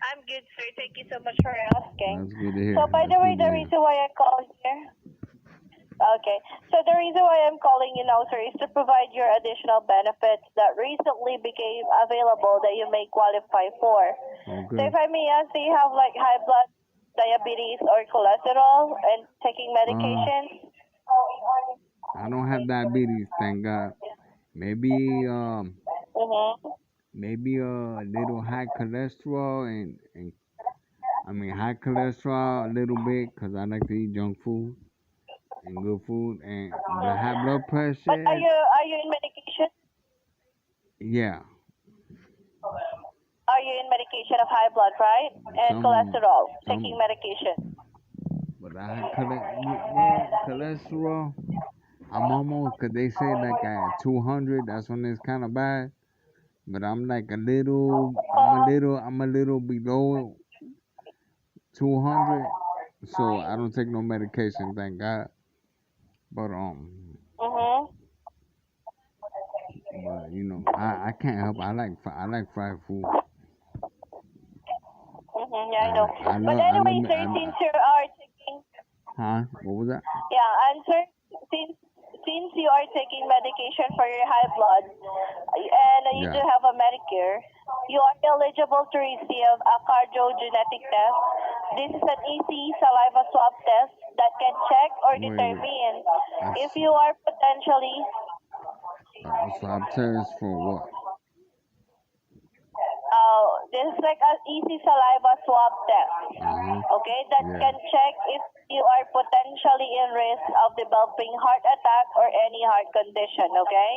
I'm good, sir. Thank you so much for asking. That's good to hear. So, by the way, the reason why I called here. Okay. So, the reason why I'm calling you now, sir, is to provide your additional benefits that recently became available that you may qualify for. Okay. So, if I may ask, do you have like high blood, diabetes, or cholesterol and taking medications? I don't have diabetes, thank God. Maybe maybe a little high cholesterol and I mean high cholesterol a little bit because I like to eat junk food and good food and the high blood But pressure. are you in medication? Yeah, Are you in medication of high blood, right? And cholesterol, taking some, medication. but I have cholesterol. I'm almost because they say like at 200, that's when it's kind of bad. But I'm like I'm a little below 200, so I don't take no medication, thank God. But Mm-hmm. but you know, I can't help. I like fried food. Mm-hmm. Yeah, I know. But I love anyway, me. sir, since you are taking, Huh? What was that? yeah, and sir, since you are taking medication for your high blood, and you do Yeah. have a Medicare, you are eligible to receive a cardiogenetic test. This is an easy saliva swab test that can check or Wait, determine if That's you are potentially swab test for what? this is like an easy saliva swab test. Okay, that Yeah. can check if you are potentially in risk of developing heart attack or any heart condition. Okay,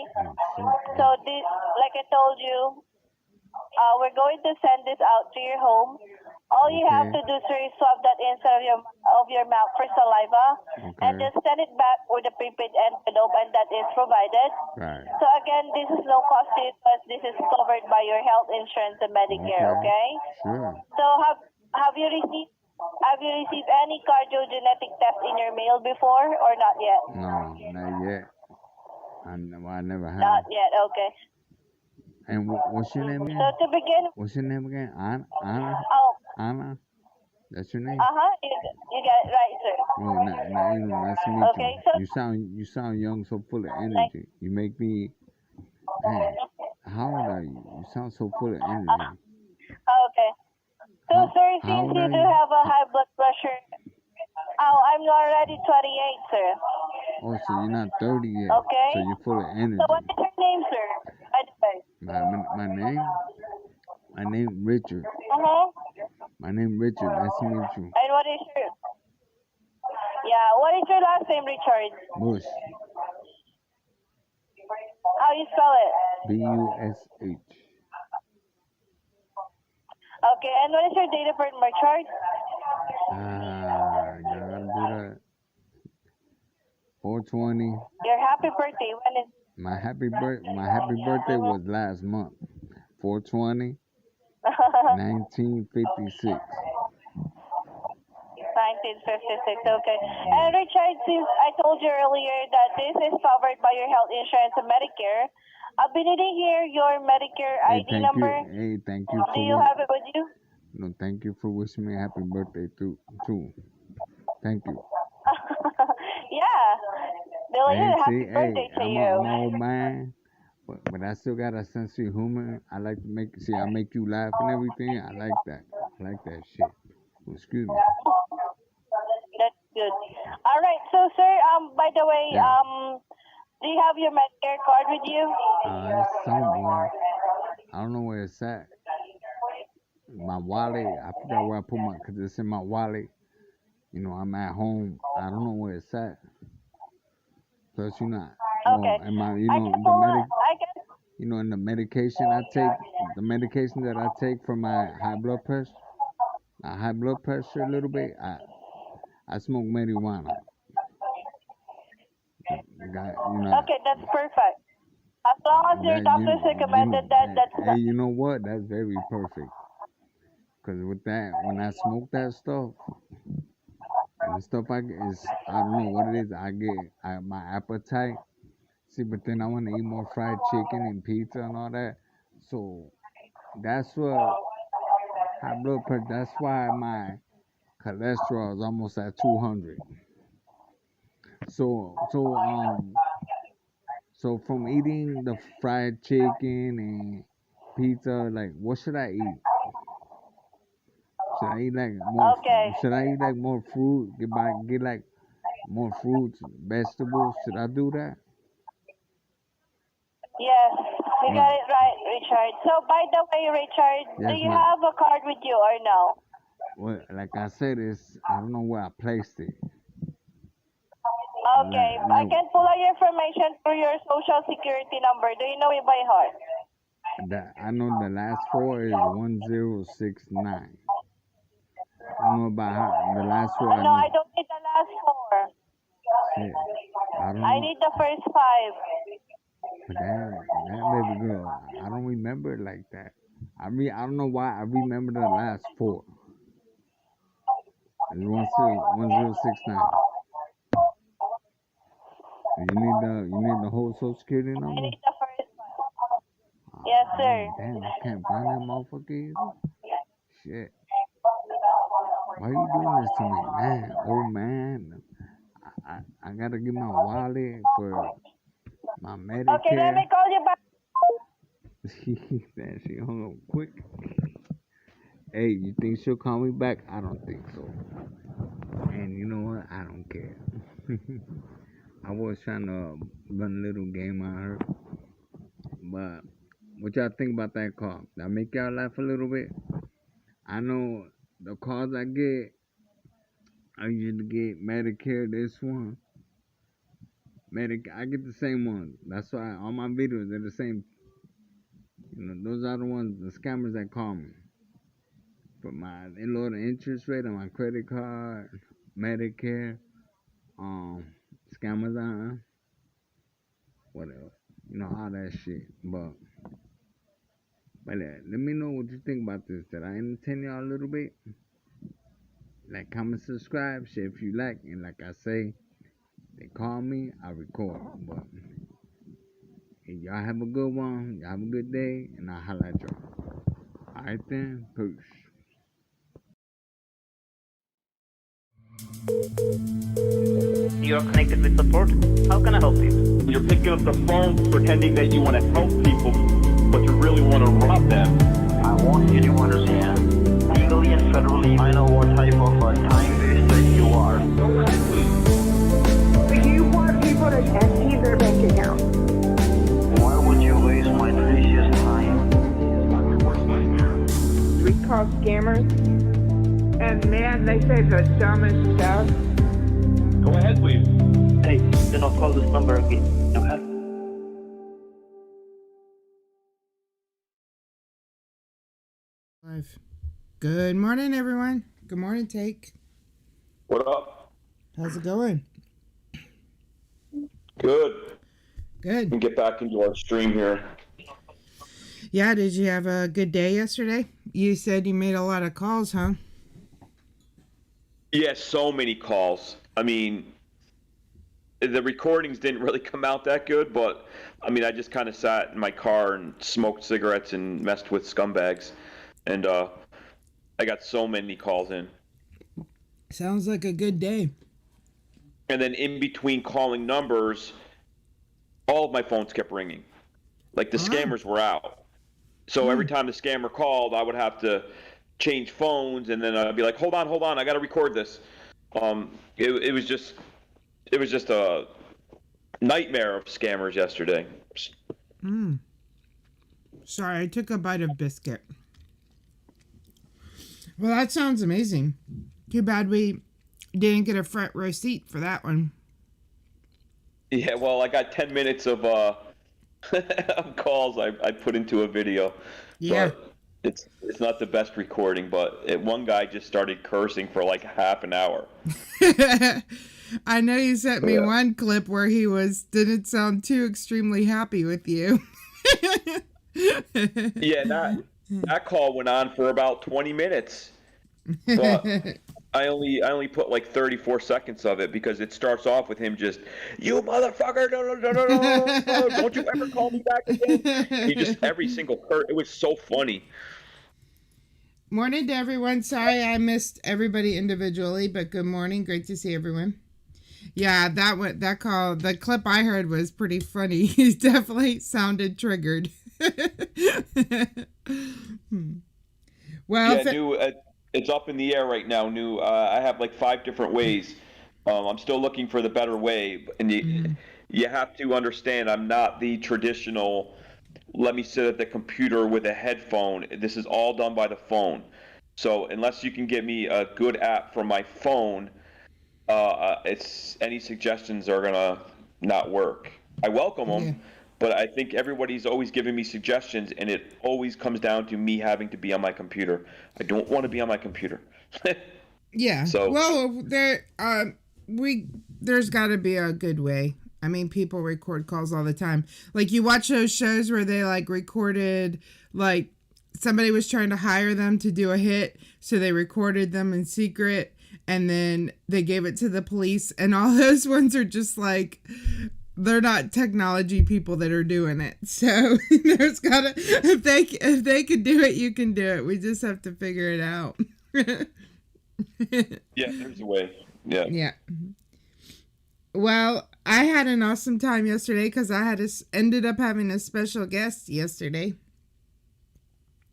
so this, like I told you, we're going to send this out to your home. All you have to do, sir, is swab that inside of your mouth for saliva, and just send it back with a prepaid envelope, and that is provided. Right. So again, this is no cost to you because this is covered by your health insurance and Medicare. Okay. Sure. So have you received any cardiogenetic test in your mail before or not yet? No, not yet. I never have. Not yet. Okay. And what's your name again? So to begin, What's your name again? Anna? oh, Anna? That's your name? Uh-huh, you got it right, sir. Oh, nice to meet you. Okay, so, You sound young, so full of like, energy. You make me, man. How old are you? You sound so full of energy. okay. So, sir, How since old you are do you? have a high blood pressure, oh, I'm already 28, sir. Oh, so you're not 30 yet. Okay? So you're full of So, what energy. is your name, sir? By the way. My name? My name Richard. Uh-huh. My name Richard. Nice to meet you. And what is your, yeah, what is your last name, Richard? Bush. How you spell it? Bush. Okay, and what is your date of birth, Richard? Y'all gotta do that. 420. Your happy birthday, when is My happy birthday was last month. 420 1956. 1956, okay. Yeah. And Richard, since I told you earlier that this is covered by your health insurance and Medicare, I'll be needing here your Medicare Hey, ID number. thank you Do for you have it with you? no, thank you for wishing me a happy birthday too. Thank you. Yeah. Hey, Belated see, happy birthday hey, to I'm you. an old man, but I still got a sense of humor. I like to I make you laugh and everything. I like that. I like that shit. Oh, excuse me. That's good. All right. So, sir, by the way, Yeah. do you have your Medicare card with you? It's somewhere. I don't know where it's at. My wallet. I forgot where I put cause it's in my wallet. I'm at home. I don't know where it's at. Plus, Okay. well, and my, I can pull it. I can. and the medication I take, the medication that I take for my high blood pressure a little bit. I smoke marijuana. Okay, that's perfect. As long as your That doctors recommended that, that's hey, you know what? That's very perfect. Cause with that, when I smoke that stuff, and the stuff I get is, I don't know what it is. My appetite. See, but then I want to eat more fried chicken and pizza and all that. So that's what high blood pressure. That's why my cholesterol is almost at 200. So from eating the fried chicken and pizza, like what should I eat? Should I eat like more? okay. Should I eat like more fruit? Get like more fruits, vegetables. Should I do that? Yes, you got What? it right, Richard. So, by the way, Richard, do Yes, you ma'am. have a card with you or no? Well, like I said, I don't know where I placed it. Okay, I Like can pull out your information through your social security number. Do you know it by heart? I know the last four is 1069. I don't know about the last four. I No, I know. don't need the last four. Shit, I don't I know. need the first five. But that baby girl, I don't remember it like that. I don't know why I remember the last four. It's 1069. You need the whole social security I number? need the first one. Oh Yes, sir. man, damn, I can't find that motherfucker either. Shit. Why you doing this to me? Man, old man. I gotta get my wallet for my Okay, let Medicare. me call you back. That she hung up quick. Hey, you think she'll call me back? I don't think so. And you know what? I don't care. I was trying to run a little game on her. But what y'all think about that call? That make y'all laugh a little bit? I know the calls I get, I usually get Medicare, this one. Medicare, I get the same one. That's why all my videos, they're the same. Those are the ones, the scammers that call me. For they lower the interest rate on my credit card, Medicare, scammers on, whatever. All that shit. But let me know what you think about this. Did I entertain y'all a little bit? Like, comment, subscribe, share if you like. And like I say, they call me, I record. But hey, y'all have a good one. Y'all have a good day. And I'll holla at y'all. Alright then. Peace. You are connected with support. How can I help you? You're picking up the phone pretending that you want to help people, but you really want to rob them. I want you to understand, legally and federally, I know what type of a time waster you are. Do you want people to empty their bank account? Why would you waste my precious time? We call scammers. And man, they say the dumbest stuff. Go ahead, please. Hey, do not call this number again. Okay? Live. Good morning, everyone. Good morning, Take. What up? How's it going? Good. Good. And get back into our stream here. Yeah, did you have a good day yesterday? You said you made a lot of calls, huh? Yeah, so many calls. I mean, the recordings didn't really come out that good, but I mean, I just kind of sat in my car and smoked cigarettes and messed with scumbags, and I got so many calls in. Sounds like a good day. And then in between calling numbers, all of my phones kept ringing. Like the scammers were out. So every time the scammer called, I would have to change phones, and then I'd be like, hold on, I got to record this. It was just a nightmare of scammers yesterday. Sorry, I took a bite of biscuit. Well, that sounds amazing. Too bad we didn't get a front row seat for that one. Yeah, well, I got 10 minutes of of calls I put into a video. Yeah. But it's not the best recording, but one guy just started cursing for like half an hour. I know you sent me one clip where he didn't sound too extremely happy with you. Yeah, that call went on for about 20 minutes. But I only put like 34 seconds of it because it starts off with him just, you motherfucker, no, don't you ever call me back again. He just, every single it was so funny. Morning to everyone. Sorry I missed everybody individually, but good morning. Great to see everyone. Yeah, that call, the clip I heard was pretty funny. He definitely sounded triggered. Well, yeah, it's up in the air right now. I have like 5 different ways. I'm still looking for the better way, and you have to understand, I'm not the traditional, let me sit at the computer with a headphone. This is all done by the phone. So unless you can get me a good app for my phone, any suggestions are gonna not work. I welcome them, but I think everybody's always giving me suggestions, and it always comes down to me having to be on my computer. I don't want to be on my computer. Yeah. So, well, there's got to be a good way. I mean, people record calls all the time. Like, you watch those shows where they like recorded, like somebody was trying to hire them to do a hit, so they recorded them in secret, and then they gave it to the police, and all those ones are just like, they're not technology people that are doing it. So there's gotta, if they could do it, you can do it. We just have to figure it out. yeah, there's a way. Yeah. Well, I had an awesome time yesterday because I ended up having a special guest yesterday.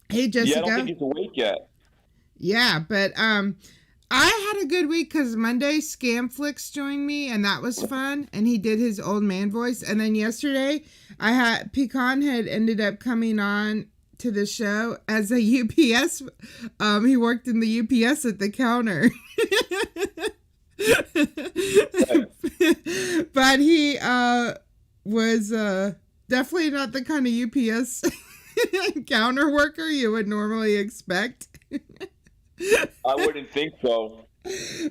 Hey, Jessica. Yeah, I don't think he's awake yet. Yeah, but I had a good week because Monday Scamflix joined me, and that was fun. And he did his old man voice. And then yesterday, Pecan had ended up coming on to the show as a UPS. He worked in the UPS at the counter. But he was definitely not the kind of UPS counter worker you would normally expect. I wouldn't think so.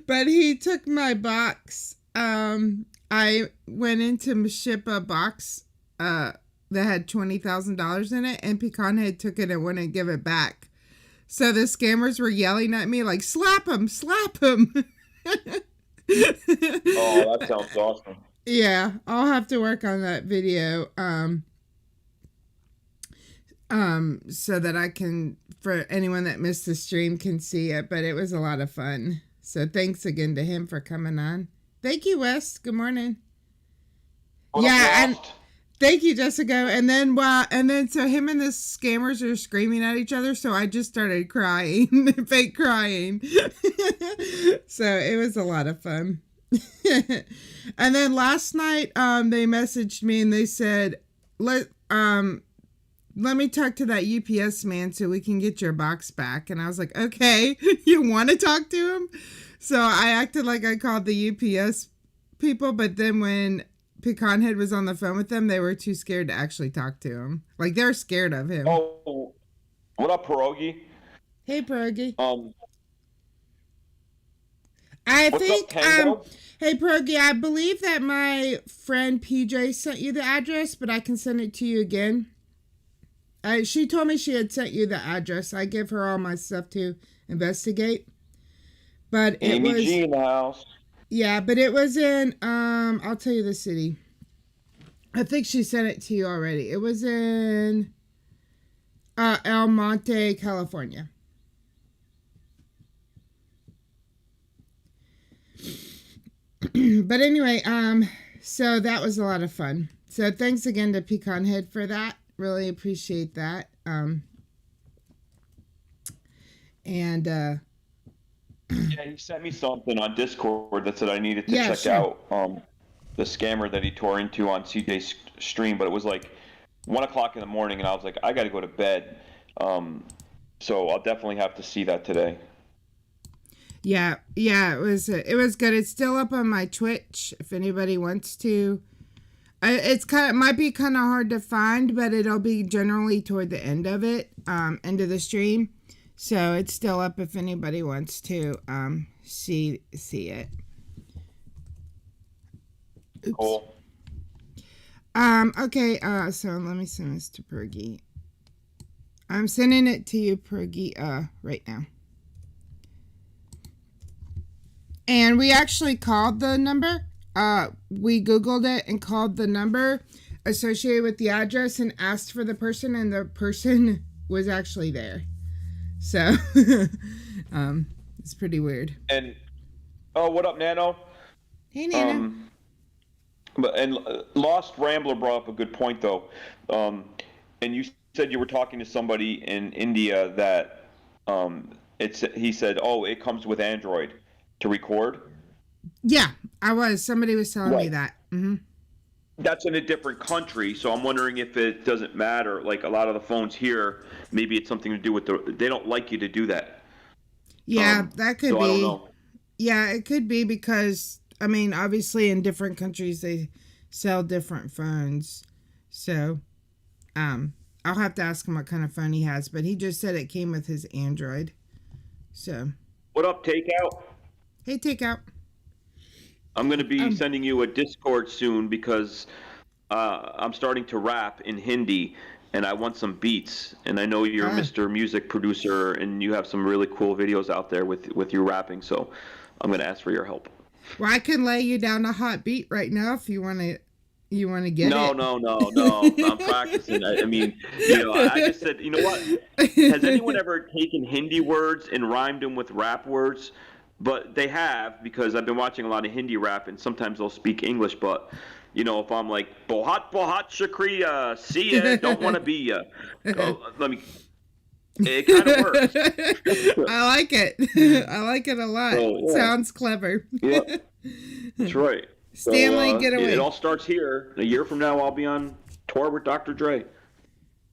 But he took my box. I went in to ship a box that had $20,000 in it, and Pecan Head took it and wouldn't give it back. So the scammers were yelling at me like, slap him, slap him. Oh, that sounds awesome. Yeah, I'll have to work on that video. So that I can, for anyone that missed the stream, can see it, but it was a lot of fun. So thanks again to him for coming on. Thank you, Wes. Good morning. What Yeah, up, and Lost? thank you, Jessica. And then so him and the scammers are screaming at each other. So I just started crying, fake crying. So it was a lot of fun. And then last night, they messaged me and they said, let me talk to that UPS man so we can get your box back. And I was like, okay, you want to talk to him? So I acted like I called the UPS people, but then when Pecan Head was on the phone with them, they were too scared to actually talk to him. Like, they're scared of him. Oh, what up, Pierogi? Hey, Pierogi. What's up, Tango? Hey, Pierogi, I believe that my friend PJ sent you the address, but I can send it to you again. She told me she had sent you the address. I give her all my stuff to investigate. But it Amy was... G in the house. Yeah, but it was in, I'll tell you the city. I think she sent it to you already. It was in El Monte, California. But anyway, so that was a lot of fun. So thanks again to Pecan Head for that. Really appreciate that. Yeah, he sent me something on Discord that said I needed to check sure. out the scammer that he tore into on CJ's stream, but it was like 1 o'clock in the morning, and I was like, I got to go to bed. So I'll definitely have to see that today. Yeah, it was good. It's still up on my Twitch if anybody wants to. It might be kind of hard to find, but it'll be generally toward the end of it, end of the stream. So it's still up if anybody wants to see it. Oops. Cool. Okay, so let me send this to Pergy. I'm sending it to you, Pergy, right now. And we actually called the number. We Googled it and called the number associated with the address and asked for the person, and the person was actually there. So, it's pretty weird. And, what up, Nano? Hey, Nano. And Lost Rambler brought up a good point, though. And you said you were talking to somebody in India that he said, oh, it comes with Android to record. Yeah, I was. Somebody was telling me that. Mm-hmm. That's in a different country, so I'm wondering if it doesn't matter. Like a lot of the phones here, maybe it's something to do with they don't like you to do that. Yeah, that could be. I don't know. Yeah, it could be because, I mean, obviously in different countries they sell different phones. So, I'll have to ask him what kind of phone he has, but he just said it came with his Android. So. What up, TakeOut? Hey, TakeOut. I'm going to be sending you a Discord soon because I'm starting to rap in Hindi and I want some beats. And I know you're Mr. Music Producer and you have some really cool videos out there with you rapping. So I'm going to ask for your help. Well, I can lay you down a hot beat right now if you want to. You want to get No. I'm practicing. I mean, I just said, you know what? Has anyone ever taken Hindi words and rhymed them with rap words? But they have, because I've been watching a lot of Hindi rap, and sometimes they'll speak English. But, if I'm like, Bohat Shukriya, see ya, don't want to be ya. It kind of works. I like it. I like it a lot. So, yeah. Sounds clever. Yeah, that's right. Stanley, get away. It all starts here. A year from now, I'll be on tour with Dr. Dre.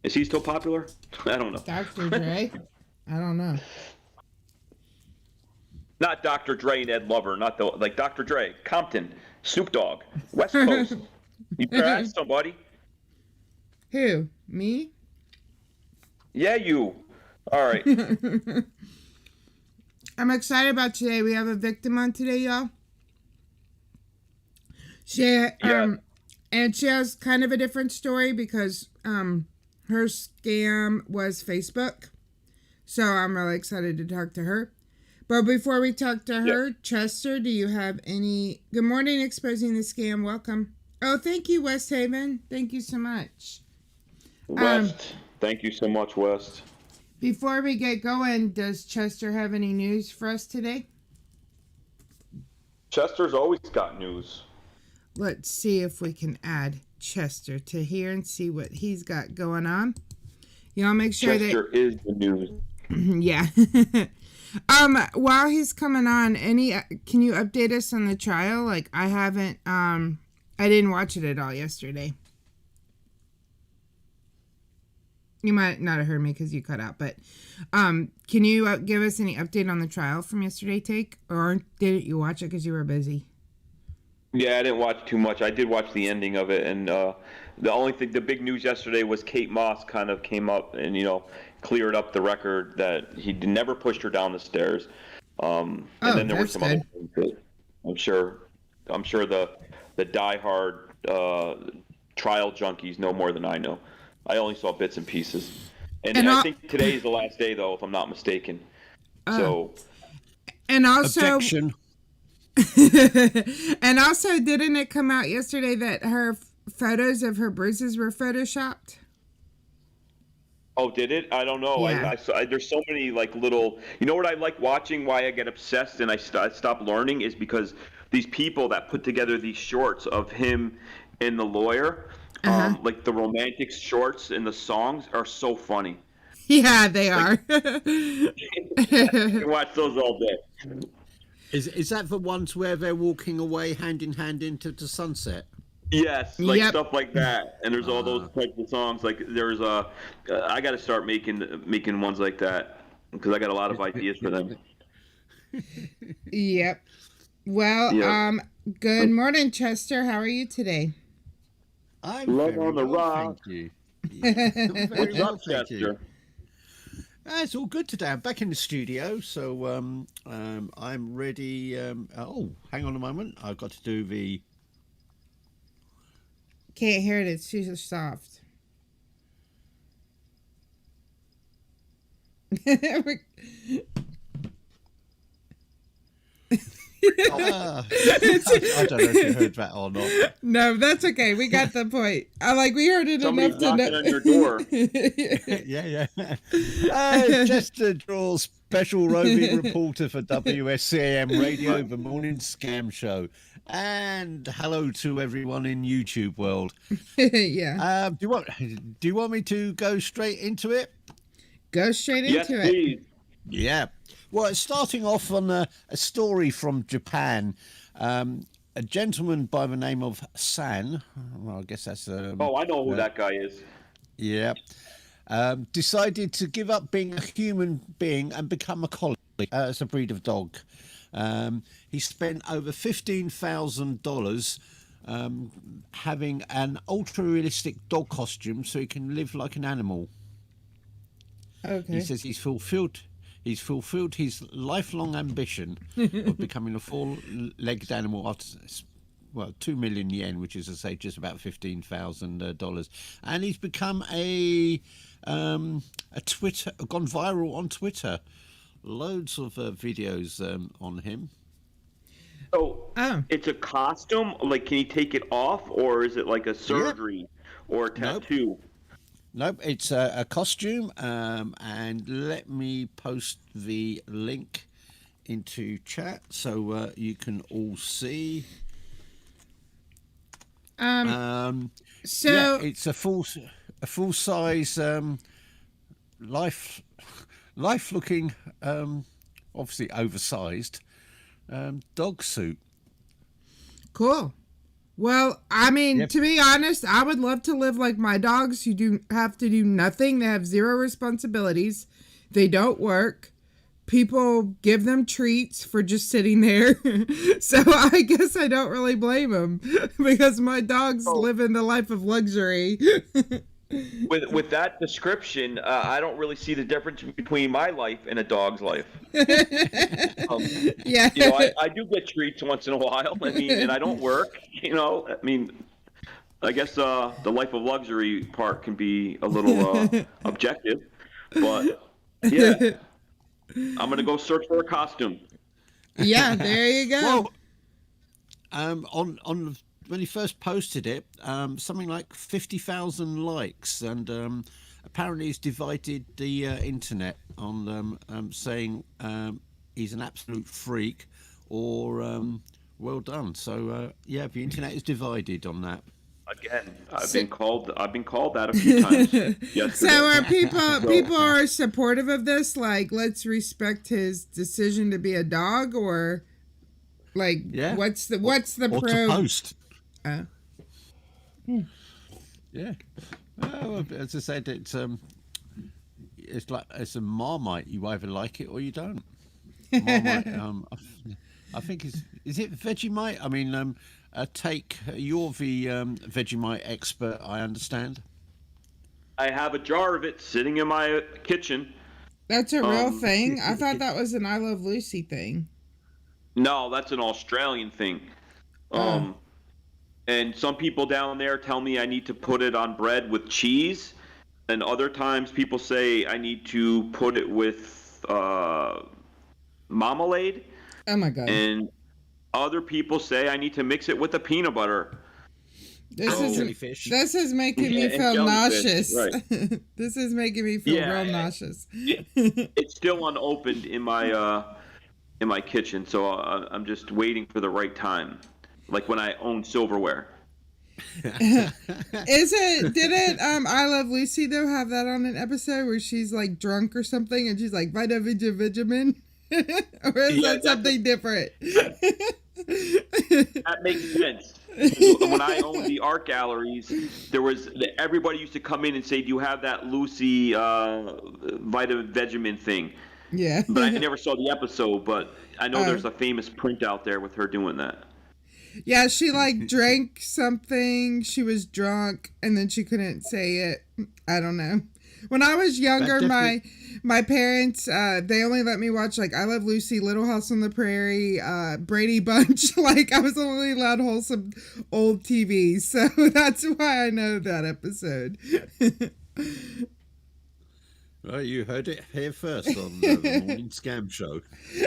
Is he still popular? I don't know. Dr. Dre? I don't know. Not Dr. Dre and Ed Lover, not like Dr. Dre, Compton, Snoop Dogg, West Coast. You better ask somebody. Who? Me? Yeah, you. All right. I'm excited about today. We have a victim on today, y'all. And she has kind of a different story because her scam was Facebook. So I'm really excited to talk to her. But before we talk to her, Chester, do you have any... Good morning, Exposing the Scam. Welcome. Oh, thank you, West Haven. Thank you so much. West. Thank you so much, West. Before we get going, does Chester have any news for us today? Chester's always got news. Let's see if we can add Chester to here and see what he's got going on. Y'all make sure Chester is the news. yeah. While he's coming on, can you update us on the trial? Like, I haven't, I didn't watch it at all yesterday. You might not have heard me because you cut out, but can you give us any update on the trial from yesterday, Take? Or didn't you watch it because you were busy? Yeah, I didn't watch too much. I did watch the ending of it, and the big news yesterday was Kate Moss kind of came up and cleared up the record that he never pushed her down the stairs. And then there were some other things that I'm sure the diehard trial junkies know more than I know. I only saw bits and pieces, and I think today is the last day, though, if I'm not mistaken. And also, objection. And also, didn't it come out yesterday that her photos of her bruises were photoshopped? Oh, did it? I don't know. Yeah. There's so many little. You know what I like watching? Why I get obsessed and I stop learning is because these people that put together these shorts of him and the lawyer, like the romantic shorts and the songs, are so funny. Yeah, they are. I watch those all day. Is that the ones where they're walking away hand in hand into the sunset? Yes, stuff like that. And there's all those types of songs. Like there's I got to start making ones like that because I got a lot of ideas for them. Yep. Well, good morning, Chester. How are you today? I'm Love very on the well, rock. thank you. I'm very well, thank you. Chester? It's all good today. I'm back in the studio, so I'm ready. Oh, hang on a moment. I've got to do the. Can't hear it. It's too soft. I don't know if you heard that or not. No, that's okay. We got the point. We heard it Somebody's enough to knocking know. on your door. Yeah. Chester Draw, special roving reporter for WSCAM Radio, the morning scam show. And hello to everyone in YouTube world. Yeah. Do you want me to go straight into it? Go straight Yes, into it. please. Yeah. Well, it's starting off on a story from Japan. A gentleman by the name of San, well, I guess that's... Oh, I know who that guy is. Yeah. Decided to give up being a human being and become a collie as a breed of dog. He spent over $15,000 having an ultra-realistic dog costume so he can live like an animal. Okay. He says he's fulfilled his lifelong ambition of becoming a four-legged animal after, 2 million yen, which is, I say, just about $15,000. And he's become a Twitter, gone viral on Twitter. Loads of videos on him. Oh, it's a costume? Like, can he take it off, or is it like a surgery or a tattoo? Nope, it's a costume, and let me post the link into chat so you can all see. It's a full size life looking, obviously oversized dog suit. Cool. Well, I mean, to be honest, I would love to live like my dogs who do have to do nothing. They have zero responsibilities. They don't work. People give them treats for just sitting there. So I guess I don't really blame them because my dogs live in the life of luxury. With that description, I don't really see the difference between my life and a dog's life. Yeah. I do get treats once in a while. I mean, and I don't work. I mean, I guess the life of luxury part can be a little objective, but yeah, I'm gonna go search for a costume. Yeah, there you go. Well, on when he first posted it, something like 50,000 likes, and apparently he's divided the internet on saying he's an absolute freak, or Well done. So yeah, the internet is divided on that. Again, I've been called that a few times. Yesterday. So are people are supportive of this? Like, let's respect his decision to be a dog, or like, Yeah. what's the Or pro? to post. Hmm. Yeah. Well, as I said, it's like it's a Marmite. You either like it or you don't. Marmite. I think is it Vegemite? I mean, you're the Vegemite expert, I understand. I have a jar of it sitting in my kitchen. That's a real thing. I thought that was an I Love Lucy thing. No, that's an Australian thing. And some people down there tell me I need to put it on bread with cheese, and other times people say I need to put it with marmalade. Oh my god! And other people say I need to mix it with the peanut butter. This is making me and feel jellyfish, nauseous. right. This is making me feel real nauseous. It's still unopened in my kitchen, so I'm just waiting for the right time, like when I own silverware. Didn't I Love Lucy though have that on an episode where she's like drunk or something and she's like vitamin or is that something different? That makes sense. When I owned the art galleries, everybody used to come in and say, "Do you have that Lucy vitamin thing?" Yeah. But I never saw the episode. But I know there's a famous print out there with her doing that. Yeah, she like drank something. She was drunk, and then she couldn't say it. I don't know. When I was younger, my parents they only let me watch like I Love Lucy, Little House on the Prairie, Brady Bunch. Like I was only allowed wholesome old TV, so that's why I know that episode. Well, you heard it here first on the Morning Scam Show.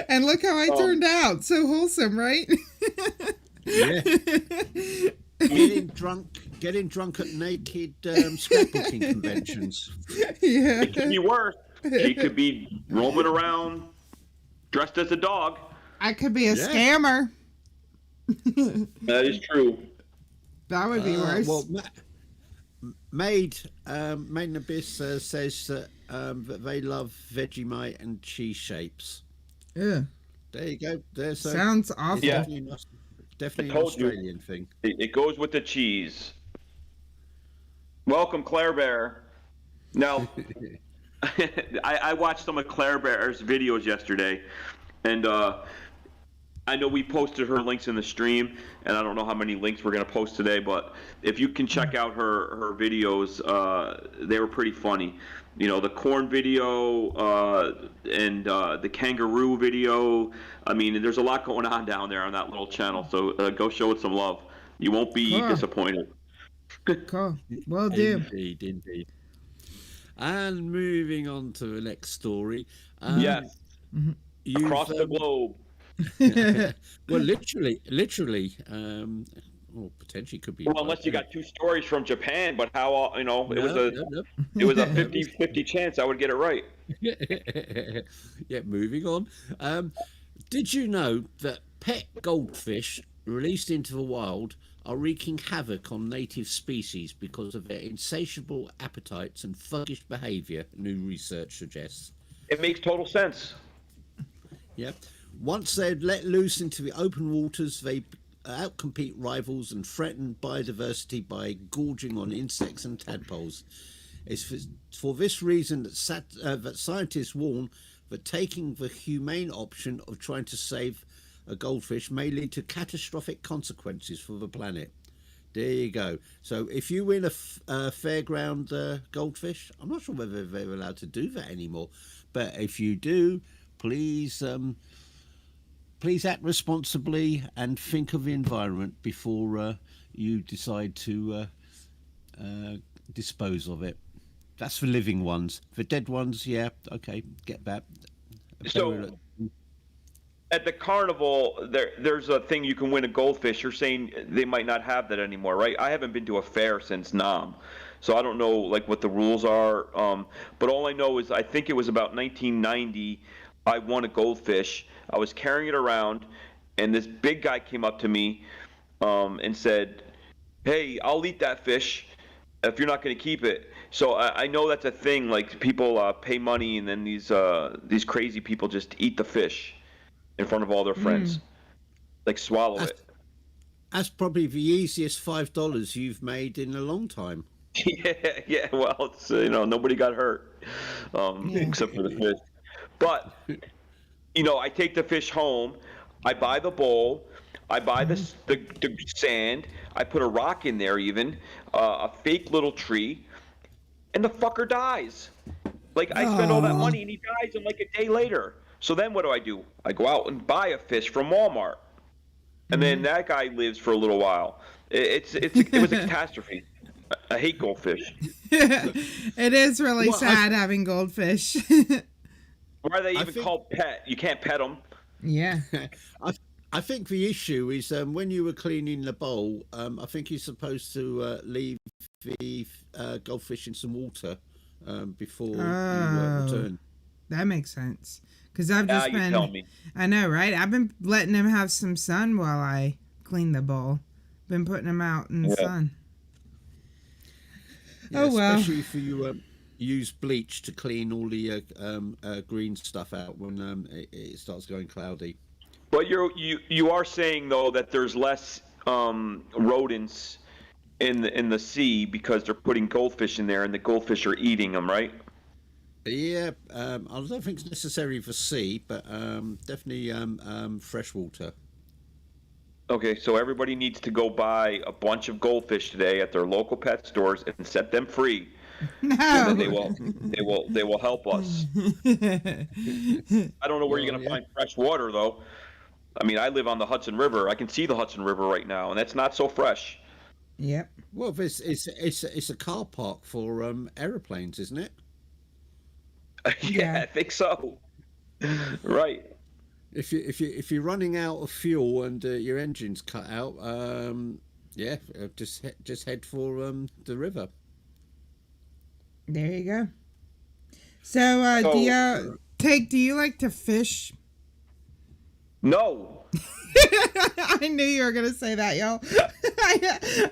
And look how I turned out. So wholesome, right? Yeah. Getting drunk at naked scrapbooking conventions. Yeah. It could be worse. She could be roaming around dressed as a dog. I could be a scammer. That is true. That would be worse. Well, Maid in Abyss says that they love Vegemite and cheese shapes. Yeah. There you go. Sounds awful. Yeah. Definitely an Australian thing. It goes with the cheese. Welcome, Claire Bear. Now, I watched some of Claire Bear's videos yesterday, and I know we posted her links in the stream, and I don't know how many links we're going to post today, but if you can check out her videos, they were pretty funny. You know, the corn video and the kangaroo video. I mean, there's a lot going on down there on that little channel, so go show it some love. You won't be disappointed. Cool. Well, do. Indeed. And moving on to the next story. Yes. Across the globe. Well, literally, or potentially could be. Well, unless you got two stories from Japan, but how it was a 50-50 chance I would get it right. Yeah, moving on. Did you know that pet goldfish released into the wild are wreaking havoc on native species because of their insatiable appetites and thuggish behaviour? New research suggests. It makes total sense. Yep. Once they're let loose into the open waters, they outcompete rivals and threaten biodiversity by gorging on insects and tadpoles. It's for this reason that scientists warn that taking the humane option of trying to save a goldfish may lead to catastrophic consequences for the planet. There you go. So if you win a fairground goldfish, I'm not sure whether they're allowed to do that anymore, but if you do, please act responsibly and think of the environment before you decide to dispose of it. That's for living ones. For dead ones, yeah, okay, get that. So at the carnival, there's a thing you can win a goldfish. You're saying they might not have that anymore, right? I haven't been to a fair since Nam, so I don't know like what the rules are. But all I know is I think it was about 1990. I won a goldfish. I was carrying it around, and this big guy came up to me and said, "Hey, I'll eat that fish if you're not going to keep it." So I know that's a thing. Like people pay money, and then these crazy people just eat the fish in front of all their friends, like swallow it. That's probably the easiest $5 you've made in a long time. Yeah. Well, it's nobody got hurt except for the fish. But I take the fish home. I buy the bowl. I buy the sand. I put a rock in there, even a fake little tree, and the fucker dies. Like I spend all that money and he dies in like a day later. So then what do? I go out and buy a fish from Walmart, and then that guy lives for a little while. It was a catastrophe. I hate goldfish. It is really sad having goldfish. Why are they even called pet? You can't pet them. Yeah. I think the issue is when you were cleaning the bowl, I think you're supposed to leave the goldfish in some water before you return. That makes sense. Because I've just you tell me. I know, right? I've been letting him have some sun while I clean the bowl. Been putting him out in the sun. Yeah, well. Especially if you use bleach to clean all the green stuff out when it starts going cloudy. But you are saying though that there's less rodents in the sea because they're putting goldfish in there and the goldfish are eating them, right? Yeah, I don't think it's necessary for sea, but definitely freshwater. Okay, so everybody needs to go buy a bunch of goldfish today at their local pet stores and set them free. No. And then they will help us. I don't know where you're gonna find fresh water though. I mean, I live on the Hudson River. I can see the Hudson River right now, and that's not so fresh. Yep. Well, it's a car park for aeroplanes, isn't it? Yeah, I think so. Right. If you're running out of fuel and your engine's cut out, just head for the river. There you go. So, do you like to fish? No. I knew you were gonna say that, yo.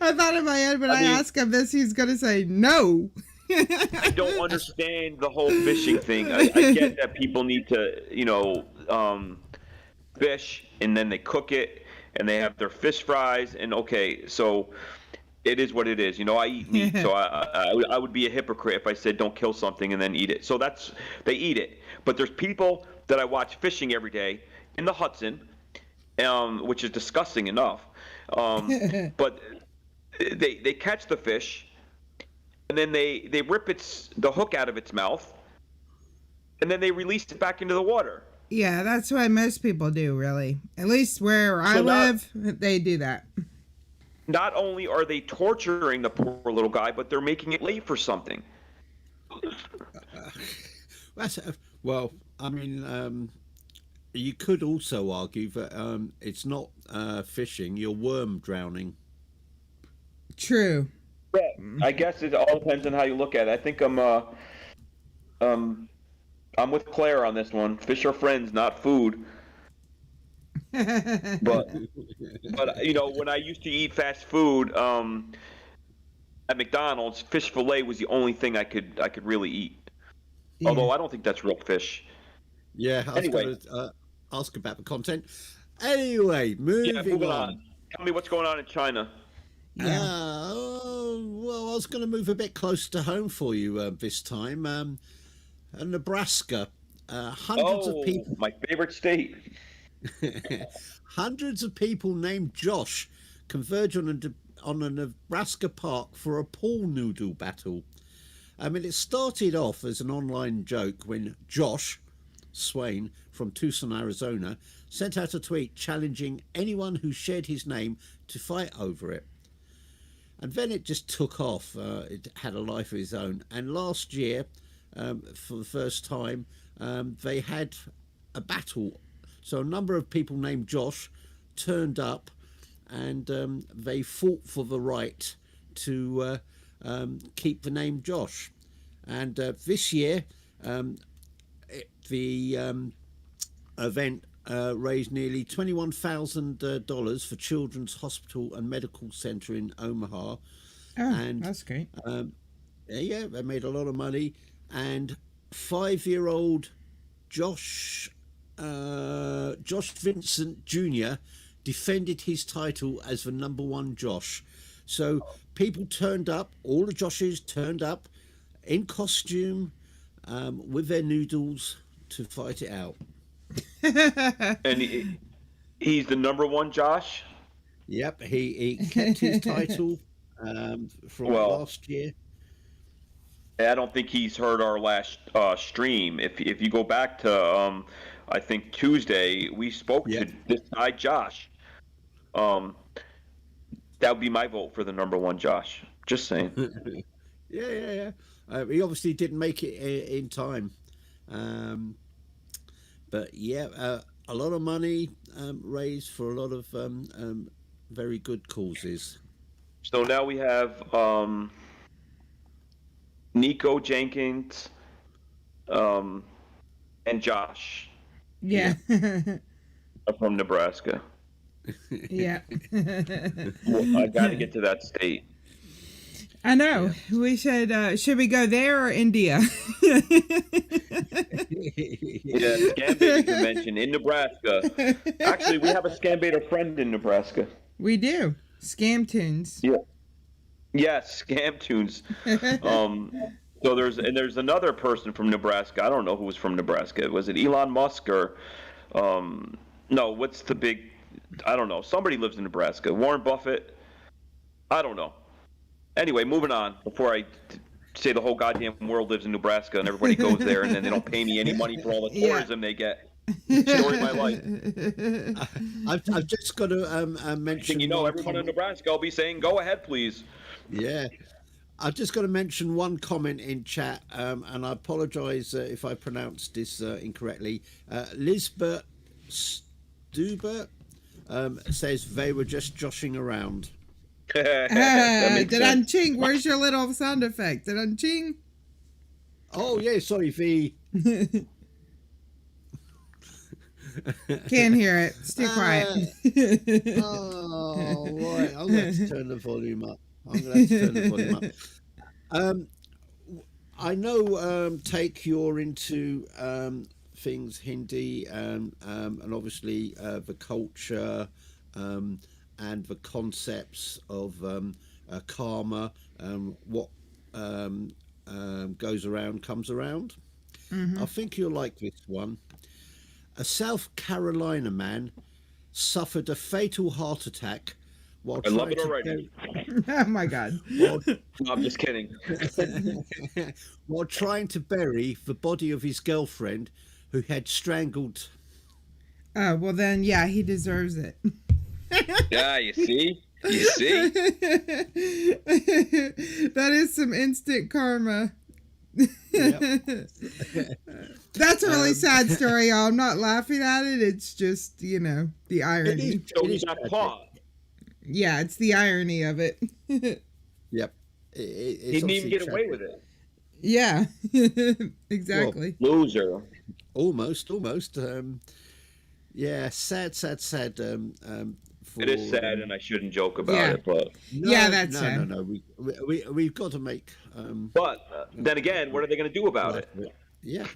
I thought in my head when I ask him this, he's gonna say no. I don't understand the whole fishing thing. I get that people need to, fish and then they cook it and they have their fish fries and okay, so it is what it is. I eat meat, so I would be a hypocrite if I said don't kill something and then eat it. So they eat it. But there's people that I watch fishing every day in the Hudson, which is disgusting enough. But they catch the fish. And then they rip the hook out of its mouth, and then they release it back into the water. Yeah, that's what most people do, really. At least where I live, they do that. Not only are they torturing the poor little guy, but they're making it late for something. Well, I mean, you could also argue that it's not fishing; you're worm drowning. True. Yeah, I guess it all depends on how you look at it. I think I'm with Claire on this one. Fish are friends, not food. But when I used to eat fast food at McDonald's, fish fillet was the only thing I could really eat. Yeah. Although I don't think that's real fish. Yeah. I was going to ask about the content. Anyway, moving on. Tell me what's going on in China. Yeah. Well, I was going to move a bit closer to home for you this time. Nebraska. Hundreds of people. My favorite state. Hundreds of people named Josh converge on a Nebraska park for a pool noodle battle. I mean, it started off as an online joke when Josh Swain from Tucson, Arizona, sent out a tweet challenging anyone who shared his name to fight over it. And then it just took off. It had a life of its own. And last year, for the first time, they had a battle. So a number of people named Josh turned up and they fought for the right to keep the name Josh. And this year, the event raised nearly $21,000 for Children's Hospital and Medical Center in Omaha. Oh, And that's great. yeah, they made a lot of money. And 5-year-old Josh Vincent Jr. defended his title as the #1 Josh. So people turned up, all the Joshes turned up in costume with their noodles to fight it out. And he's the #1 Josh. Yep, he kept his title from Well, last year. I don't think he's heard our last stream. If you go back to I think Tuesday, we spoke Yeah. to this guy Josh. That would be my vote for the #1 Josh. Just saying. Yeah. He obviously didn't make it in time. But yeah, a lot of money raised for a lot of very good causes. So now we have Nico Jenkins and Josh Yeah. are from Nebraska. Yeah. Well, I got to get to that state. I know. Yeah. We should we go there or India? Yeah, Scambaiter convention in Nebraska. Actually, we have a Scambaiter friend in Nebraska. We do. Scam Tunes. Yeah. Yes, Scam Tunes. So there's another person from Nebraska. I don't know who was from Nebraska. Was it Elon Musk or no, what's the big, I don't know. Somebody lives in Nebraska. Warren Buffett. I don't know. Anyway, moving on before I say the whole goddamn world lives in Nebraska and everybody goes there and then they don't pay me any money for all the tourism they get. Story of my life. I've just got to mention. Everyone in Nebraska, I'll be saying, go ahead, please. Yeah. I've just got to mention one comment in chat, and I apologise if I pronounced this incorrectly. Lisbeth Stubert says they were just joshing around. Da-dun-ching. Where's your little sound effect? Da-dun-ching. Oh, yeah, sorry, V. Can't hear it. It's too quiet. Oh, right. I'm going to have to turn the volume up. I know, Take, you're into things Hindi and obviously the culture and the concepts of karma, what goes around comes around. I think you'll like this one. A South Carolina man suffered a fatal heart attack while I love it already. Oh my God. No, I'm just kidding. While trying to bury the body of his girlfriend who had strangled. Oh, well then, yeah, he deserves it. Yeah, you see? You see? That is some instant karma. Yep. That's a really sad story, y'all. I'm not laughing at it. It's just, the irony. So he got caught. Yeah, it's the irony of it. Yep. He didn't even get away with it. Yeah, exactly. Well, loser. Almost. Yeah, sad. It is sad, and I shouldn't joke about it, but that's sad. No. We've got to make. But then again, what are they going to do about it? Yeah.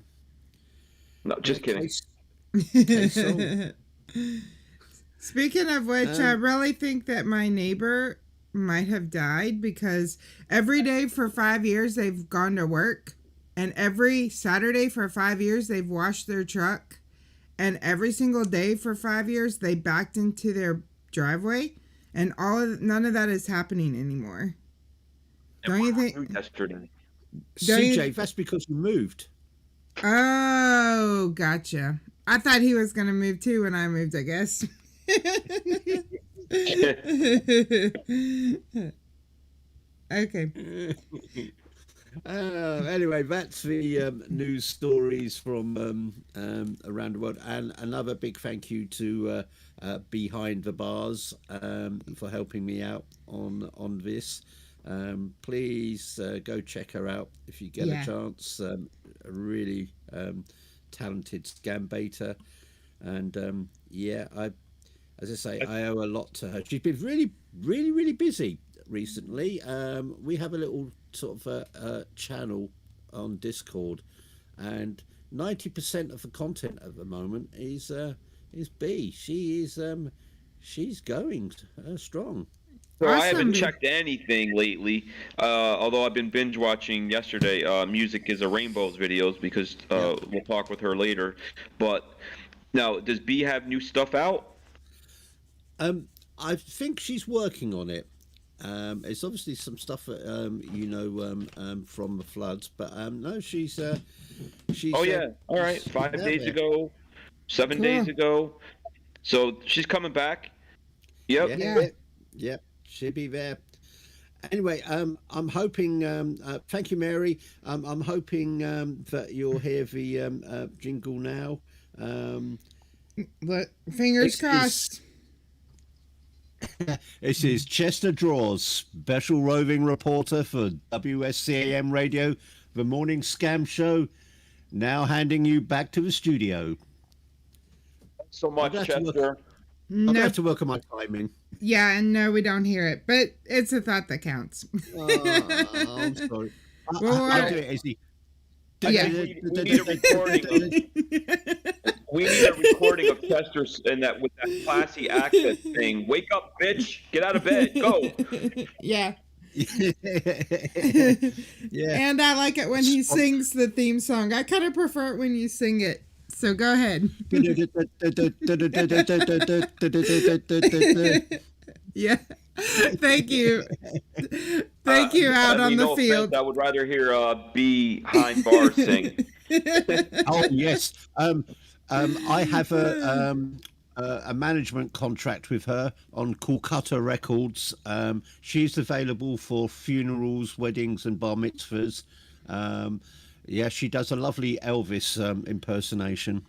No, just kidding. Speaking of which, I really think that my neighbor might have died because every day for 5 years they've gone to work, and every Saturday for 5 years they've washed their truck, and every single day for 5 years they backed into their driveway, and none of that is happening anymore. Don't you think? Yesterday. CJ, that's because you moved. Oh, gotcha. I thought he was gonna move too when I moved, I guess. Okay. Anyway, that's the news stories from around the world, and another big thank you to Behind the Bars for helping me out on this. Please go check her out if you get a chance. A really talented scambaiter. And yeah, as I say, I owe a lot to her. She's been really, really, really busy recently. We have a little sort of channel on Discord, and 90% of the content at the moment is B. She's going strong. So I haven't Awesome. checked anything lately, although I've been binge watching yesterday. Music is a Rainbows videos because we'll talk with her later. But now, does B have new stuff out? I think she's working on it. It's obviously some stuff from the floods, but no, she's. Oh yeah, all right. 5 days ago, 7 days ago. So she's coming back. Yep. Yeah. Yep, she'll be there. Anyway, I'm hoping. Thank you, Mary. I'm hoping that you'll hear the jingle now. Fingers crossed. This is Chester Draws, special roving reporter for WSCAM Radio, the morning scam show. Now handing you back to the studio. Thanks so much, Chester. I'm going to have to work on my timing. Yeah, and no, we don't hear it, but it's a thought that counts. I'm sorry. I'll do it, Izzy. Yeah. We need a recording. We need a recording of Chester and that with that classy accent thing. Wake up, bitch! Get out of bed. Go. Yeah. Yeah. And I like it when he sings the theme song. I kind of prefer it when you sing it. So go ahead. Yeah. Thank you. Thank you out on the field. I would rather hear B. Hein Bar sing. Oh yes. I have a management contract with her on Calcutta Records. She's available for funerals, weddings, and bar mitzvahs. Yeah, she does a lovely Elvis impersonation.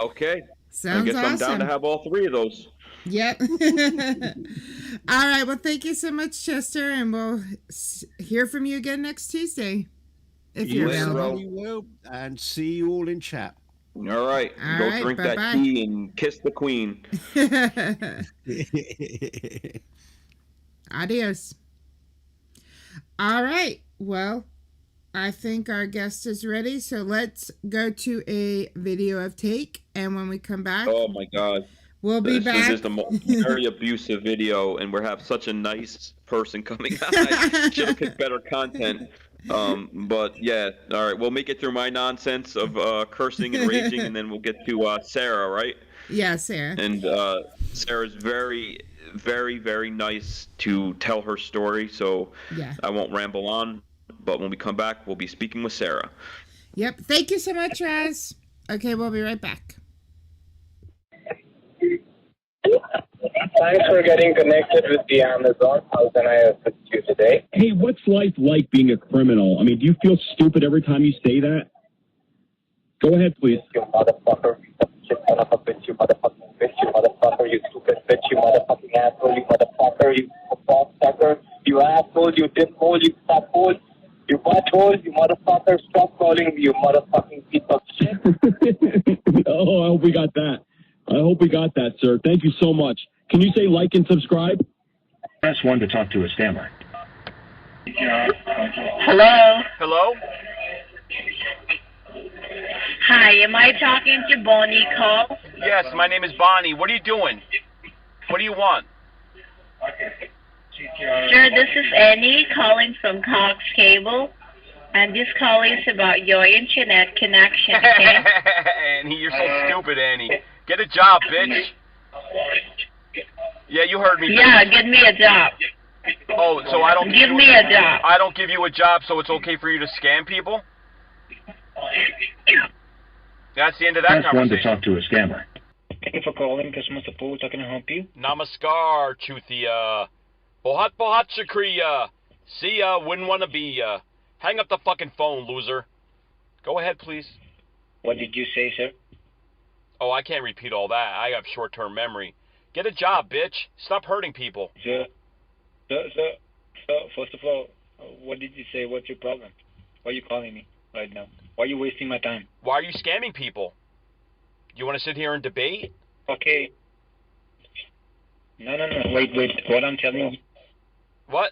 Okay. Sounds I guess I'm down awesome. to have all three of those. Yep. All right. Well, thank you so much, Chester, and we'll hear from you again next Tuesday if you're available. We will, and see you all in chat. All right. All Go right, drink bye-bye. that tea and kiss the queen. Adios. All right. Well, I think our guest is ready, so let's go to a video of Take, and when we come back, Oh my God. we'll be This back. is the very abusive video, and we have such a nice person coming on. I should have picked better content. But yeah, all right. We'll make it through my nonsense of cursing and raging, and then we'll get to Sarah, right? Yeah, Sarah. And Sarah's very, very, very nice to tell her story, so Yeah. I won't ramble on. But when we come back, we'll be speaking with Sarah. Yep. Thank you so much, Raz. Okay, we'll be right back. Thanks for getting connected with the Amazon. How can I assist you today? Hey, what's life like being a criminal? I mean, do you feel stupid every time you say that? Go ahead, please. You motherfucker, you son of a bitch, you motherfucking bitch, you motherfucker, you stupid bitch, you motherfucking asshole, you motherfucker, you cocksucker, you asshole, you dipphole, you suckhole, you butthole, you motherfucker, stop calling me, you motherfucking piece of shit. Oh, I hope we got that. I hope we got that, sir. Thank you so much. Can you say like and subscribe? Press 1 to talk to a scammer. Hello? Hello? Hi, am I talking to Bonnie Cole? Yes, my name is Bonnie. What are you doing? What do you want? Sir, this is Annie calling from Cox Cable. And this call is about your internet connection, okay? Annie, you're so stupid, Annie. Get a job, bitch. Yeah, you heard me. Yeah, get me a job. Oh, so I don't give me a job. I don't give you a job, so it's okay for you to scam people? That's the end of that Press 1 to conversation. talk to a scammer. Thank you for calling customer support. How can I help you? Namaskar, Chuthia. Bohat bohat shakriya. See ya, wouldn't wanna be ya. Hang up the fucking phone, loser. Go ahead, please. What did you say, sir? Oh, I can't repeat all that. I have short-term memory. Get a job, bitch. Stop hurting people. Sir, first of all, what did you say? What's your problem? Why are you calling me right now? Why are you wasting my time? Why are you scamming people? You want to sit here and debate? Okay. No. Wait. What I'm telling you. What?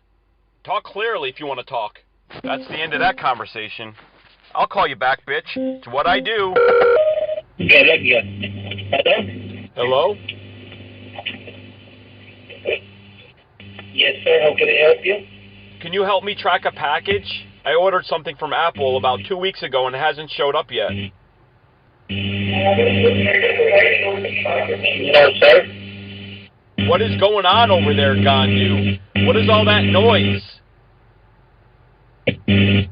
Talk clearly if you want to talk. That's the end of that conversation. I'll call you back, bitch. It's what I do. Hello? Hello? Yes, sir. How can I help you? Can you help me track a package? I ordered something from Apple about 2 weeks ago and it hasn't showed up yet. No, sir. What is going on over there, Gandu? What is all that noise? I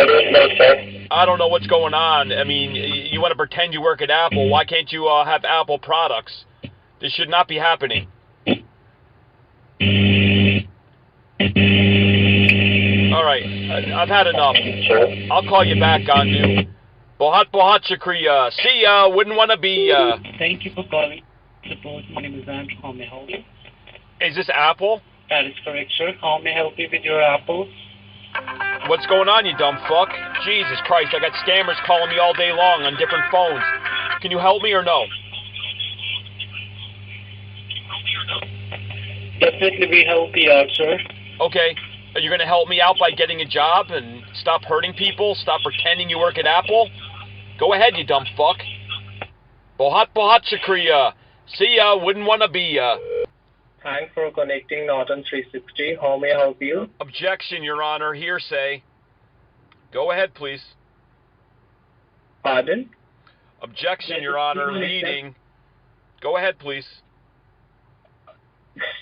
don't know, sir. I don't know what's going on. I mean, you want to pretend you work at Apple. Why can't you have Apple products? This should not be happening. All right, I've had enough. I'll call you back, Gandu. Bohat Shukriya. See ya. Wouldn't want to be ya. Thank you for calling. Suppose my name is Andrew. How may I help you? Is this Apple? That is correct, sir. How may I help you with your Apple? What's going on, you dumb fuck? Jesus Christ, I got scammers calling me all day long on different phones. Can you help me or no? Definitely we help you out, sir. Okay. Are you going to help me out by getting a job and stop hurting people? Stop pretending you work at Apple? Go ahead, you dumb fuck. Bohat Shukriya. See ya. Wouldn't want to be ya. Thanks for connecting Norton 360. How may I help you? Objection, Your Honor. Hearsay. Go ahead, please. Pardon? Objection, Your Honor. Leading. Go ahead, please.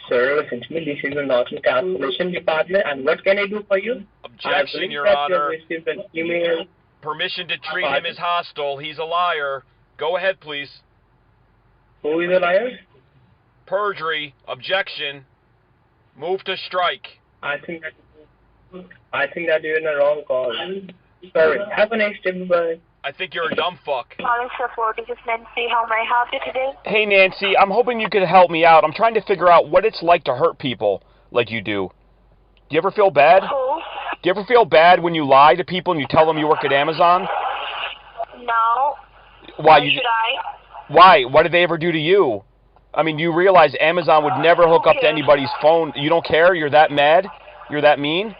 Sir, essentially this is a Norton cancellation department, and what can I do for you? Objection, Your Honor. An email. Permission to treat him as hostile. He's a liar. Go ahead, please. Who is a liar? Perjury. Objection. Move to strike. I think that you're in the wrong call. Sorry. Have a nice day. Bye. I think you're a dumb fuck. Calling support. This is Nancy. How may I help you today? Hey, Nancy. I'm hoping you could help me out. I'm trying to figure out what it's like to hurt people like you do. Do you ever feel bad? Who? Do you ever feel bad when you lie to people and you tell them you work at Amazon? No. Why should I? Why? What did they ever do to you? I mean, you realize Amazon would never hook up to anybody's phone. You don't care? You're that mad? You're that mean?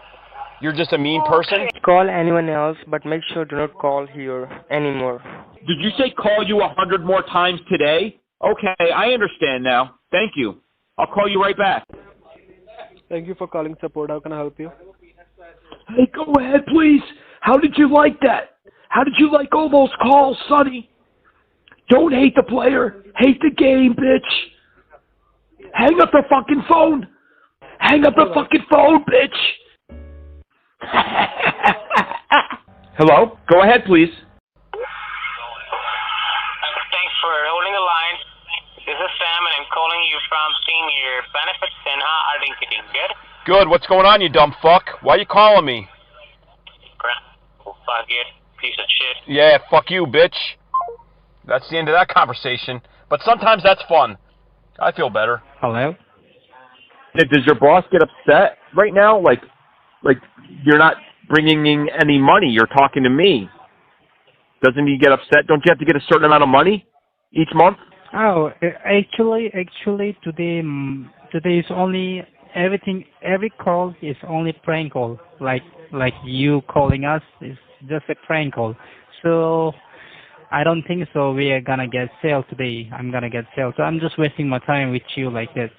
You're just a mean person? Call anyone else, but make sure do not call here anymore. Did you say call you 100 more times today? Okay, I understand now. Thank you. I'll call you right back. Thank you for calling support. How can I help you? Hey, go ahead, please. How did you like that? How did you like all those calls, Sonny? Don't hate the player. Hate the game, bitch. Hang up the fucking phone. Hang up the fucking phone, bitch. Hello? Go ahead, please. Thanks for holding the line. This is Sam, and I'm calling you from Senior Benefits in Ardington. Good? Good. What's going on, you dumb fuck? Why are you calling me? Fuck it. Piece of shit. Yeah, fuck you, bitch. That's the end of that conversation. But sometimes that's fun. I feel better. Hello? Does your boss get upset right now? Like you're not bringing in any money. You're talking to me. Doesn't he get upset? Don't you have to get a certain amount of money each month? Oh, actually, today is only every call is only prank call. Like you calling us is just a prank call. So I don't think so. We are gonna get sale today. I'm gonna get sale. So I'm just wasting my time with you like that.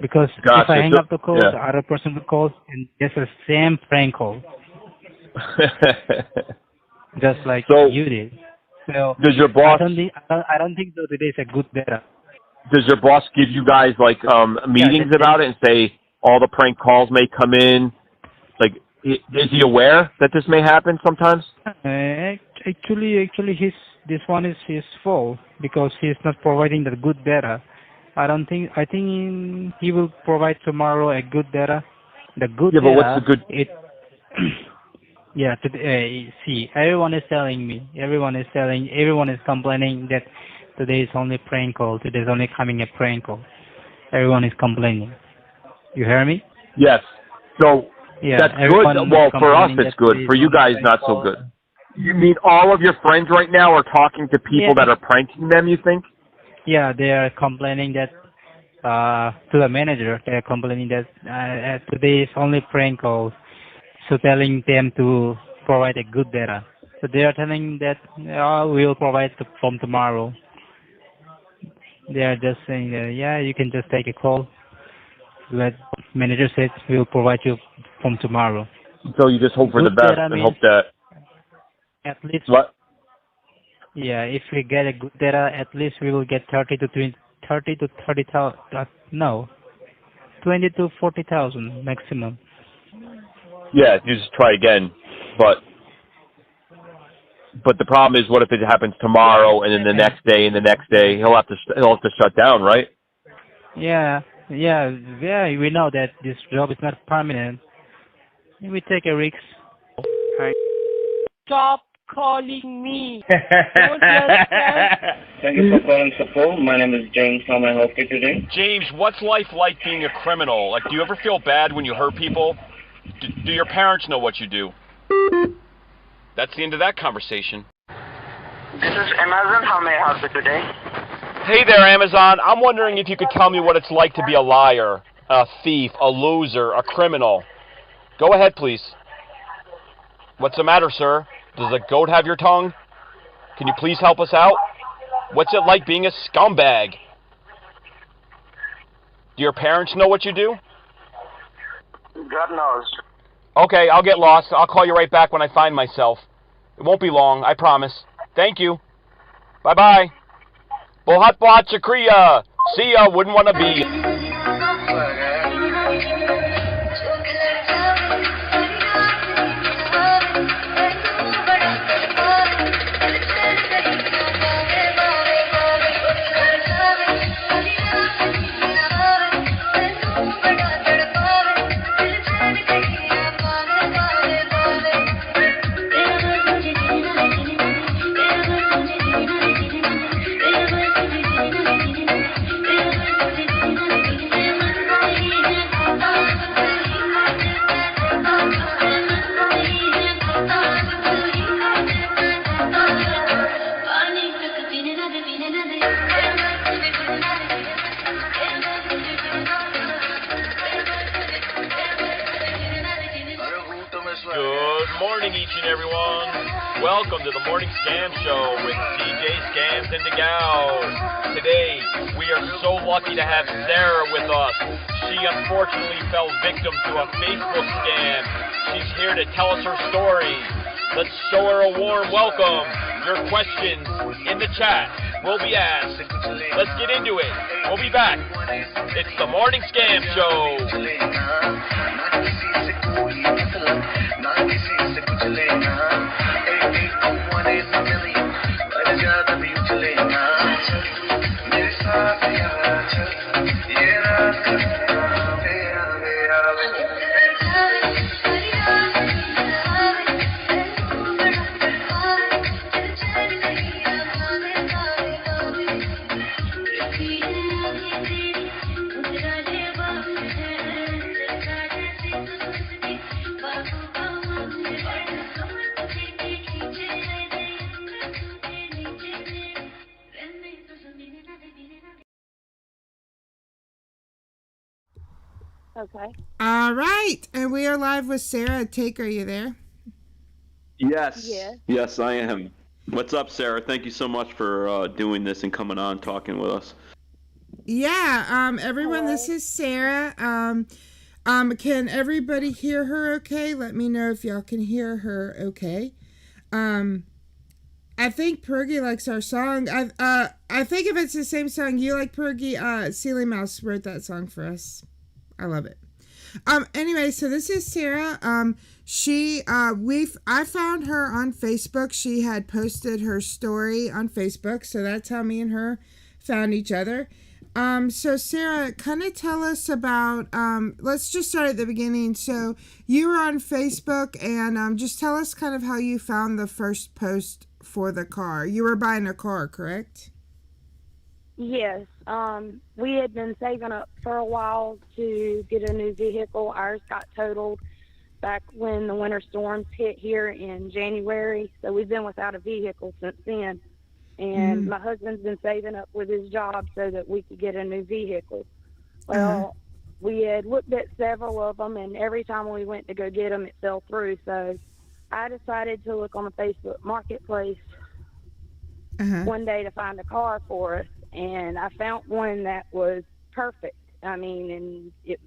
Because gotcha. If I hang up the call, the other person will call, and it's the same prank call. Just like you did. So does your boss? I don't think so. Today is a good beta. Does your boss give you guys like meetings about it and say all the prank calls may come in? Like, is he aware that this may happen sometimes? Actually, this one is his fault because he's not providing the good data. I think he will provide tomorrow a good data. The good data. Yeah, but what's the good? See, everyone is telling me. Everyone is complaining that today is only prank call. Today is only coming a prank call. Everyone is complaining. You hear me? Yes. So yeah, that's good. Well, for us it's good. For you guys, not so good. You mean all of your friends right now are talking to people that are pranking them, you think? Yeah, they are complaining that to the manager. They are complaining that today is only prank calls. So telling them to provide a good data. So they are telling that we'll provide from tomorrow. They are just saying that, yeah, you can just take a call. But manager said we'll provide you from tomorrow. So you just hope for the Good best data and means hope that... at least... What? Yeah, if we get a good data, at least we will get 20 to 40,000 maximum. Yeah, you just try again. But the problem is, what if it happens tomorrow and then the next day and the next day? He'll have to shut down, right? Yeah, we know that this job is not permanent. We take a risk. Stop calling me. Thank you for calling support. My name is James. How may I help you today? James, what's life like being a criminal? Like, do you ever feel bad when you hurt people? Do your parents know what you do? That's the end of that conversation. This is Amazon. How may I help you today? Hey there, Amazon. I'm wondering if you could tell me what it's like to be a liar, a thief, a loser, a criminal. Go ahead, please. What's the matter, sir? Does a goat have your tongue? Can you please help us out? What's it like being a scumbag? Do your parents know what you do? God knows. Okay, I'll get lost. I'll call you right back when I find myself. It won't be long, I promise. Thank you. Bye-bye. Bohat bohat shukriya. See ya, wouldn't want to be. Good morning, each and everyone. Welcome to the Morning Scam Show with DJ Scams and TAGOW. Today, we are so lucky to have Sarah with us. She unfortunately fell victim to a Facebook scam. She's here to tell us her story. Let's show her a warm welcome. Your questions in the chat will be asked. Let's get into it. We'll be back. It's the Morning Scam Show. Okay. All right. And we are live with Sarah. Take, are you there? Yes. Yes, I am. What's up, Sarah? Thank you so much for doing this and coming on, talking with us. Yeah. Everyone, this is Sarah. Can everybody hear her okay? Let me know if y'all can hear her okay. I think Pergy likes our song. I think if it's the same song you like, Pergy, Silly Mouse wrote that song for us. I love it. Anyway, so this is Sarah. I found her on Facebook. She had posted her story on Facebook, so that's how me and her found each other. So Sarah, kind of tell us about, let's just start at the beginning. So you were on Facebook, and just tell us kind of how you found the first post for the car. You were buying a car, correct? Yes. We had been saving up for a while to get a new vehicle. Ours got totaled back when the winter storms hit here in January. So we've been without a vehicle since then. And my husband's been saving up with his job so that we could get a new vehicle. Well, we had looked at several of them, and every time we went to go get them, it fell through. So I decided to look on the Facebook Marketplace one day to find a car for us, and I found one that was perfect. I mean, and it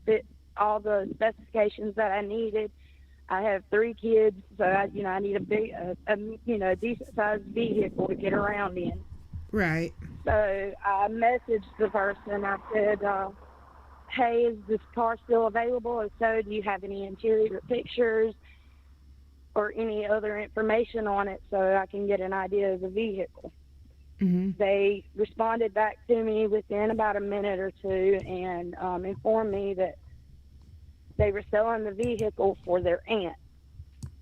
fit all the specifications that I needed. I have 3 kids, so I need a big, decent sized vehicle to get around in. Right. So I messaged the person. I said, "Hey, is this car still available? If so, do you have any interior pictures or any other information on it so I can get an idea of the vehicle?" They responded back to me within about a minute or two and informed me that they were selling the vehicle for their aunt.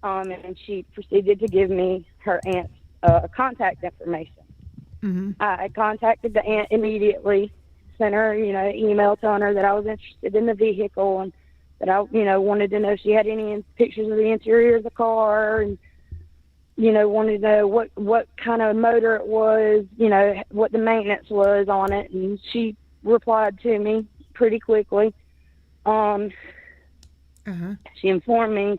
And she proceeded to give me her aunt's contact information. I contacted the aunt immediately, sent her, email telling her that I was interested in the vehicle and that I, wanted to know if she had any pictures of the interior of the car and, wanted to know what kind of motor it was, what the maintenance was on it. And she replied to me pretty quickly. She informed me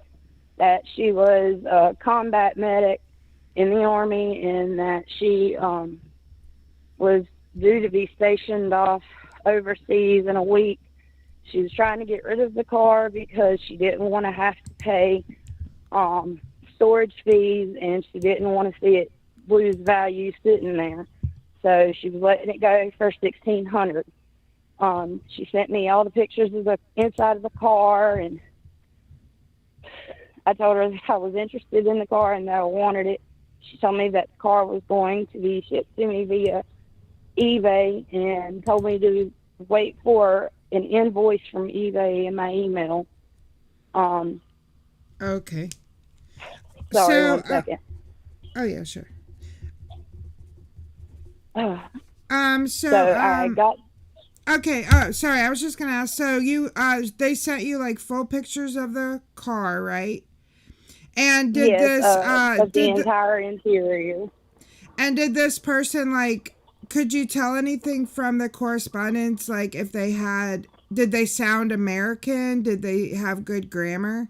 that she was a combat medic in the Army and that she was due to be stationed off overseas in a week. She was trying to get rid of the car because she didn't want to have to pay storage fees, and she didn't want to see it lose value sitting there. So she was letting it go for $1,600. She sent me all the pictures of the inside of the car, and I told her that I was interested in the car and that I wanted it. She told me that the car was going to be shipped to me via eBay and told me to wait for an invoice from eBay in my email. Okay. Sorry, 1 second. Oh yeah, sure. So I got. Okay. Oh, sorry. I was just gonna ask. So you, they sent you like full pictures of the car, right? And did of the entire interior. And did this person could you tell anything from the correspondence? Like if they did they sound American? Did they have good grammar?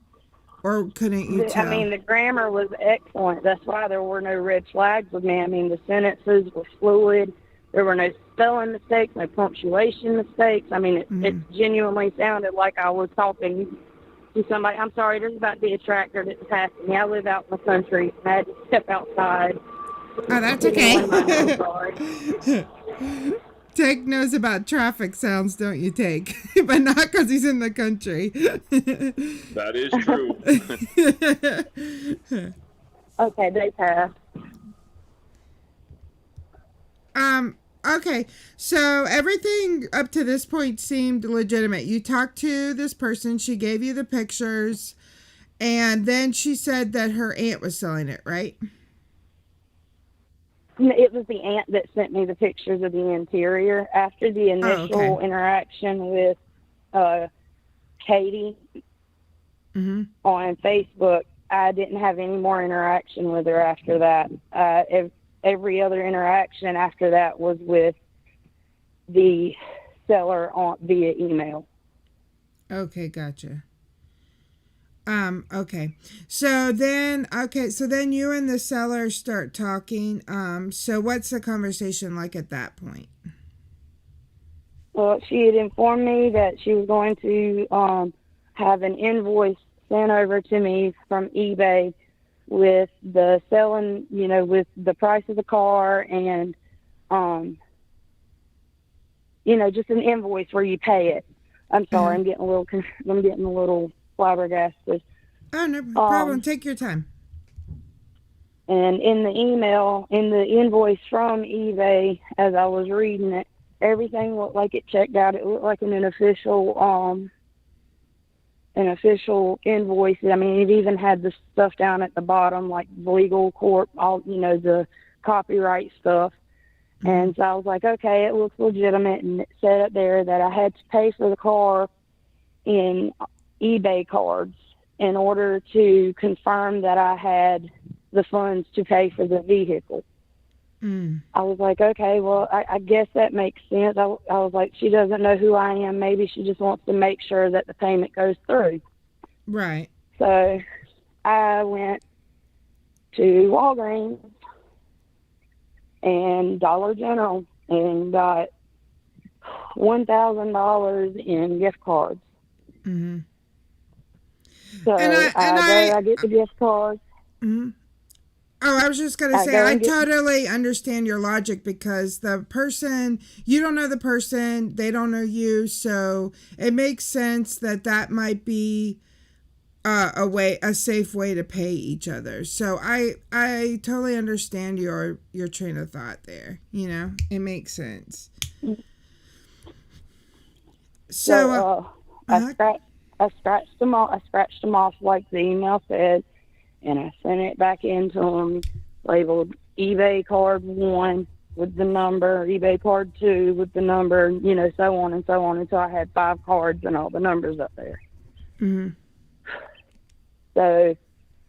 Or couldn't you tell? I mean, the grammar was excellent. That's why there were no red flags with me. I mean, the sentences were fluid. There were no spelling mistakes, no punctuation mistakes. I mean, it genuinely sounded like I was talking to somebody. I'm sorry, there's about to be a tractor that's passing me. I live out in the country, and I had to step outside. Oh, that's okay. I'm sorry. Take knows about traffic sounds, don't you, Take? But not because he's in the country. That is true. Okay, they passed. Okay, so everything up to this point seemed legitimate. You talked to this person, she gave you the pictures, and then she said that her aunt was selling it, right? It was the aunt that sent me the pictures of the interior. After the initial interaction with Katie on Facebook, I didn't have any more interaction with her after that. Every other interaction after that was with the seller via email. Okay, gotcha. Okay. So then you and the seller start talking. So what's the conversation like at that point? Well, she had informed me that she was going to have an invoice sent over to me from eBay with the selling, with the price of the car and, just an invoice where you pay it. I'm sorry, I'm getting a little flabbergasted. Oh, no problem. Take your time. And in the email, in the invoice from eBay, as I was reading it, everything looked like it checked out. It looked like an official invoice. I mean, it even had the stuff down at the bottom, like legal corp, all, the copyright stuff. And so I was like, okay, it looks legitimate. And it said up there that I had to pay for the car in eBay cards. in order to confirm that I had the funds to pay for the vehicle. I was like, okay, well, I guess that makes sense. I was like, she doesn't know who I am. Maybe she just wants to make sure that the payment goes through. Right. So I went to Walgreens and Dollar General and got $1,000 in gift cards. Mm-hmm. So I get the gift cards. Mm-hmm. Oh, I was just going to say, I totally understand your logic because the person, you don't know the person, they don't know you, so it makes sense that might be a safe way to pay each other. So I totally understand your train of thought there. You know, it makes sense. So I scratched them off. I scratched them off like the email said, and I sent it back into them, labeled eBay card 1 with the number, eBay card 2 with the number, you know, so on and so on until I had 5 cards and all the numbers up there. Mm-hmm. So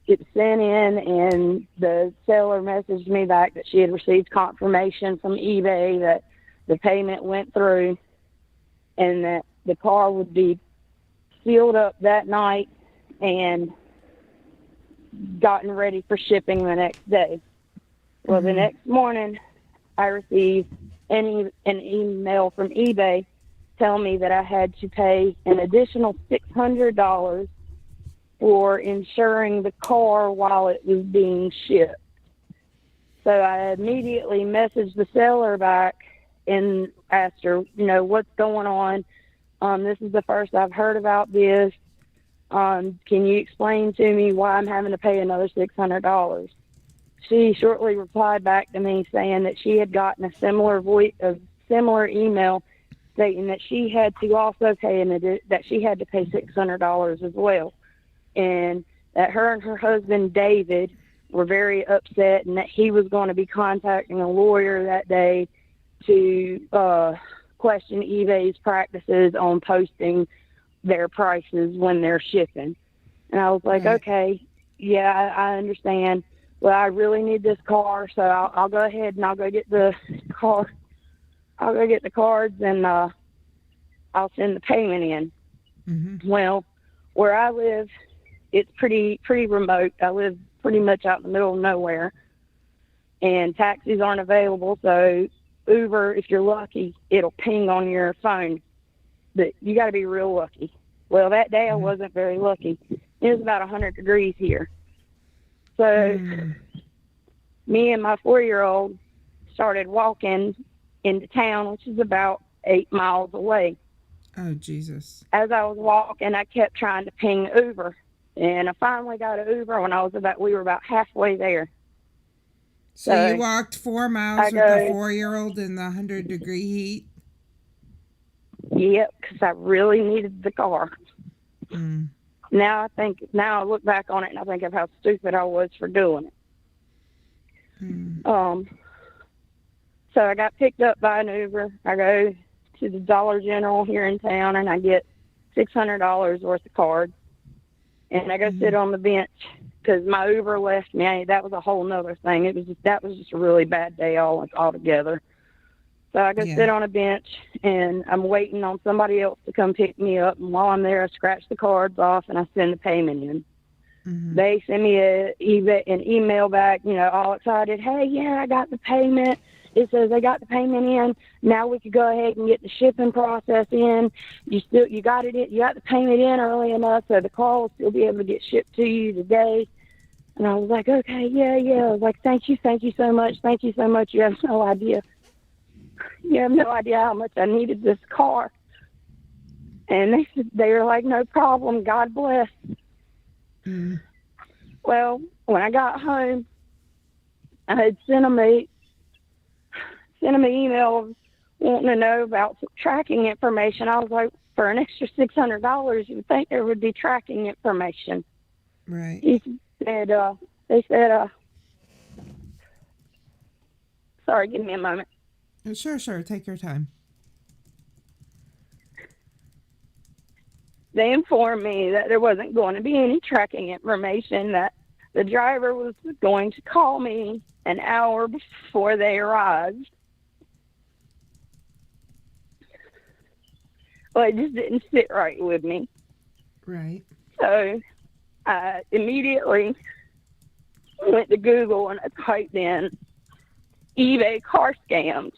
it was sent in, and the seller messaged me back that she had received confirmation from eBay that the payment went through and that the car would be sealed up that night and gotten ready for shipping the next day. Well, the next morning, I received an email from eBay telling me that I had to pay an additional $600 for insuring the car while it was being shipped. So I immediately messaged the seller back and asked her, you know, what's going on? This is the first I've heard about this. Can you explain to me why I'm having to pay another $600? She shortly replied back to me saying that she had gotten a similar email stating that she had to also pay that she had to pay $600 as well, and that her and her husband David were very upset, and that he was going to be contacting a lawyer that day to question eBay's practices on posting their prices when they're shipping. And I was like, okay, yeah, I understand. Well, I really need this car, so I'll go ahead and I'll go get the car. I'll go get the cards and I'll send the payment in. Mm-hmm. Well, where I live, it's pretty remote. I live pretty much out in the middle of nowhere, and taxis aren't available. So Uber, if you're lucky, it'll ping on your phone. But you got to be real lucky. Well, that day I wasn't very lucky. It was about 100 degrees here. So me and my 4-year-old started walking into town, which is about 8 miles away. Oh, Jesus. As I was walking, I kept trying to ping Uber, and I finally got an Uber when we were about halfway there. So you walked 4 miles with a 4-year-old in the 100-degree heat? Yep, because I really needed the car. Mm. Now I look back on it and I think of how stupid I was for doing it. Mm. So I got picked up by an Uber. I go to the Dollar General here in town and I get $600 worth of cards. And I go sit on the bench because my Uber left me. That was a whole nother thing. That was just a really bad day altogether. So I go sit on a bench, and I'm waiting on somebody else to come pick me up. And while I'm there, I scratch the cards off, and I send the payment in. Mm-hmm. They send me an email back, you know, all excited. Hey, yeah, I got the payment. It says they got the payment in. Now we could go ahead and get the shipping process in. You got it in. You got the payment in early enough, so the car will still be able to get shipped to you today. And I was like, okay, yeah. I was like, thank you so much. Thank you so much. You have no idea. You have no idea how much I needed this car. And they were like, no problem. God bless. Mm. Well, when I got home, I had sent them an email wanting to know about some tracking information. I was like, for an extra $600, you would think there would be tracking information. Right. They said, sorry, give me a moment. Sure. Take your time. they informed me that there wasn't going to be any tracking information, that the driver was going to call me an hour before they arrived. Well, it just didn't sit right with me. Right. So I immediately went to Google and I typed in eBay car scams.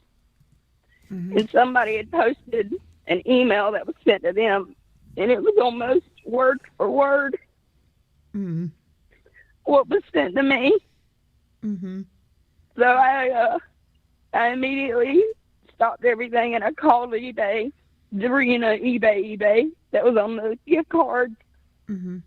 And somebody had posted an email that was sent to them, and it was almost word for word what was sent to me. So I immediately stopped everything and I called eBay, eBay that was on the gift card. And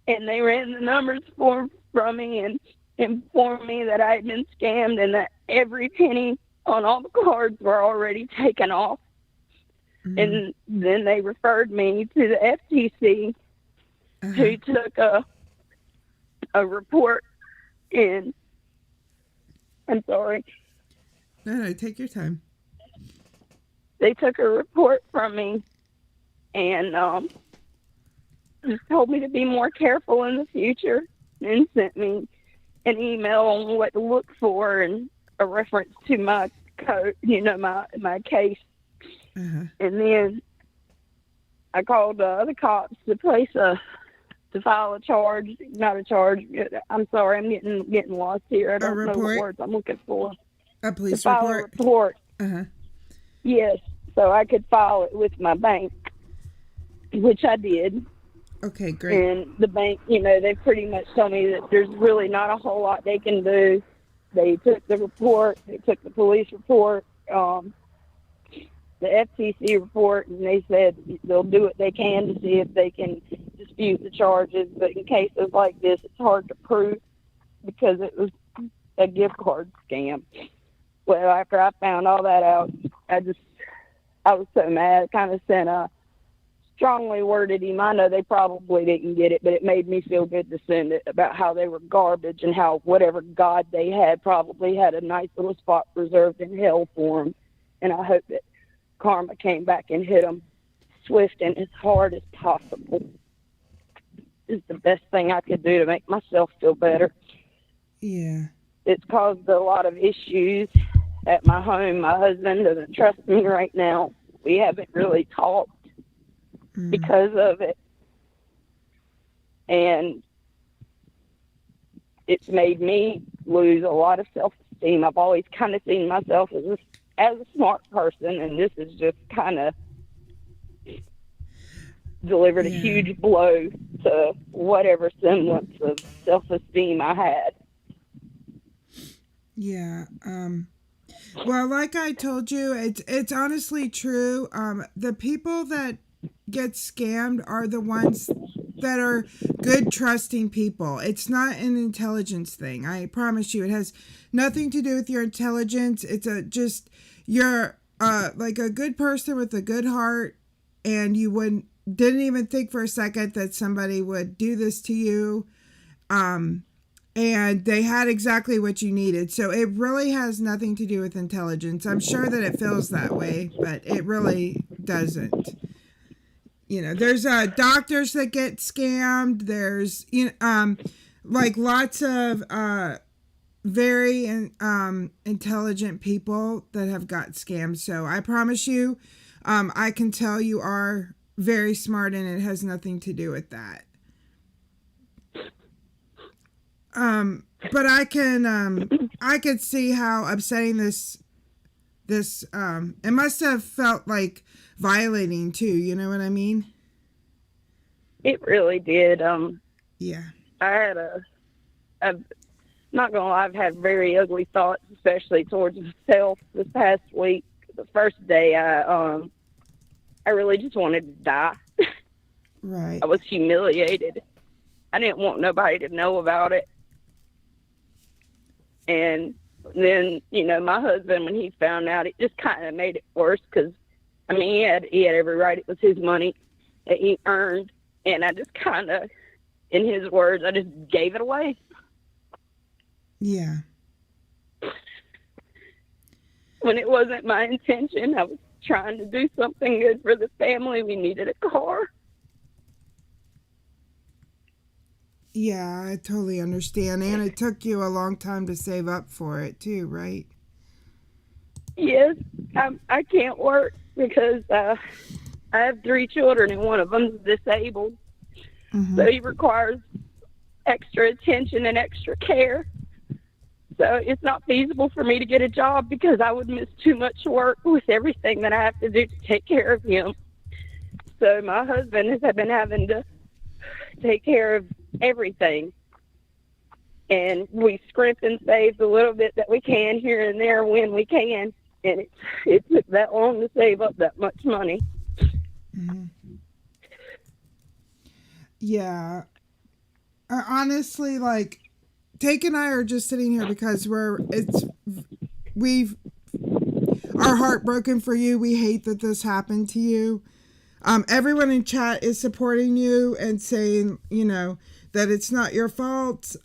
they ran the numbers from me and informed me that I had been scammed and that every penny on all the cards were already taken off. And then they referred me to the FTC, who took a report in. I'm sorry. No, take your time. They took a report from me and just told me to be more careful in the future, and sent me an email on what to look for and a reference to my code, my case. And then I called the cops to file a charge, not a charge. I'm sorry, I'm getting lost here. I don't know what words I'm looking for. A police to file report. A report. Yes, so I could file it with my bank, which I did. Okay, great. And the bank, they pretty much told me that there's really not a whole lot they can do. They took the report, they took the police report, the FTC report, and they said they'll do what they can to see if they can dispute the charges. But in cases like this, it's hard to prove because it was a gift card scam. Well, after I found all that out, I was so mad. I kind of sent a strongly worded email. I know they probably didn't get it, but it made me feel good to send it about how they were garbage and how whatever God they had probably had a nice little spot reserved in hell for them. And I hope that karma came back and hit them swift and as hard as possible. It's the best thing I could do to make myself feel better. Yeah. It's caused a lot of issues at my home. My husband doesn't trust me right now. We haven't really talked because of it. And it's made me lose a lot of self-esteem. I've always kind of seen myself as a smart person, and this is just kind of delivered a huge blow to whatever semblance of self-esteem I had. Yeah. Well, like I told you, it's honestly true. The people that get scammed are the ones that are good, trusting people. It's not an intelligence thing. I promise you, it has nothing to do with your intelligence. It's you're like a good person with a good heart, and you didn't even think for a second that somebody would do this to you. And they had exactly what you needed. So it really has nothing to do with intelligence. I'm sure that it feels that way, but it really doesn't. There's doctors that get scammed. There's like lots of very intelligent people that have got scammed. So I promise you, I can tell you are very smart, and it has nothing to do with that. But I could see how upsetting this it must have felt like violating too, you know what I mean? It really did. Yeah. I'm not gonna lie, I've had very ugly thoughts, especially towards myself this past week. The first day I really just wanted to die. Right. I was humiliated. I didn't want nobody to know about it. And then, my husband, when he found out, it just kind of made it worse because, he had every right. It was his money that he earned. And I just kind of, in his words, I just gave it away. Yeah. when it wasn't my intention. I was trying to do something good for the family. We needed a car. Yeah, I totally understand. And it took you a long time to save up for it too, right? Yes, I can't work because I have 3 children and one of them's disabled. Mm-hmm. So he requires extra attention and extra care. So it's not feasible for me to get a job because I would miss too much work with everything that I have to do to take care of him. So my husband has been having to take care of everything. And we scrimp and save the little bit that we can here and there when we can. And it took that long to save up that much money. Mm-hmm. Yeah. Honestly, like, Take and I are just sitting here because we've are heartbroken for you. We hate that this happened to you. Everyone in chat is supporting you and saying, you know, that it's not your fault.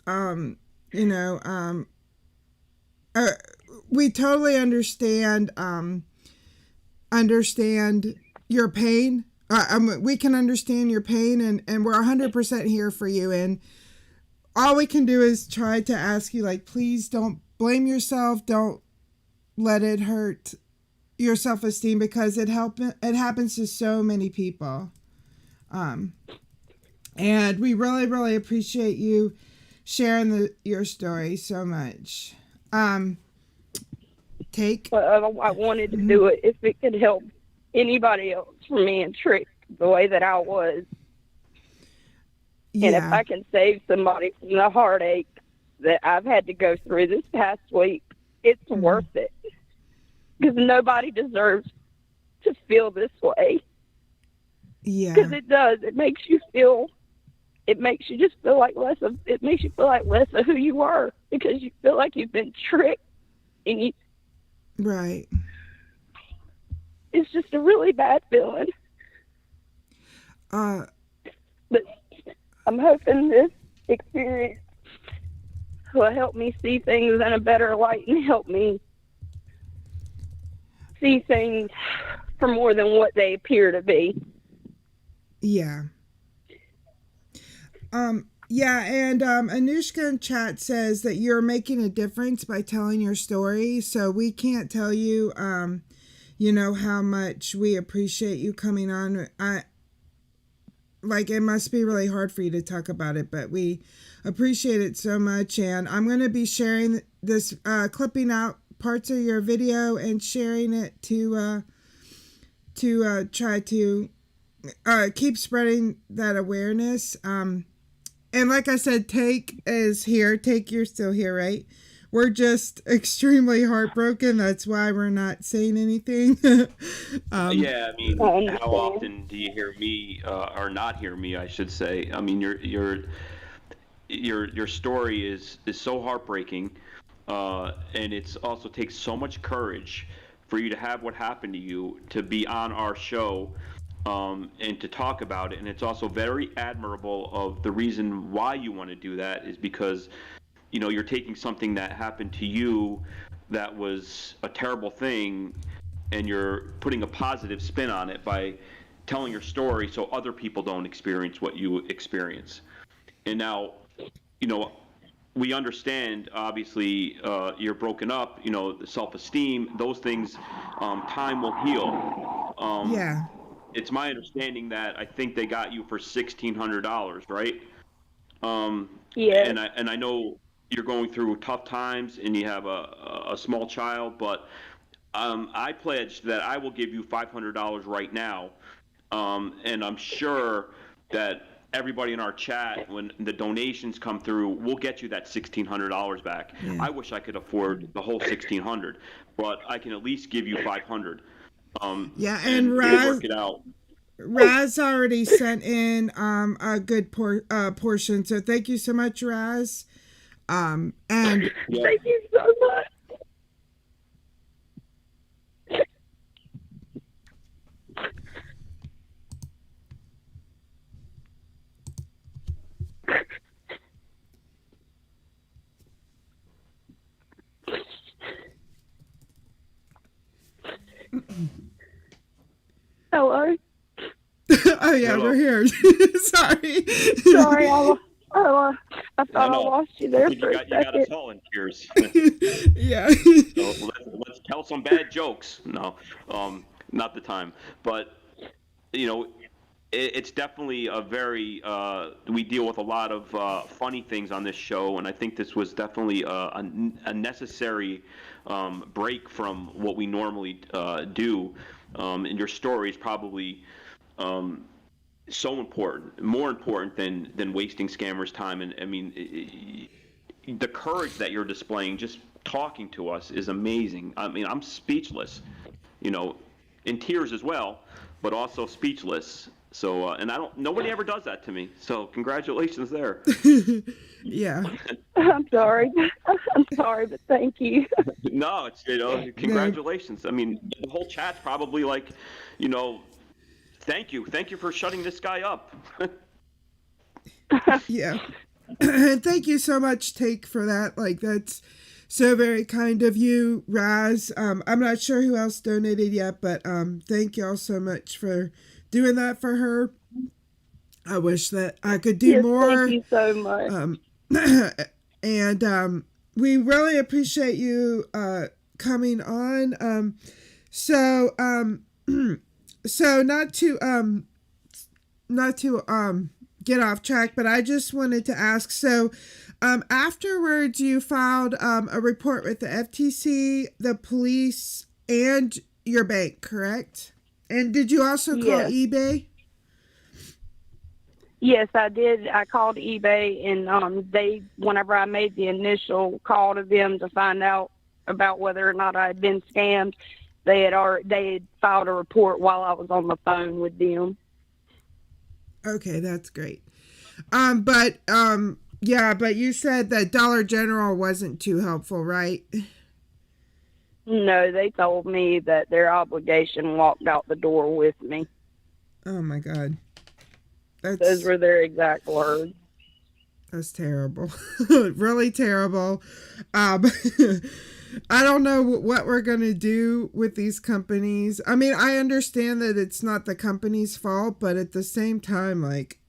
We totally understand your pain. We can understand your pain, and we're 100% here for you. And all we can do is try to ask you, like, please don't blame yourself. Don't let it hurt your self-esteem, because it happens to so many people. And we really, really appreciate you sharing your story so much. Take. Well, I wanted to do it if it could help anybody else from being tricked the way that I was. Yeah. And if I can save somebody from the heartache that I've had to go through this past week, it's worth it. Because nobody deserves to feel this way. Yeah. Because it does. It makes you just feel like less of who you are, because you feel like you've been tricked. And right. It's just a really bad feeling. But I'm hoping this experience will help me see things in a better light and help me see things for more than what they appear to be. Yeah. Yeah, and Anushka in chat says that you're making a difference by telling your story. So we can't tell you, you know, how much we appreciate you coming on. It must be really hard for you to talk about it, but we appreciate it so much. And I'm going to be sharing this, clipping out parts of your video and sharing it to try to keep spreading that awareness. And like I said, Take is here. Take, you're still here, right? We're just extremely heartbroken. That's why we're not saying anything. Yeah, I mean, how often do you hear me, or not hear me, I should say? I mean, your story is so heartbreaking, and it's also takes so much courage for you to have what happened to you, to be on our show, and to talk about it. And it's also very admirable of the reason why you want to do that is because, you know, you're taking something that happened to you that was a terrible thing, and you're putting a positive spin on it by telling your story so other people don't experience what you experience. And now, you know, we understand, obviously, you're broken up, you know, the self-esteem, those things, time will heal. Yeah. It's my understanding that I think they got you for $1,600, right? Yeah. And I know you're going through tough times and you have a small child, but I pledged that I will give you $500 right now, and I'm sure that everybody in our chat, when the donations come through, we'll get you that $1,600 back. Yeah. I wish I could afford the whole $1,600, but I can at least give you $500. Yeah, and we'll work it out. Raz already sent in a good portion, so thank you so much, Raz. And thank you so much. Hello. Oh yeah, Hello. we're here. Sorry. Sorry, I thought I lost you there You for a got us second. all in tears. Yeah. So let's tell some bad jokes. No, not the time. But you know, it's definitely a very we deal with a lot of funny things on this show, and I think this was definitely a necessary break from what we normally do. And your story is probably so important, more important than wasting scammers' time. And I mean, the courage that you're displaying just talking to us is amazing. I mean, I'm speechless, you know, in tears as well, but also speechless. So, and nobody ever does that to me. So, congratulations there. Yeah. I'm sorry. I'm sorry, but thank you. No, it's, congratulations. I mean, the whole chat's probably like, thank you for shutting this guy up. Yeah. Thank you so much, Take, for that. Like, that's so very kind of you, Raz. I'm not sure who else donated yet, but thank y'all so much for doing that for her. I wish that I could do more. Thank you so much. And we really appreciate you coming on. So not to get off track, but I just wanted to ask, so afterwards you filed a report with the FTC, the police, and your bank, correct? And did you also call eBay? Yes, I did. I called eBay, and whenever I made the initial call to them to find out about whether or not I had been scammed, they had filed a report while I was on the phone with them. Okay, that's great. But you said that Dollar General wasn't too helpful, right? No, they told me that their obligation walked out the door with me. Oh my God. Those were their exact words. That's terrible. Really terrible. I don't know what we're going to do with these companies. I mean, I understand that it's not the company's fault, but at the same time, like,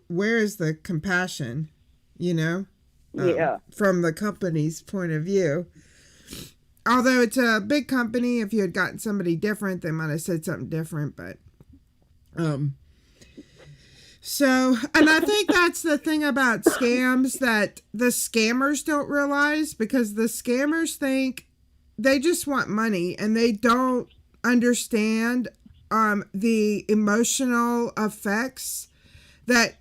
where is the compassion, from the company's point of view? Although it's a big company, if you had gotten somebody different, they might have said something different, but so, and I think that's the thing about scams that the scammers don't realize, because the scammers think they just want money and they don't understand the emotional effects that,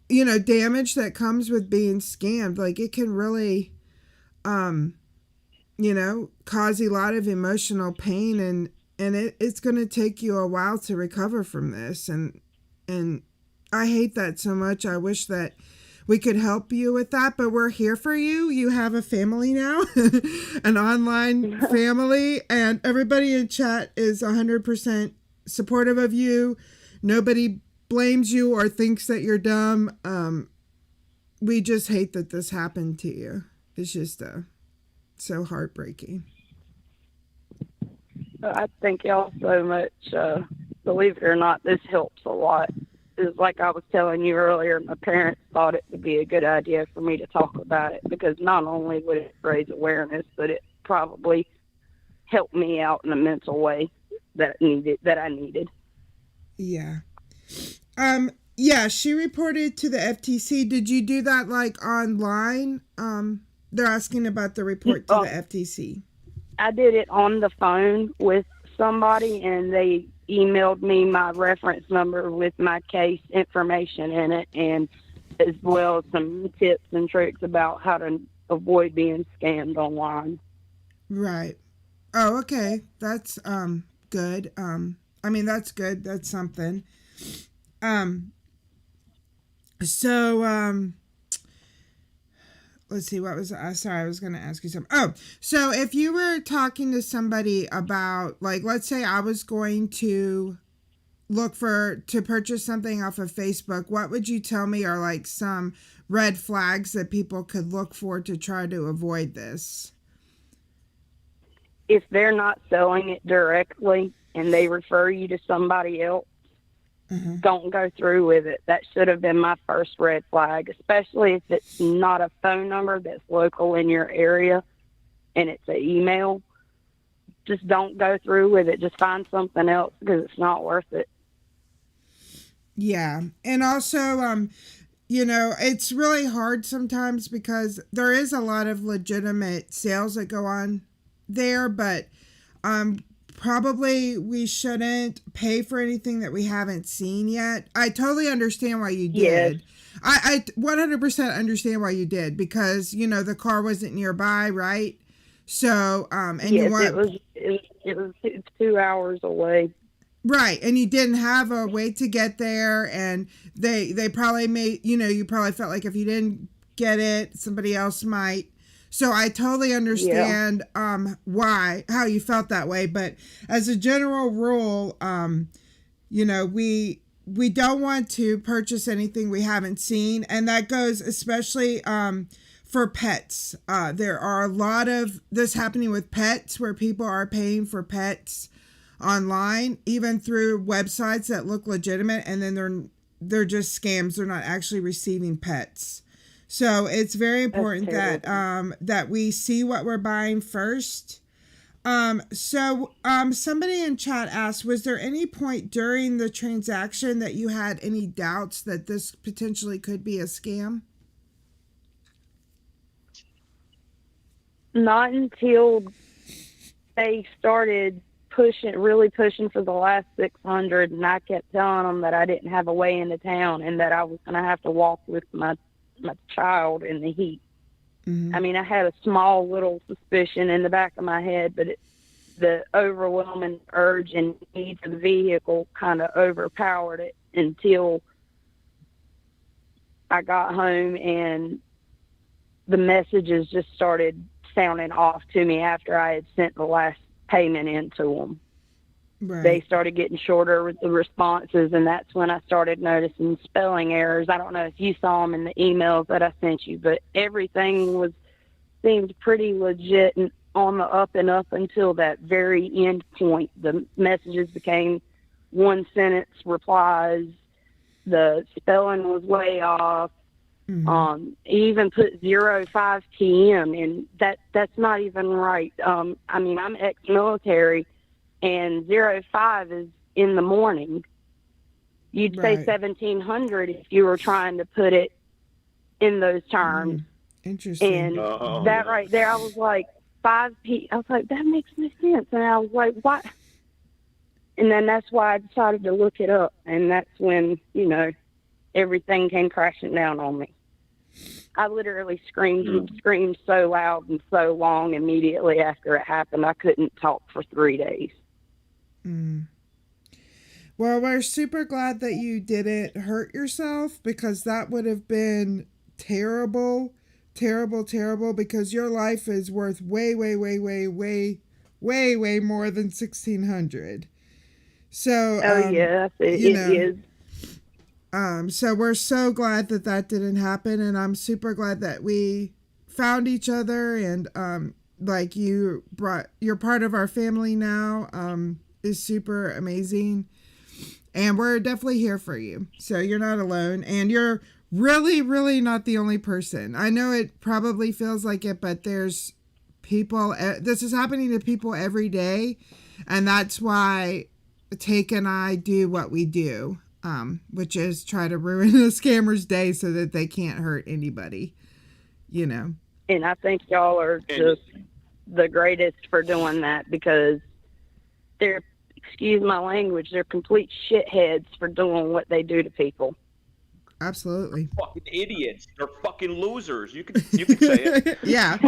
damage that comes with being scammed. Like, it can really, cause a lot of emotional pain, and it's going to take you a while to recover from this. And I hate that so much. I wish that we could help you with that, but we're here for you. You have a family now, an online family, and everybody in chat is 100% supportive of you. Nobody blames you or thinks that you're dumb. We just hate that this happened to you. It's just so heartbreaking. I thank y'all so much. Believe it or not, this helps a lot. It's like I was telling you earlier, my parents thought it would be a good idea for me to talk about it, because not only would it raise awareness, but it probably helped me out in a mental way that I needed. Yeah. Yeah, she reported to the FTC. Did you do that like online? They're asking about the report to the FTC. I did it on the phone with somebody, and they emailed me my reference number with my case information in it, and as well as some tips and tricks about how to avoid being scammed online. Right. Oh, okay. That's good. I mean, that's good. That's something. So let's see, what was sorry, I was going to ask you something. Oh, so if you were talking to somebody about, like, let's say I was going to look to purchase something off of Facebook, what would you tell me are like some red flags that people could look for to try to avoid this? If they're not selling it directly and they refer you to somebody else, don't go through with it. That should have been my first red flag, especially if it's not a phone number that's local in your area and it's an email. Just don't go through with it. Just find something else because it's not worth it. Yeah. And also, it's really hard sometimes because there is a lot of legitimate sales that go on there, but probably we shouldn't pay for anything that we haven't seen yet. I totally understand why you did. Yes. I 100% understand why you did because, the car wasn't nearby, right? So, and yes, you want... it's 2 hours away. Right, and you didn't have a way to get there, and they probably made, you probably felt like if you didn't get it, somebody else might. So I totally understand how you felt that way, but as a general rule, we don't want to purchase anything we haven't seen, and that goes especially for pets. There are a lot of this happening with pets where people are paying for pets online, even through websites that look legitimate, and then they're just scams. They're not actually receiving pets. So it's very important that we see what we're buying first. So somebody in chat asked, was there any point during the transaction that you had any doubts that this potentially could be a scam? Not until they started really pushing for the last 600, and I kept telling them that I didn't have a way into town and that I was going to have to walk with my child in the heat. I mean, I had a small little suspicion in the back of my head, but the overwhelming urge and need for the vehicle kind of overpowered it until I got home and the messages just started sounding off to me after I had sent the last payment into them. Right. They started getting shorter with the responses, and that's when I started noticing spelling errors. I don't know if you saw them in the emails that I sent you, but everything seemed pretty legit and on the up and up until that very end point. The messages became one sentence replies. The spelling was way off. Even put 05 p.m. and that's not even right. I mean, I'm ex-military, and 05 is in the morning. You'd say 1700 if you were trying to put it in those terms. Interesting. And that right there, I was like 5 p. I was like, that makes no sense. And I was like, what? And then that's why I decided to look it up, and that's when everything came crashing down on me. I literally screamed so loud and so long immediately after it happened. I couldn't talk for 3 days. Well, we're super glad that you didn't hurt yourself, because that would have been terrible, terrible, terrible, because your life is worth way, way, way, way, way, way, way more than $1,600. So, it is. So we're so glad that didn't happen, and I'm super glad that we found each other, and you're part of our family now, is super amazing, and we're definitely here for you. So you're not alone, and you're really, really not the only person. I know it probably feels like it, but there's people, this is happening to people every day, and that's why Take and I do what we do. Which is try to ruin a scammer's day so that they can't hurt anybody, And I think y'all are just the greatest for doing that, because they're, excuse my language, they're complete shitheads for doing what they do to people. Absolutely. Fucking idiots. They're fucking losers. You can say it. Yeah.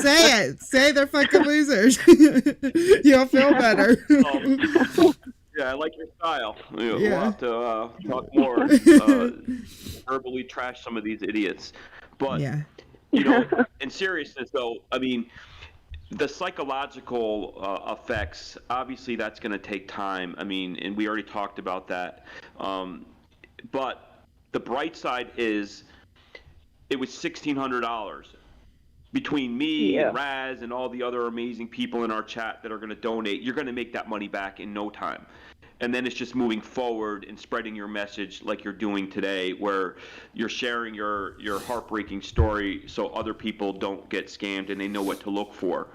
Say it. Say they're fucking losers. You'll feel better. Yeah, I like your style. We'll have to talk more, verbally trash some of these idiots. But, in seriousness, though, I mean, the psychological effects, obviously that's going to take time. I mean, and we already talked about that. But the bright side is it was $1,600. Between me and Raz and all the other amazing people in our chat that are going to donate, you're going to make that money back in no time. And then it's just moving forward and spreading your message like you're doing today, where you're sharing your heartbreaking story so other people don't get scammed and they know what to look for.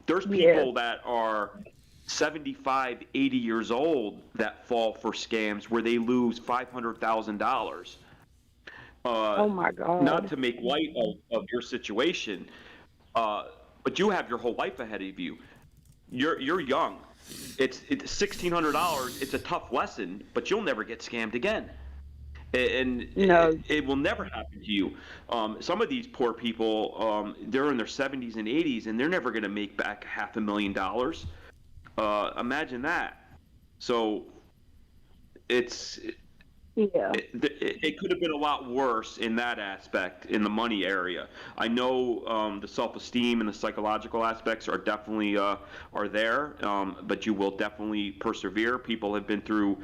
There's people that are 75, 80 years old that fall for scams where they lose $500,000. Oh my God. Not to make light of your situation, but you have your whole life ahead of you. You're young. It's $1,600. It's a tough lesson, but you'll never get scammed again. And it will never happen to you. Some of these poor people, they're in their 70s and 80s, and they're never going to make back $500,000. Imagine that. So it could have been a lot worse in that aspect, in the money area. I know the self-esteem and the psychological aspects are definitely are there, but you will definitely persevere. People have been through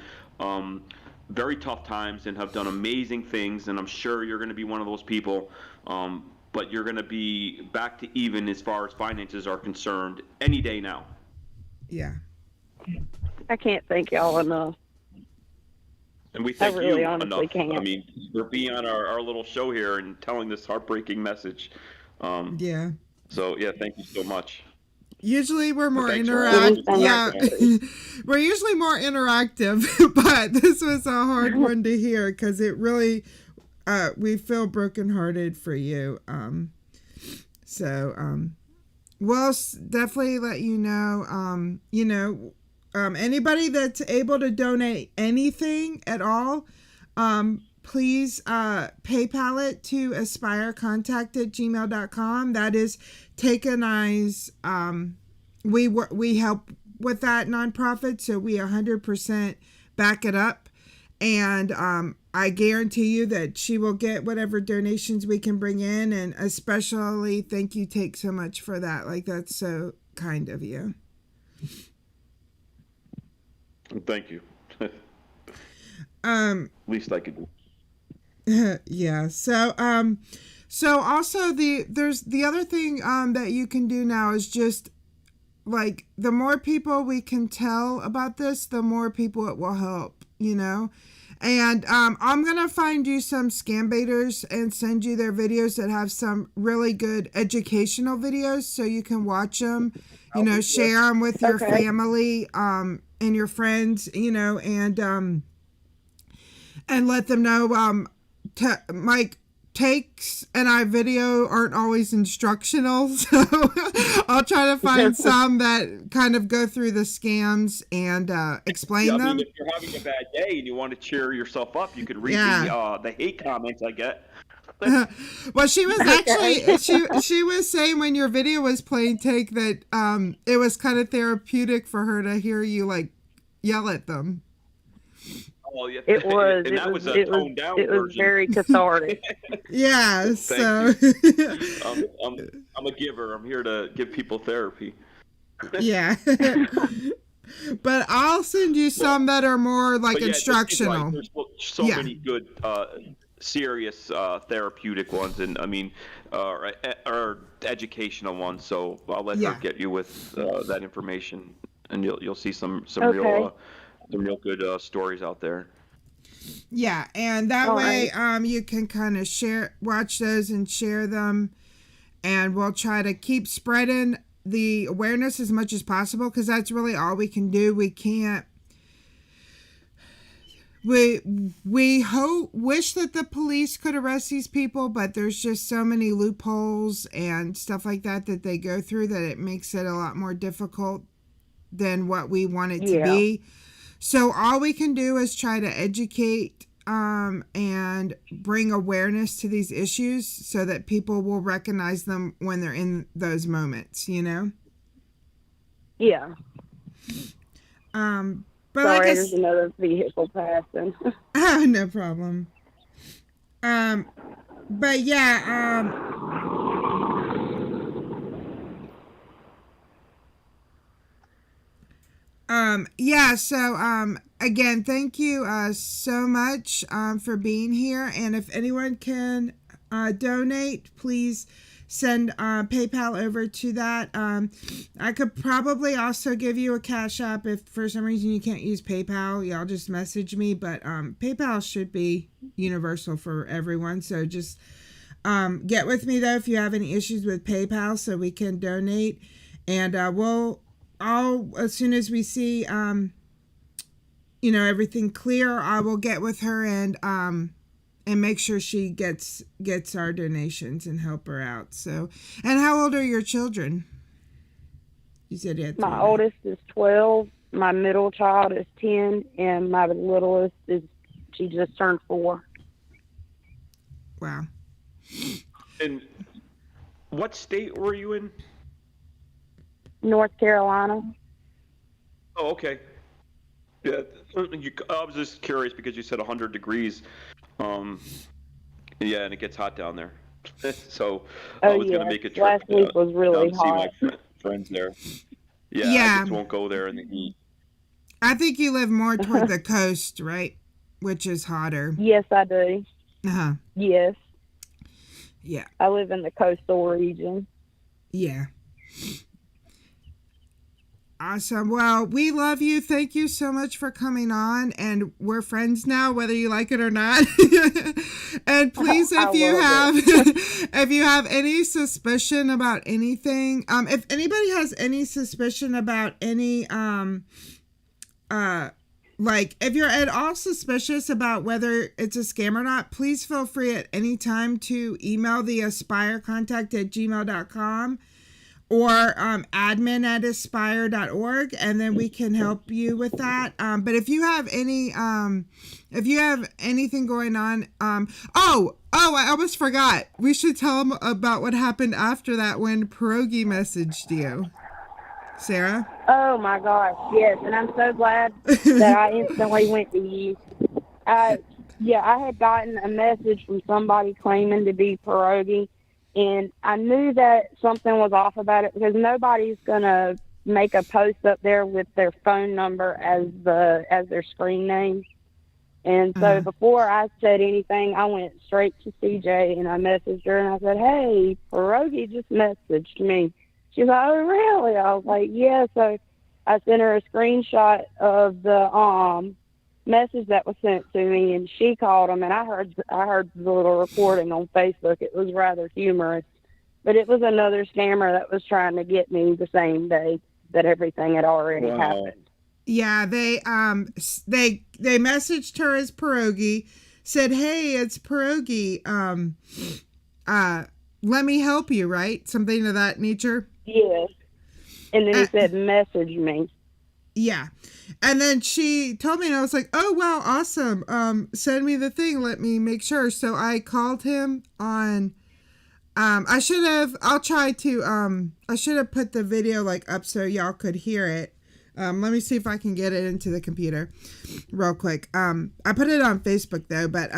very tough times and have done amazing things, and I'm sure you're going to be one of those people, but you're going to be back to even as far as finances are concerned any day now. Yeah. I can't thank y'all enough. And we thank really you honestly enough. can't. I mean, for being on our little show here and telling this heartbreaking message. Yeah. So, yeah, thank you so much. Usually we're more Thanks for interactive. all Yeah, the we're usually more interactive, but this was a hard one to hear because it really, we feel brokenhearted for you. We'll definitely let you know. Anybody that's able to donate anything at all, please PayPal it to aspirecontact@gmail.com. That is Take and I's. We help with that nonprofit, so we 100% back it up. And I guarantee you that she will get whatever donations we can bring in. And especially thank you, Take, so much for that. Like, that's so kind of you. Thank you. Least I could do. Yeah. So also there's the other thing that you can do now is just like the more people we can tell about this, the more people it will help, And I'm gonna find you some scambaiters and send you their videos that have some really good educational videos so you can watch them, share them with your family and your friends, and let them know Mike Takes and I video aren't always instructional, so I'll try to find some that kind of go through the scams and explain them. If you're having a bad day and you want to cheer yourself up, you could read the hate comments I get. Well, she was actually she was saying when your video was playing, Take, that it was kind of therapeutic for her to hear you like yell at them. Oh, yeah. It was. And that was a toned down version. It was very cathartic. Yeah. So I'm a giver. I'm here to give people therapy. Yeah. But I'll send you some that are more like instructional. There's so many good serious therapeutic ones, and I mean or educational ones, so I'll let her get you with that information, and you'll see some real good stories out there. Yeah, and that way you can kind of watch those and share them, and we'll try to keep spreading the awareness as much as possible, because that's really all we can do. We can't wish that the police could arrest these people, but there's just so many loopholes and stuff like that they go through that it makes it a lot more difficult than what we want it to be. So all we can do is try to educate and bring awareness to these issues so that people will recognize them when they're in those moments, Yeah. But sorry, there's another vehicle passing. Oh, no problem. But yeah, so again, thank you so much for being here, and if anyone can donate, please send PayPal over to that. I could probably also give you a Cash App if for some reason you can't use PayPal. Y'all just message me, but PayPal should be universal for everyone. So just get with me though if you have any issues with PayPal so we can donate. And I'll as soon as we see everything clear, I will get with her and make sure she gets our donations and help her out. So, and how old are your children? You said you had 3. My oldest is 12, my middle child is 10, and my littlest she just turned 4. Wow. And what state were you in? North Carolina. Oh, okay. Yeah, I was just curious because you said 100 degrees. Yeah, and it gets hot down there. So I was going to make a trip. Last week was really hot. See my friends there. Yeah, I just won't go there in the heat. I think you live more toward the coast, right? Which is hotter. Yes, I do. Uh-huh. Yes. Yeah. I live in the coastal region. Yeah. Awesome. Well, we love you. Thank you so much for coming on, and we're friends now, whether you like it or not. And please, if you have any suspicion about anything, if anybody has any suspicion about any, like if you're at all suspicious about whether it's a scam or not, please feel free at any time to email the aspirecontact@gmail.com. or admin@aspire.org, and then we can help you with that. But if you have anything going on, I almost forgot. We should tell them about what happened after that when Pierogi messaged you. Sarah? Oh my gosh, yes, and I'm so glad that I instantly went to you. I had gotten a message from somebody claiming to be Pierogi. And I knew that something was off about it because nobody's going to make a post up there with their phone number as their screen name. And so before I said anything, I went straight to CJ and I messaged her and I said, "Hey, Pierogi just messaged me." She's like, "Oh, really?" I was like, "Yeah." So I sent her a screenshot of the message that was sent to me, and she called him, and I heard the little recording on Facebook. It was rather humorous, but it was another scammer that was trying to get me the same day that everything had already happened. Yeah, they messaged her as Pierogi, said, "Hey, it's Pierogi. Let me help you," right? Something of that nature. Yes. And then he said, "Message me." Yeah. And then she told me, and I was like, "Oh, wow, awesome. Send me the thing. Let me make sure." So I called him on, I should have put the video like up so y'all could hear it. Let me see if I can get it into the computer real quick. I put it on Facebook though, but,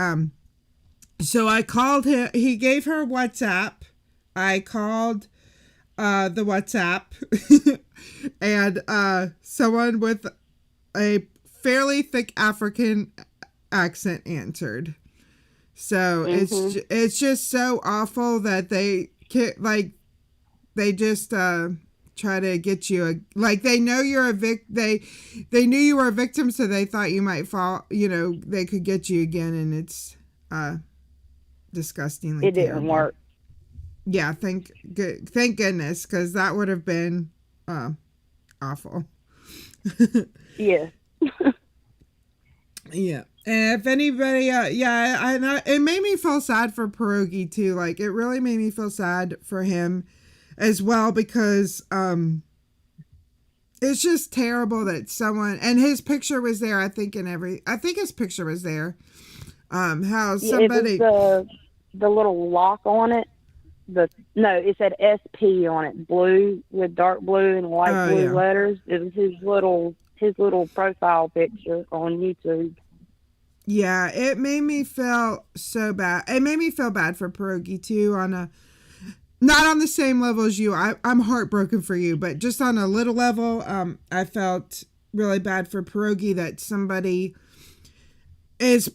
so I called him, he gave her WhatsApp. I called, the WhatsApp and, someone with a fairly thick African accent answered. So it's just so awful that they just try to get you they know you're they knew you were a victim, so they thought you might fall, they could get you again, and it's disgustingly terrible. Didn't work. Yeah, thank goodness, because that would have been awful. Yeah. Yeah. And if anybody, it made me feel sad for Pierogi too. Like, it really made me feel sad for him as well, because it's just terrible that someone, and his picture was there, I think his picture was there. How somebody, it was the little lock on it. It said SP on it, blue with dark blue and light blue letters. It was his little profile picture on YouTube. Yeah, it made me feel so bad. It made me feel bad for Pierogi too, not on the same level as you. I'm heartbroken for you, but just on a little level, I felt really bad for Pierogi that somebody is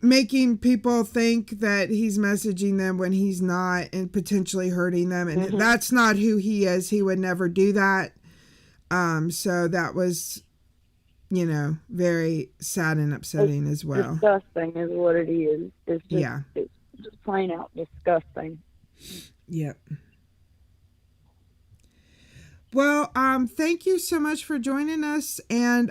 making people think that he's messaging them when he's not and potentially hurting them. And that's not who he is. He would never do that. So that was, you know, very sad and upsetting as well. Disgusting is what it is. It's just, Yeah. It's just plain out disgusting. Yep. Well, thank you so much for joining us. And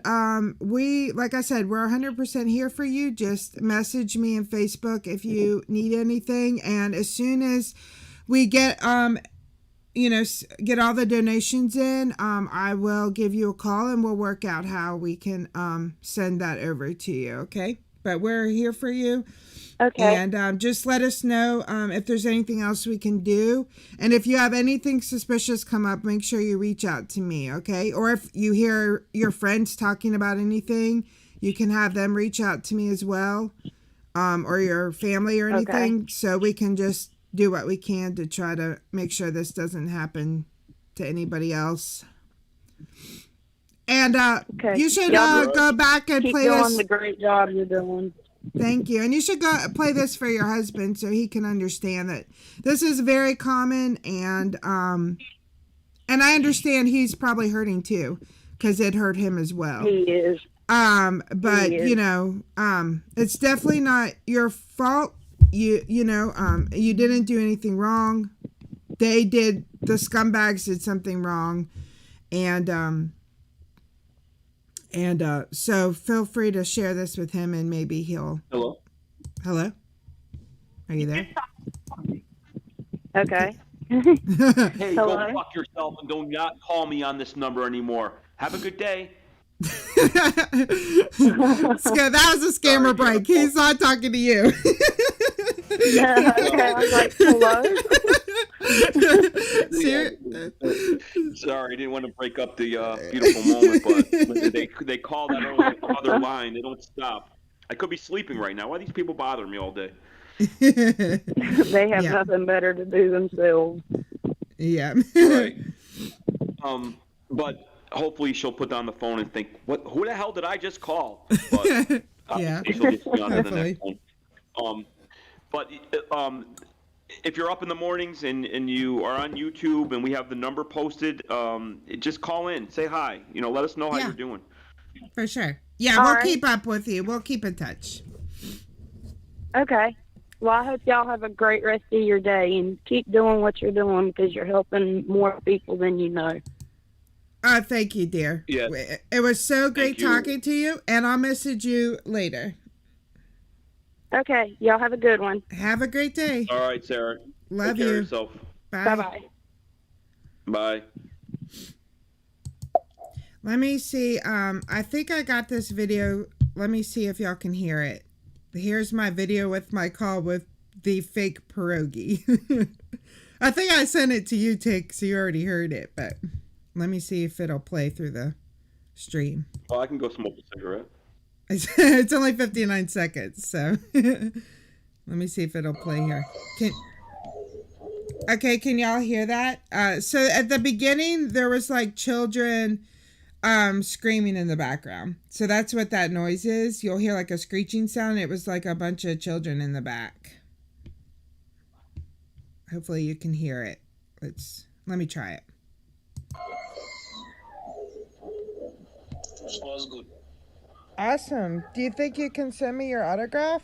we, like I said, we're 100% here for you. Just message me on Facebook if you need anything. And as soon as we get, you know, get all the donations in, I will give you a call and we'll work out how we can send that over to you. Okay. But we're here for you. Okay. And just let us know if there's anything else we can do. And if you have anything suspicious come up, make sure you reach out to me, okay? Or if you hear your friends talking about anything, you can have them reach out to me as well, or your family or anything, so we can just do what we can to try to make sure this doesn't happen to anybody else. And you should go back and keep play doing this. the great job you're doing. Thank you. And you should go play this for your husband so he can understand that this is very common, and I understand he's probably hurting too, because it hurt him as well. He is. But He is. you know, it's definitely not your fault. You didn't do anything wrong. The scumbags did something wrong. And so feel free to share this with him, and maybe he'll... Hello? Are you there? Okay. Hey, go fuck yourself and don't not call me on this number anymore. Have a good day. That was a scammer break. He's not talking to you. Yeah, okay. I was like, hello? Sorry, I didn't want to break up the beautiful moment, but they call that other line. They don't stop. I could be sleeping right now. Why are these people bothering me all day? They have nothing better to do themselves. Yeah. Right. But hopefully she'll put down the phone and think, who the hell did I just call? But yeah. She'll just be on to the next one. But if you're up in the mornings and you are on YouTube and we have the number posted, just call in, say hi. You know, let us know how you're doing. For sure. Yeah, we'll keep up with you. We'll keep in touch. Okay. Well, I hope y'all have a great rest of your day and keep doing what you're doing, because you're helping more people than you know. Thank you, dear. Yeah. It was so great talking to you, and I'll message you later. Okay. Y'all have a good one. Have a great day. All right, Sarah. Love Take care you. of yourself. Bye. Bye-bye. Bye. Let me see. I think I got this video. Let me see if y'all can hear it. Here's my video with my call with the fake pierogi. I think I sent it to you, Tick, so you already heard it, but let me see if it'll play through the stream. Well, I can go smoke a cigarette. It's only 59 seconds, so let me see if it'll play here. Okay, can y'all hear that? So at the beginning, there was like children screaming in the background. So that's what that noise is. You'll hear like a screeching sound. It was like a bunch of children in the back. Hopefully you can hear it. Let me try it. What's good? Awesome. Do you think you can send me your autograph?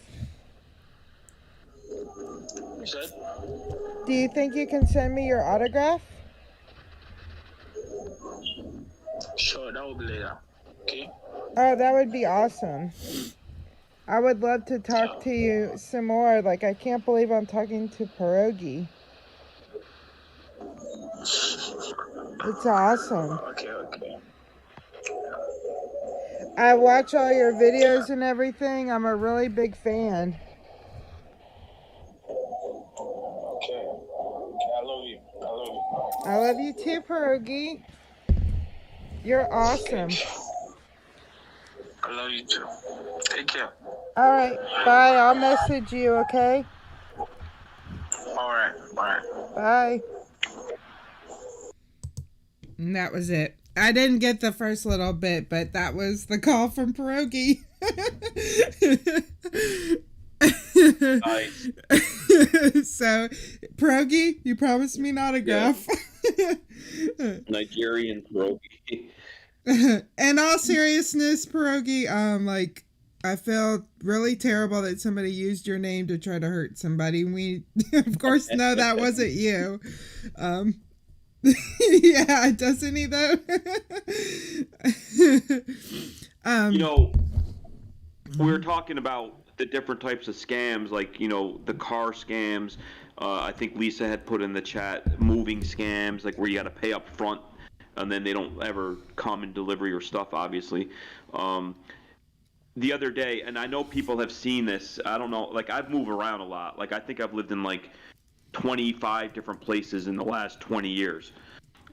You said? Do you think you can send me your autograph? Sure, that will be later. Okay? Oh, that would be awesome. I would love to talk to you some more. Like, I can't believe I'm talking to Pierogi. It's awesome. Okay. I watch all your videos and everything. I'm a really big fan. Okay. I love you. I love you too, Pierogi. You're awesome. I love you too. Take care. All right. Bye. I'll message you, okay? All right. Bye. Bye. And that was it. I didn't get the first little bit, but that was the call from Pierogi. Nice. So, Pierogi, you promised me an autograph. Nigerian pierogi. In all seriousness, Pierogi, like, I feel really terrible that somebody used your name to try to hurt somebody. We, of course, know that wasn't you. Yeah, doesn't he, though? You know, we were talking about the different types of scams, like, you know, the car scams. I think Lisa had put in the chat moving scams, like where you got to pay up front and then they don't ever come and deliver your stuff, obviously. The other day, and I know people have seen this, I don't know, like I've moved around a lot. Like I think I've lived in like 25 different places in the last 20 years.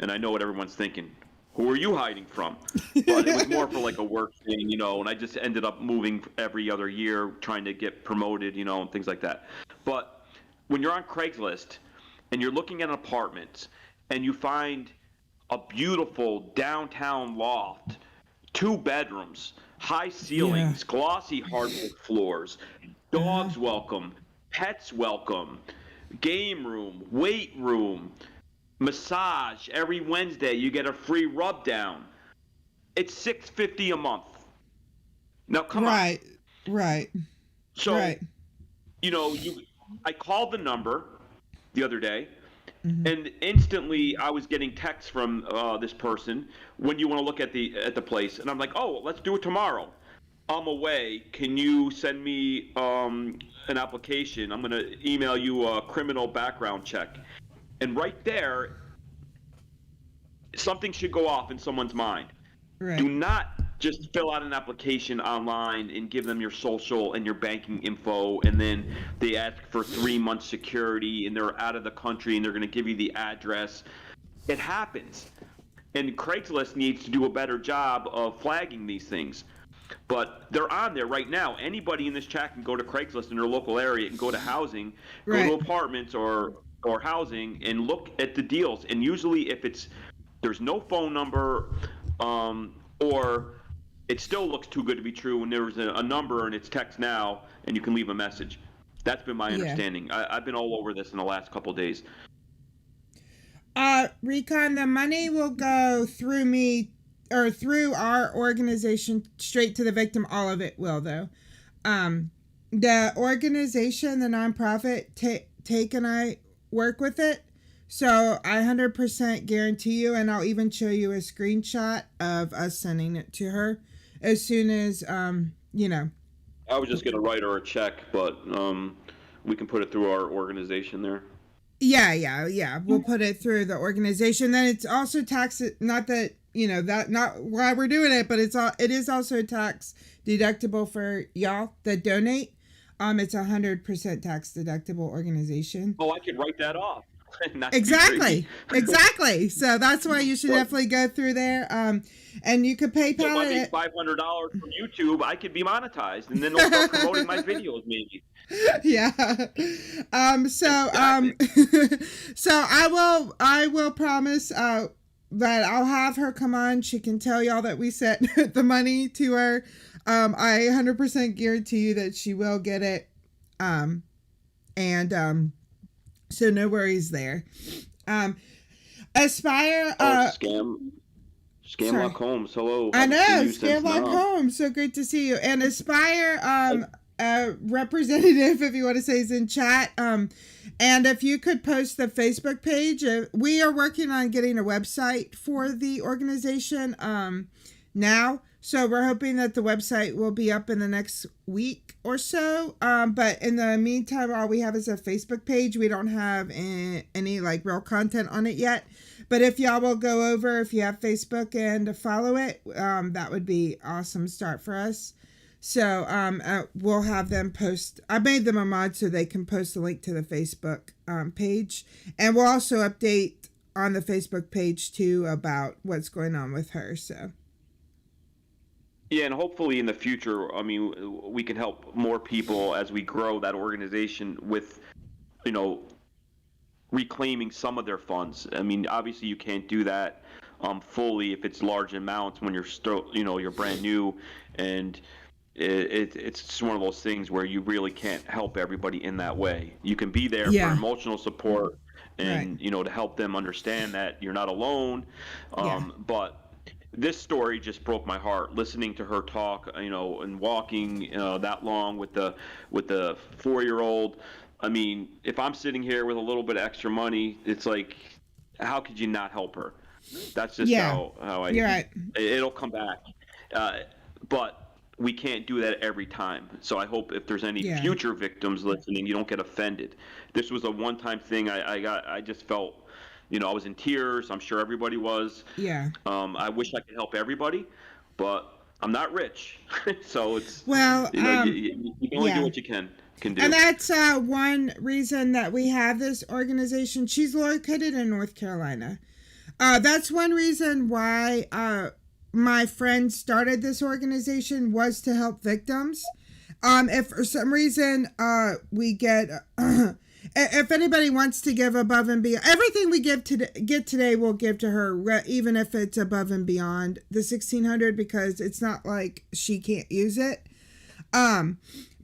And I know what everyone's thinking. Who are you hiding from? But it was more for like a work thing, you know, and I just ended up moving every other year trying to get promoted, you know, and things like that. But when you're on Craigslist and you're looking at an apartment and you find a beautiful downtown loft, 2 bedrooms, high ceilings, glossy hardwood floors, dogs welcome, pets welcome, game room, weight room, massage every Wednesday, you get a free rub down. It's $650 a month. Now come on. Right. So, you know, I called the number the other day, and instantly I was getting texts from this person. When you want to look at the place, and I'm like, oh, let's do it tomorrow. I'm away. Can you send me an application? I'm gonna email you a criminal background check. And right there, something should go off in someone's mind. Right. Do not just fill out an application online and give them your social and your banking info, and then they ask for 3 months security, and they're out of the country, and they're going to give you the address. It happens. And Craigslist needs to do a better job of flagging these things. But they're on there right now. Anybody in this chat can go to Craigslist in their local area and go to housing, go to apartments or housing and look at the deals. And usually if there's no phone number or it still looks too good to be true when there's a number and it's text now and you can leave a message. That's been my understanding. I've been all over this in the last couple of days. Recon, the money will go through me or through our organization straight to the victim. All of it will, though. The organization, the nonprofit, Take and I work with it. So I 100% guarantee you, and I'll even show you a screenshot of us sending it to her as soon as, you know. I was just going to write her a check, but we can put it through our organization there. Yeah. We'll put it through the organization. Then it's also tax, not that, you know, that not why we're doing it, but it is also tax deductible for y'all that donate. It's 100% tax deductible organization. Oh, I could write that off. Exactly. So that's why you should definitely go through there. And you could PayPal so if I make $500 from YouTube, I could be monetized, and then they'll start promoting my videos, maybe. Yeah. So I will promise that I'll have her come on. She can tell y'all that we sent the money to her. I 100% guarantee you that she will get it. So no worries there. Aspire. Scamlock Holmes. Hello. I know. Scamlock Holmes. So great to see you. And Aspire representative, if you want to say, is in chat. And if you could post the Facebook page. We are working on getting a website for the organization now. So we're hoping that the website will be up in the next week or so. But in the meantime, all we have is a Facebook page. We don't have any like real content on it yet. But if y'all will go over, if you have Facebook and follow it, that would be awesome start for us. So we'll have them post. I made them a mod so they can post a link to the Facebook page. And we'll also update on the Facebook page too about what's going on with her. So. Yeah, and hopefully in the future, I mean, we can help more people as we grow that organization with, you know, reclaiming some of their funds. I mean, obviously you can't do that fully if it's large amounts when you're still, you know, you're brand new and it's just one of those things where you really can't help everybody in that way. You can be there for Yeah. emotional support and Right. to help them understand that you're not alone. Yeah. But this story just broke my heart. Listening to her talk, and walking that long with the 4-year-old. I mean, if I'm sitting here with a little bit of extra money, it's like, how could you not help her? That's just Yeah. how You're right. it'll come back. But we can't do that every time. So I hope if there's any Yeah. future victims listening, you don't get offended. This was a one-time thing. I just felt, I was in tears. I'm sure everybody was. Yeah. I wish I could help everybody, but I'm not rich, so it's Well, you can only do what you can do. And that's one reason that we have this organization. She's located in North Carolina. That's one reason why my friend started this organization, was to help victims. If for some reason we get, if anybody wants to give above and beyond, everything we get today, we'll give to her, even if it's above and beyond the $1,600, because it's not like she can't use it.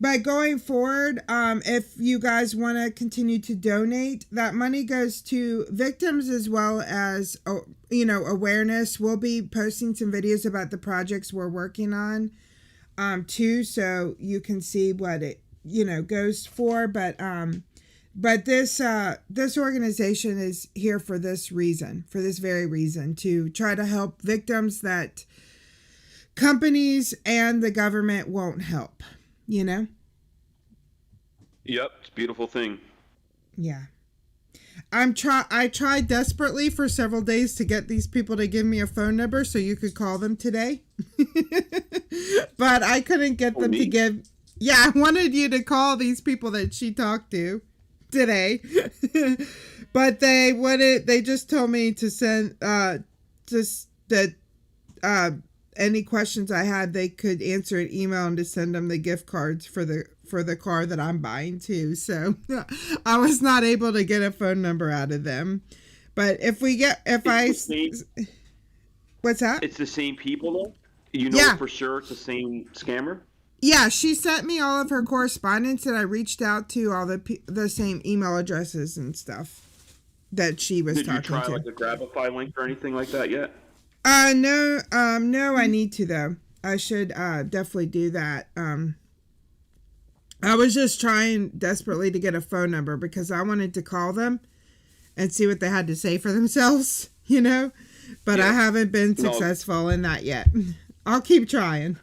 But going forward, if you guys want to continue to donate, that money goes to victims as well as, awareness. We'll be posting some videos about the projects we're working on, too, so you can see what it, goes for. But this organization is here for this reason, for this very reason, to try to help victims that companies and the government won't help. Yep, it's a beautiful thing. Yeah. I tried desperately for several days to get these people to give me a phone number so you could call them today. But I couldn't get them to give. Yeah, I wanted you to call these people that she talked to today. But they wouldn't. They just told me to send any questions I had, they could answer an email and to send them the gift cards for the car that I'm buying too. So I was not able to get a phone number out of them. But what's that? It's the same people though? For sure it's the same scammer? Yeah, she sent me all of her correspondence, and I reached out to all the same email addresses and stuff that she was talking to. Did you try like a Grabify link or anything like that yet? No, I need to though. I should definitely do that. I was just trying desperately to get a phone number because I wanted to call them and see what they had to say for themselves, but I haven't been successful in that yet. I'll keep trying.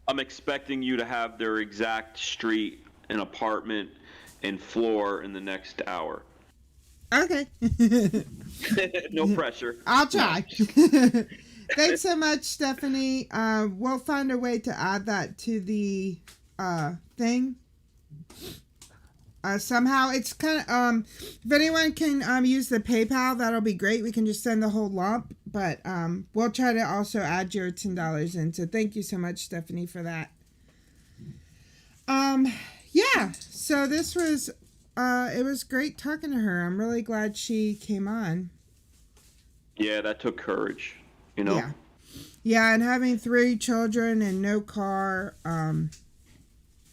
I'm expecting you to have their exact street and apartment and floor in the next hour. Okay. No pressure. I'll try. Thanks so much, Stephanie. We'll find a way to add that to the thing. Somehow it's kind of if anyone can use the PayPal, that'll be great. We can just send the whole lump, but we'll try to also add your $10 in. So thank you so much, Stephanie, for that. Yeah. So this was it was great talking to her. I'm really glad she came on. Yeah, that took courage, Yeah, and having 3 children and no car,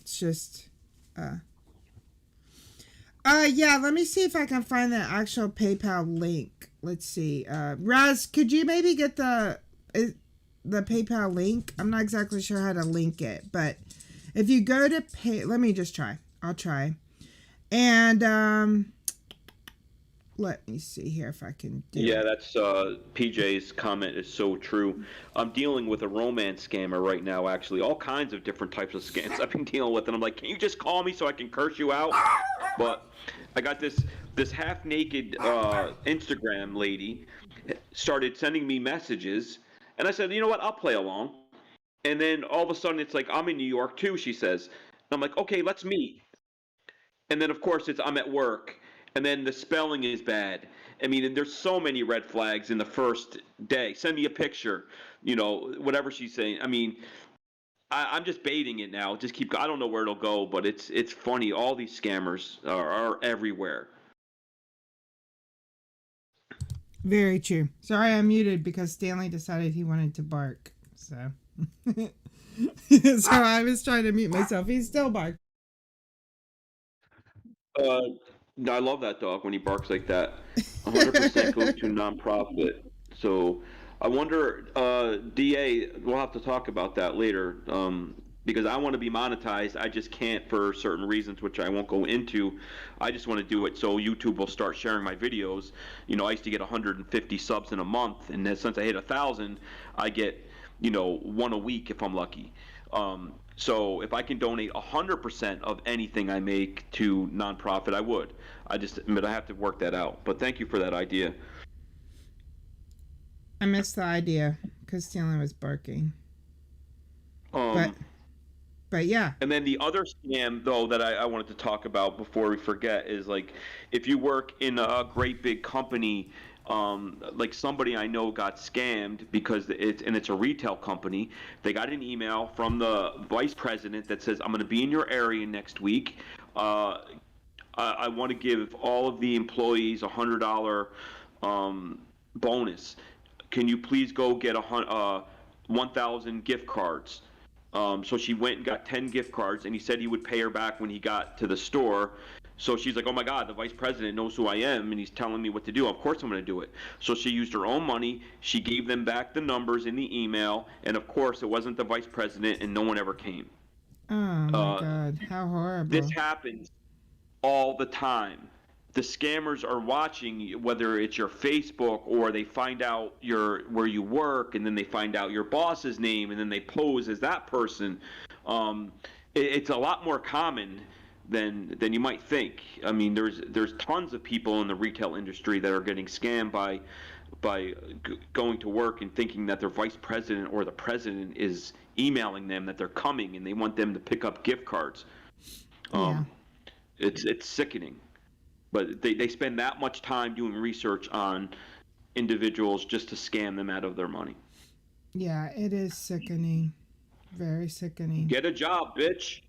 it's just yeah, let me see if I can find the actual PayPal link. Let's see. Raz, could you maybe get the PayPal link? I'm not exactly sure how to link it, but if you go to let me just try. I'll try. And let me see here if I can do it. That's PJ's comment is so true. I'm dealing with a romance scammer right now, actually. All kinds of different types of scams I've been dealing with, and I'm like, can you just call me so I can curse you out? But I got this half-naked Instagram lady started sending me messages, and I said, you know what, I'll play along. And then all of a sudden it's like, I'm in New York too, she says. And I'm like, okay, let's meet. And then of course I'm at work. And then the spelling is bad. I mean, there's so many red flags in the first day. Send me a picture, whatever she's saying. I mean, I'm just baiting it now. Just I don't know where it'll go, but it's funny. All these scammers are everywhere. Very true. Sorry, I muted because Stanley decided he wanted to bark. So So I was trying to mute myself. He's still barking. I love that dog when he barks like that. 100% goes to nonprofit. So I wonder, DA, we'll have to talk about that later, because I want to be monetized. I just can't for certain reasons, which I won't go into. I just want to do it so YouTube will start sharing my videos. You know, I used to get 150 subs in a month, and then since I hit 1,000, I get, you know, one a week if I'm lucky. So if I can donate 100% of anything I make to nonprofit, I would. But I have to work that out. But thank you for that idea. I missed the idea because Stanley was barking. But yeah. And then the other scam, though, that I wanted to talk about before we forget is, like, if you work in a great big company, like somebody I know got scammed because it's a retail company. They got an email from the vice president that says, I'm going to be in your area next week. I want to give all of the employees $100 bonus. Can you please go get 1,000 gift cards? So she went and got 10 gift cards, and he said he would pay her back when he got to the store. So she's like, oh my God, the vice president knows who I am, and he's telling me what to do. Of course I'm going to do it. So she used her own money. She gave them back the numbers in the email, and of course it wasn't the vice president, and no one ever came. Oh my God, how horrible. This happens all the time. The scammers are watching, whether it's your Facebook or they find out where you work, and then they find out your boss's name, and then they pose as that person. It's a lot more common than you might think. I mean, there's tons of people in the retail industry that are getting scammed by going to work and thinking that their vice president or the president is emailing them that they're coming and they want them to pick up gift cards. It's sickening. But they spend that much time doing research on individuals just to scam them out of their money. Yeah, it is sickening. Very sickening. Get a job, bitch.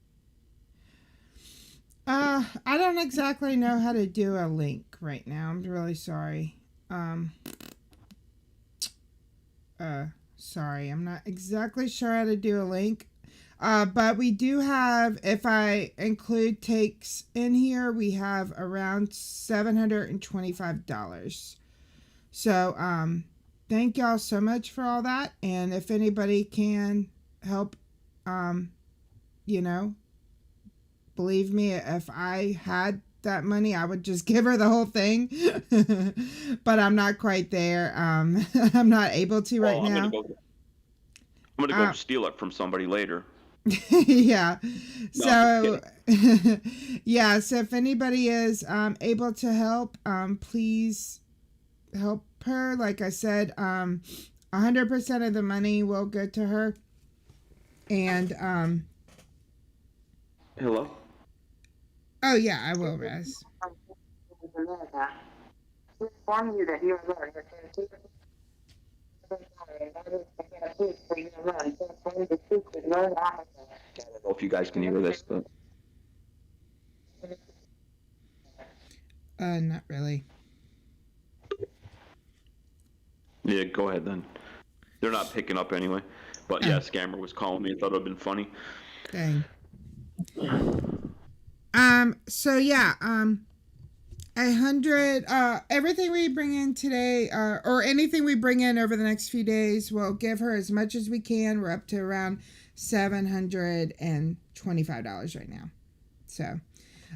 I don't exactly know how to do a link right now. I'm really sorry. Sorry, I'm not exactly sure how to do a link. But we do have, if I include takes in here, we have around $725. So, thank y'all so much for all that. And if anybody can help, you know, believe me, if I had that money, I would just give her the whole thing. But I'm not quite there. I'm not able to right now. I'm gonna go steal it from somebody later. Yeah. No, So yeah, so if anybody is able to help, please help her. Like I said, 100% of the money will go to her. And hello? Oh yeah, I will, Raz. Inform you that you are I don't know if you guys can hear this, but not really. yeah, go ahead then. They're not picking up anyway. But yeah, scammer was calling me. I thought it would have been funny. Dang. So yeah, 100, everything we bring in today, or anything we bring in over the next few days, we'll give her as much as we can. We're up to around $725 right now. So,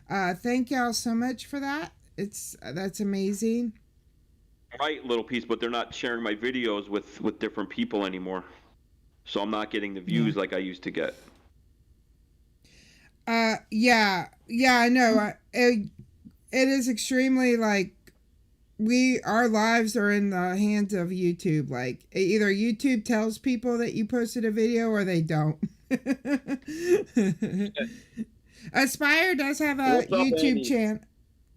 thank y'all so much for that. That's amazing. Right, little piece, but they're not sharing my videos with different people anymore. So I'm not getting the views like I used to get. Yeah, I know. It is extremely, like, our lives are in the hands of YouTube. Like, either YouTube tells people that you posted a video or they don't. Aspire does have a YouTube channel.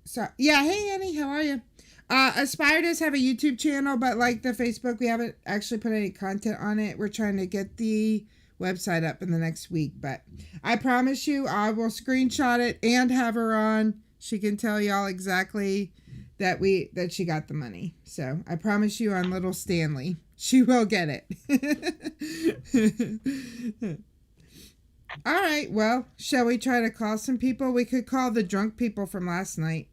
So yeah, hey Annie, how are you? Aspire does have a YouTube channel, but like the Facebook, we haven't actually put any content on it. We're trying to get the website up in the next week, but I promise you I will screenshot it and have her on. She can tell y'all exactly that she got the money. So I promise you on little Stanley, she will get it. All right, well, shall we try to call some people? We could call the drunk people from last night.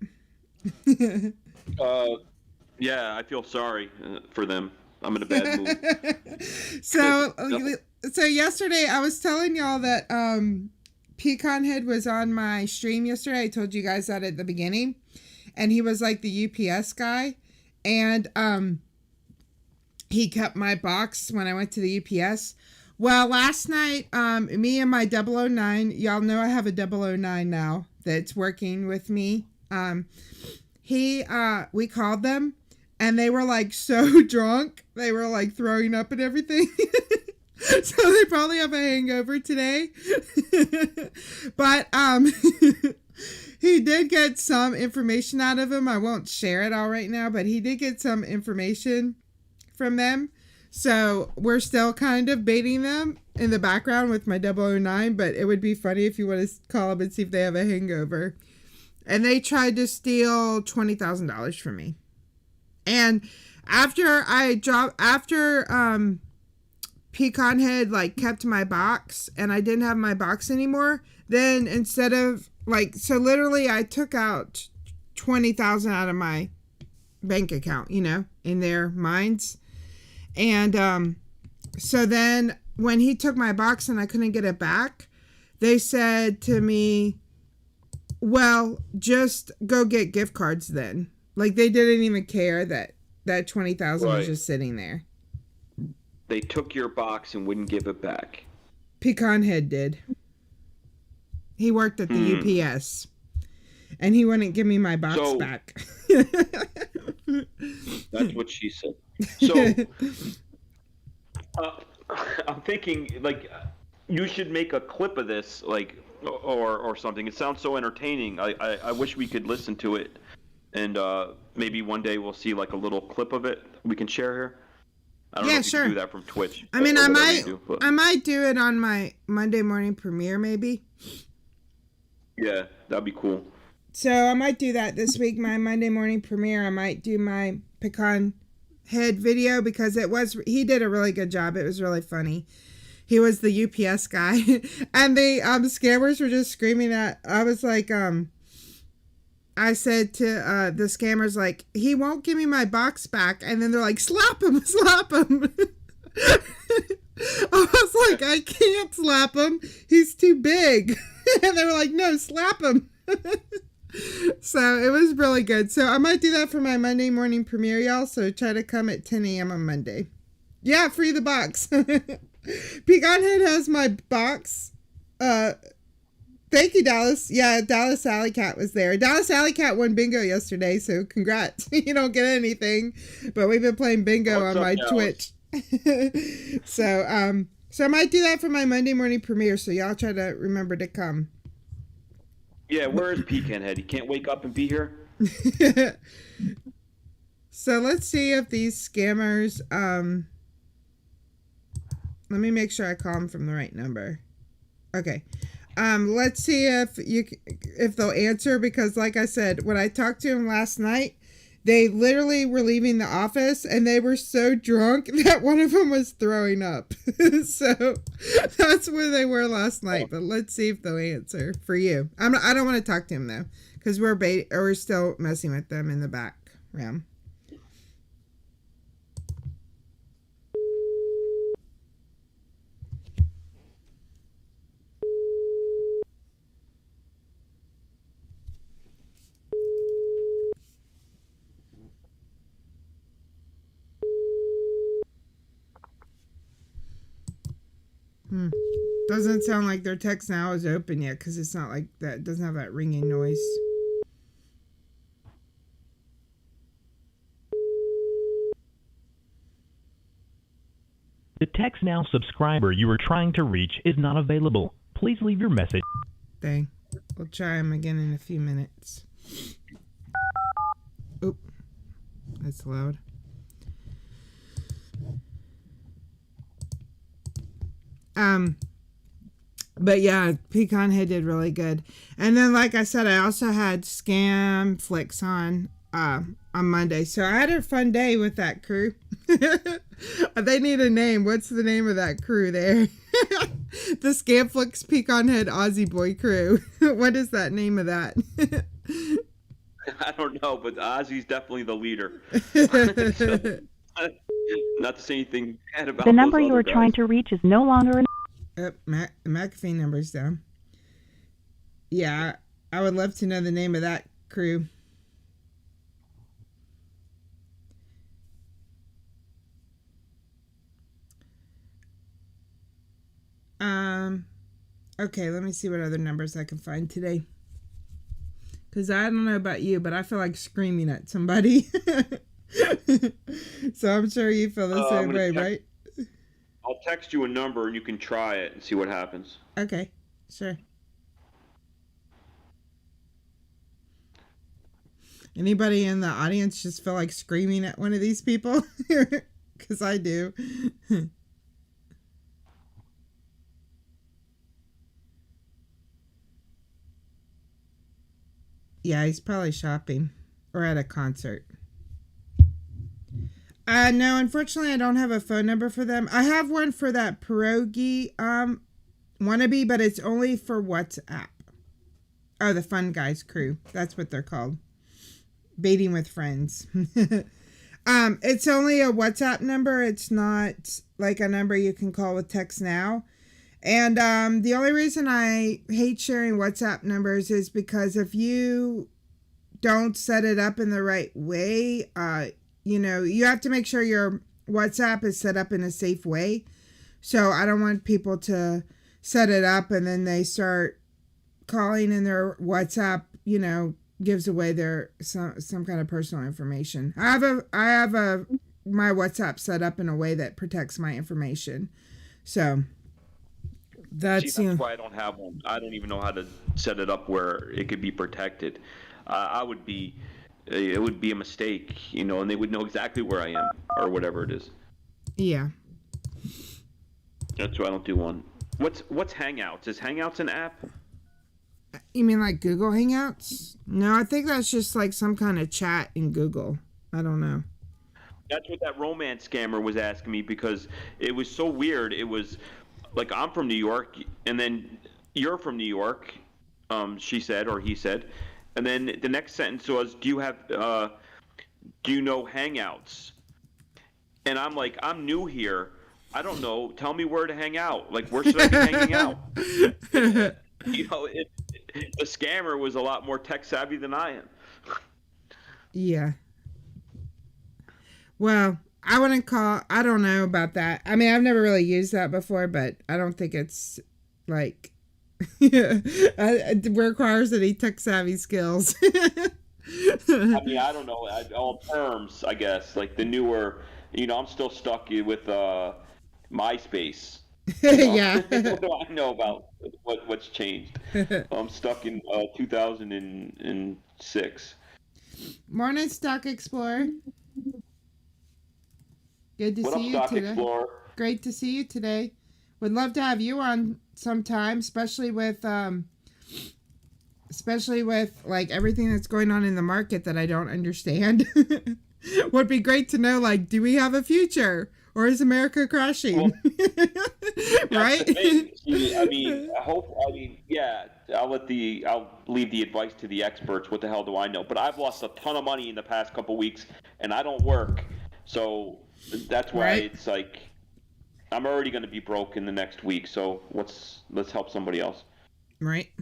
Yeah, I feel sorry for them. I'm in a bad mood. So yesterday I was telling y'all that Pecan Head was on my stream yesterday. I told you guys that at the beginning. And he was like the UPS guy. And he kept my box when I went to the UPS. Well, last night, me and my 009, y'all know I have a 009 now that's working with me. We called them and they were like so drunk. They were like throwing up and everything. So they probably have a hangover today. But, he did get some information out of him. I won't share it all right now, but he did get some information from them. So we're still kind of baiting them in the background with my 009, but it would be funny if you want to call them and see if they have a hangover. And they tried to steal $20,000 from me. And after Pecan Head like kept my box and I didn't have my box anymore, then instead of so literally I took out $20,000 out of my bank account, in their minds. And so then when he took my box and I couldn't get it back, they said to me, well, just go get gift cards then. Like they didn't even care that 20,000 was just sitting there. They took your box and wouldn't give it back. Pecan Head did. He worked at the UPS. And he wouldn't give me my box back. That's what she said. So, I'm thinking, you should make a clip of this, or something. It sounds so entertaining. I wish we could listen to it. And maybe one day we'll see, a little clip of it we can share here. I don't know if you can do that from Twitch. I mean, I might do it on my Monday morning premiere, maybe. Yeah, that'd be cool. So I might do that this week, my Monday morning premiere. I might do my Pecan Head video because he did a really good job. It was really funny. He was the UPS guy. And the scammers were just screaming at, I was like, I said to the scammers, like, he won't give me my box back. And then they're like, slap him, slap him. I was like, I can't slap him. He's too big. And they were like, no, slap him. So it was really good. So I might do that for my Monday morning premiere, y'all. So try to come at 10 a.m. on Monday. Yeah, free the box. Pecan Head has my box. Thank you, Dallas. Yeah, Dallas Alley Cat was there. Dallas Alley Cat won bingo yesterday, so congrats. You don't get anything, but we've been playing bingo on my Twitch. So I might do that for my Monday morning premiere, so y'all try to remember to come. Yeah, where is Pecan Head? He can't wake up and be here? So let's see if these scammers, let me make sure I call them from the right number. Okay. Let's see if they'll answer, because like I said, when I talked to them last night, they literally were leaving the office and they were so drunk that one of them was throwing up. So that's where they were last night, but let's see if they'll answer for you. I don't want to talk to them though, because we're still messing with them in the background. Doesn't sound like their text now is open yet, because it's not like that. It doesn't have that ringing noise. The Text Now subscriber you are trying to reach is not available. Please leave your message. Dang. We'll try him again in a few minutes. Oop. That's loud. But yeah, Pecan Head did really good. And then, like I said, I also had Scam Flicks on Monday. So I had a fun day with that crew. They need a name. What's the name of that crew there? The Scamflix Pecan Head Aussie Boy Crew. What is that name of that? I don't know, but Ozzy's definitely the leader. So, not to say anything bad about The number those you other are trying guys. to reach is no longer in. McAfee number's down. Yeah, I would love to know the name of that crew. Okay, let me see what other numbers I can find today. Because I don't know about you, but I feel like screaming at somebody. So I'm sure you feel the same way, right? I'll text you a number and you can try it and see what happens. Okay, sure. Anybody in the audience just feel like screaming at one of these people? Because I do. Yeah, he's probably shopping or at a concert. No, unfortunately, I don't have a phone number for them. I have one for that pierogi wannabe, but it's only for WhatsApp. Oh, the Fun Guys crew. That's what they're called. Baiting with friends. It's only a WhatsApp number. It's not like a number you can call with text now. And the only reason I hate sharing WhatsApp numbers is because if you don't set it up in the right way, you have to make sure your WhatsApp is set up in a safe way. So I don't want people to set it up and then they start calling and their WhatsApp, gives away their some kind of personal information. I have my WhatsApp set up in a way that protects my information. So that's why I don't have one. I don't even know how to set it up where it could be protected. It would be a mistake, and they would know exactly where I am or whatever it is. Yeah. That's why I don't do one. What's Hangouts? Is Hangouts an app? You mean like Google Hangouts? No, I think that's just like some kind of chat in Google. I don't know. That's what that romance scammer was asking me because it was so weird. It was like, I'm from New York, and then you're from New York, she said, or he said. And then the next sentence was, do you know Hangouts? And I'm like, I'm new here. I don't know. Tell me where to hang out. Like, where should I be hanging out? The scammer was a lot more tech savvy than I am. Yeah. Well, I don't know about that. I mean, I've never really used that before, but I don't think it's like, it requires any tech savvy skills. I mean, I don't know. All terms, I guess. Like the newer, I'm still stuck with MySpace. Yeah. What do I know about what's changed? I'm stuck in 2006. Morning, Stock Explorer. Good to see you today. Explorer? Great to see you today. Would love to have you on sometime, especially with like everything that's going on in the market that I don't understand. Would be great to know, like, do we have a future or is America crashing? Well, right? I'll leave the advice to the experts. What the hell do I know? But I've lost a ton of money in the past couple weeks, and I don't work, so that's why It's like I'm already going to be broke in the next week. So let's help somebody else. Right.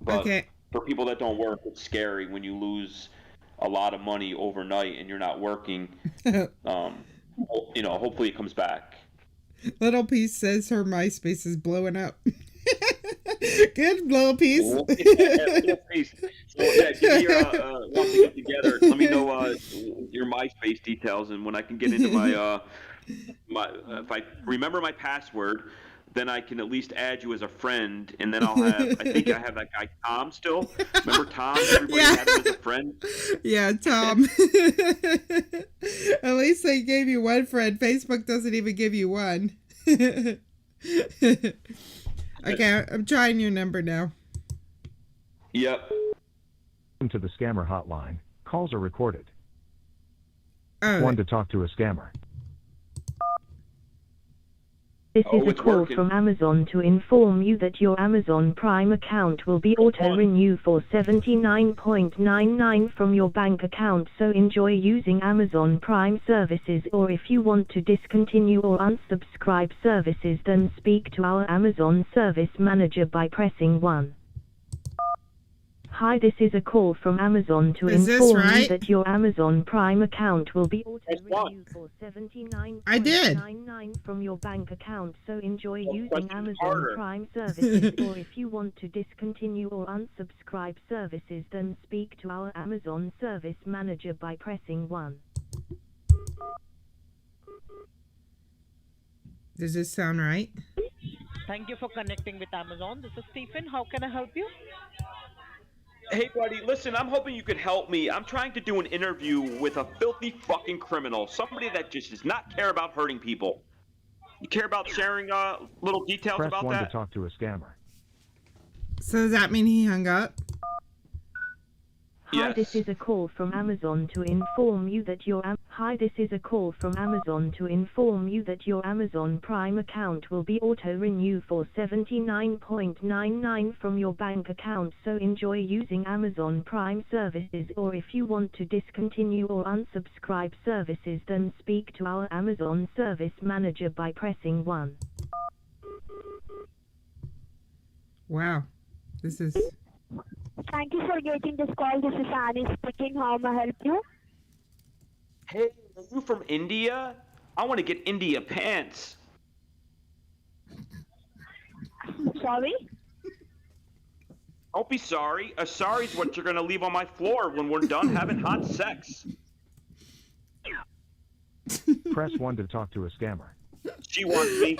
But okay. For people that don't work, it's scary when you lose a lot of money overnight and you're not working. Hopefully it comes back. Little Piece says her MySpace is blowing up. Good, Little Piece. Little Piece. So give me your once we get together, let me know your MySpace details, and when I can get into my if I remember my password, then I can at least add you as a friend, and then I'll have, I think I have that guy Tom still. Remember Tom? Everybody had him as a friend. Yeah, Tom. At least they gave you one friend. Facebook doesn't even give you one. Okay, I'm trying your number now. Yep. Welcome to the scammer hotline. Calls are recorded. Oh. One to talk to a scammer. This Oh, is a it's call working. from Amazon to inform you that your Amazon Prime account will be auto-renew for $79.99 from your bank account, so enjoy using Amazon Prime services, or if you want to discontinue or unsubscribe services, then speak to our Amazon service manager by pressing 1. Hi, this is a call from Amazon to Is this inform you right? that your Amazon Prime account will be auto-renew for $79.99 from your bank account, so enjoy using Amazon Prime services, or if you want to discontinue or unsubscribe services, then speak to our Amazon service manager by pressing 1. Does this sound right? Thank you for connecting with Amazon. This is Stephen. How can I help you? Hey, buddy, listen, I'm hoping you could help me. I'm trying to do an interview with a filthy fucking criminal, somebody that just does not care about hurting people. You care about sharing little details Press about 1 that? to talk to a scammer. So does that mean he hung up? Hi, this is a call from Amazon to inform you that your Amazon Prime account will be auto-renew for $79.99 from your bank account, so enjoy using Amazon Prime services, or if you want to discontinue or unsubscribe services, then speak to our Amazon service manager by pressing 1. Wow. This is... Thank you for getting this call. This is Annie speaking. How may I help you? Hey, are you from India? I want to get India pants. Sorry? Don't be sorry. A sorry's what you're going to leave on my floor when we're done having hot sex. Press 1 to talk to a scammer. She wants me.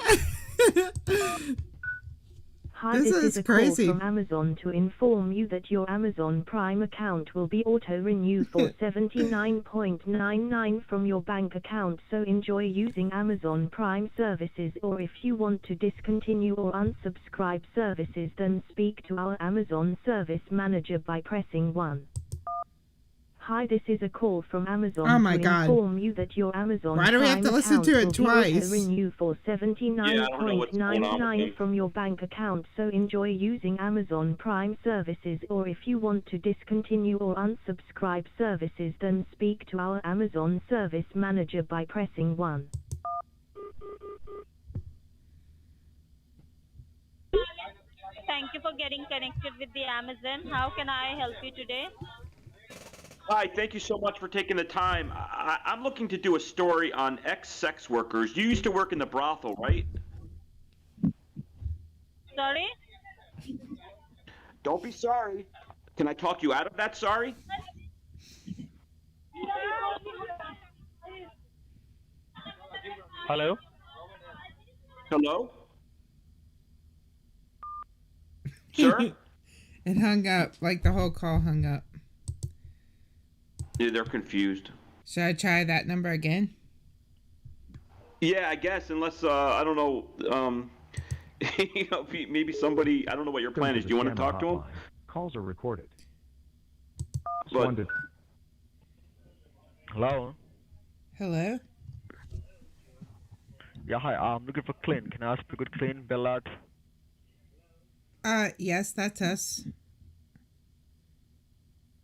Hi, This this is is a crazy. call from Amazon to inform you that your Amazon Prime account will be auto-renew for $79.99 from your bank account, so enjoy using Amazon Prime services, or if you want to discontinue or unsubscribe services, then speak to our Amazon service manager by pressing 1. Hi, this is a call from Amazon Oh my to God. inform you that your Amazon Why do we have Prime to listen to account it will be twice? auto-renew for Yeah, I don't know what's going on with $79.99 him. from your bank account, so enjoy using Amazon Prime services, or if you want to discontinue or unsubscribe services, then speak to our Amazon service manager by pressing 1. Thank you for getting connected with the Amazon. How can I help you today? Hi, thank you so much for taking the time. I'm looking to do a story on ex-sex workers. You used to work in the brothel, right? Sorry? Don't be sorry. Can I talk you out of that sorry? Hello? Hello? Sir? It hung up. Like the whole call hung up. Yeah, they're confused. Should I try that number again? Yeah, I guess, unless, I don't know, you know, maybe somebody, I don't know what your plan is. Do you want to talk to him? Calls are recorded. But, Hello? Hello? Yeah, hi. I'm looking for Clint. Can I speak with Clint Bellard? Yes, that's us.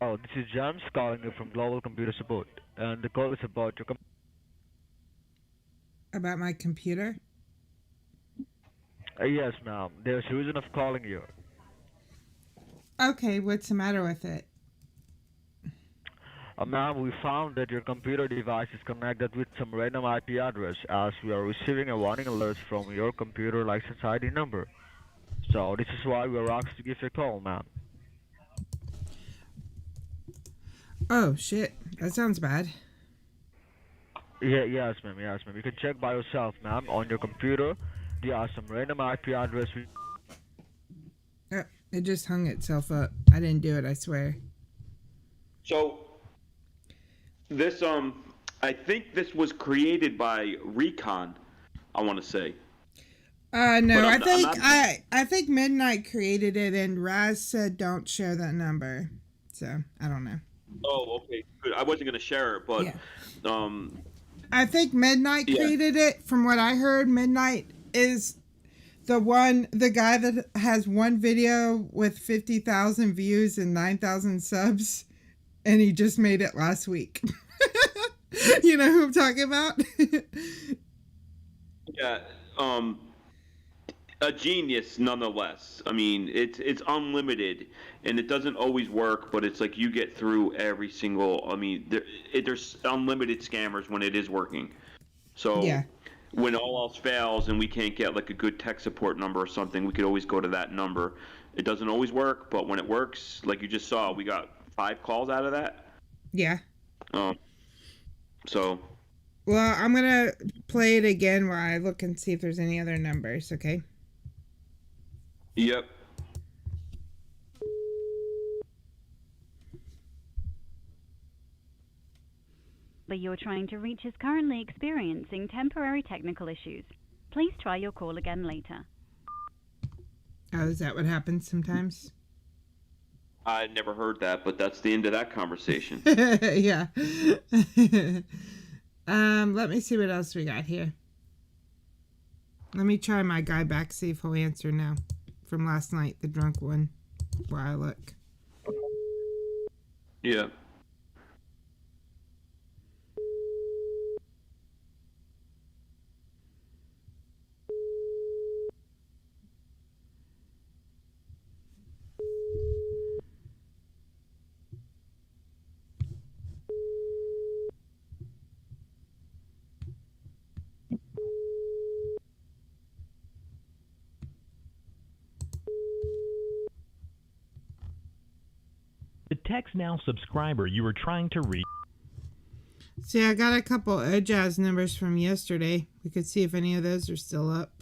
Oh, this is James calling you from Global Computer Support, and the call is about your About my computer? Yes, ma'am. There's a reason of calling you. Okay, what's the matter with it? Ma'am, we found that your computer device is connected with some random IP address, as we are receiving a warning alert from your computer license ID number. So this is why we were asked to give you a call, ma'am. Oh, shit. That sounds bad. Yes, ma'am. Yes, ma'am. You can check by yourself, ma'am. On your computer, there are some random IP address. It just hung itself up. I didn't do it, I swear. so, this, I think this was created by Recon, I want to say. No, But I think Midnight created it and Raz said don't share that number. So, I don't know. Oh, okay, good. I wasn't going to share it, but, I think Midnight Yeah. created it. From what I heard, Midnight is the guy that has one video with 50,000 views and 9,000 subs, and he just made it last week. You know who I'm talking about? Yeah, a genius nonetheless. I mean, it's unlimited, and it doesn't always work, but it's like you get through every single. I mean, there's unlimited scammers when it is working. So Yeah. when all else fails and we can't get like a good tech support number or something, we could always go to that number. It doesn't always work, but when it works, like you just saw, we got 5 calls out of that. Yeah. So. Well, I'm going to play it again while I look and see if there's any other numbers, okay? Yep. But you're trying to reach is currently experiencing temporary technical issues. Please try your call again later. Oh, is that what happens sometimes? I never heard that, but that's the end of that conversation. Yeah. Let me see what else we got here. Let me try my guy back, see if he'll answer now. From last night, the drunk one. While I look. Yeah. The Text Now subscriber you were trying to reach. See, I got a couple jazz numbers from yesterday. We could see if any of those are still up.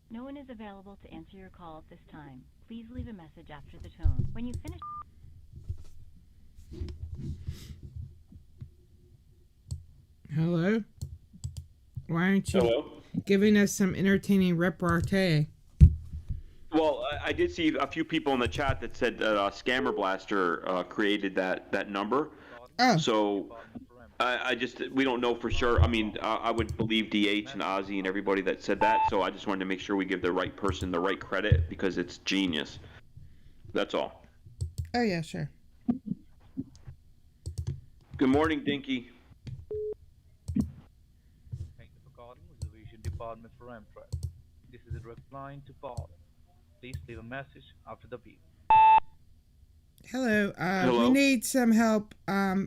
No one is available to answer your call at this time. Please leave a message after the tone. When you finish... Hello? Why aren't you giving us some entertaining repartee? Well, I did see a few people in the chat that said that Scammer Blaster created that number. Oh. So we don't know for sure. I mean, I would believe DH and Ozzy and everybody that said that. So I just wanted to make sure we give the right person the right credit because it's genius. That's all. Oh, yeah, sure. Good morning, Dinky. Thank you for calling Reservation Department for Amtrak. This is a direct line to Paul. Please leave a message after the beep. Hello. Hello? We need some help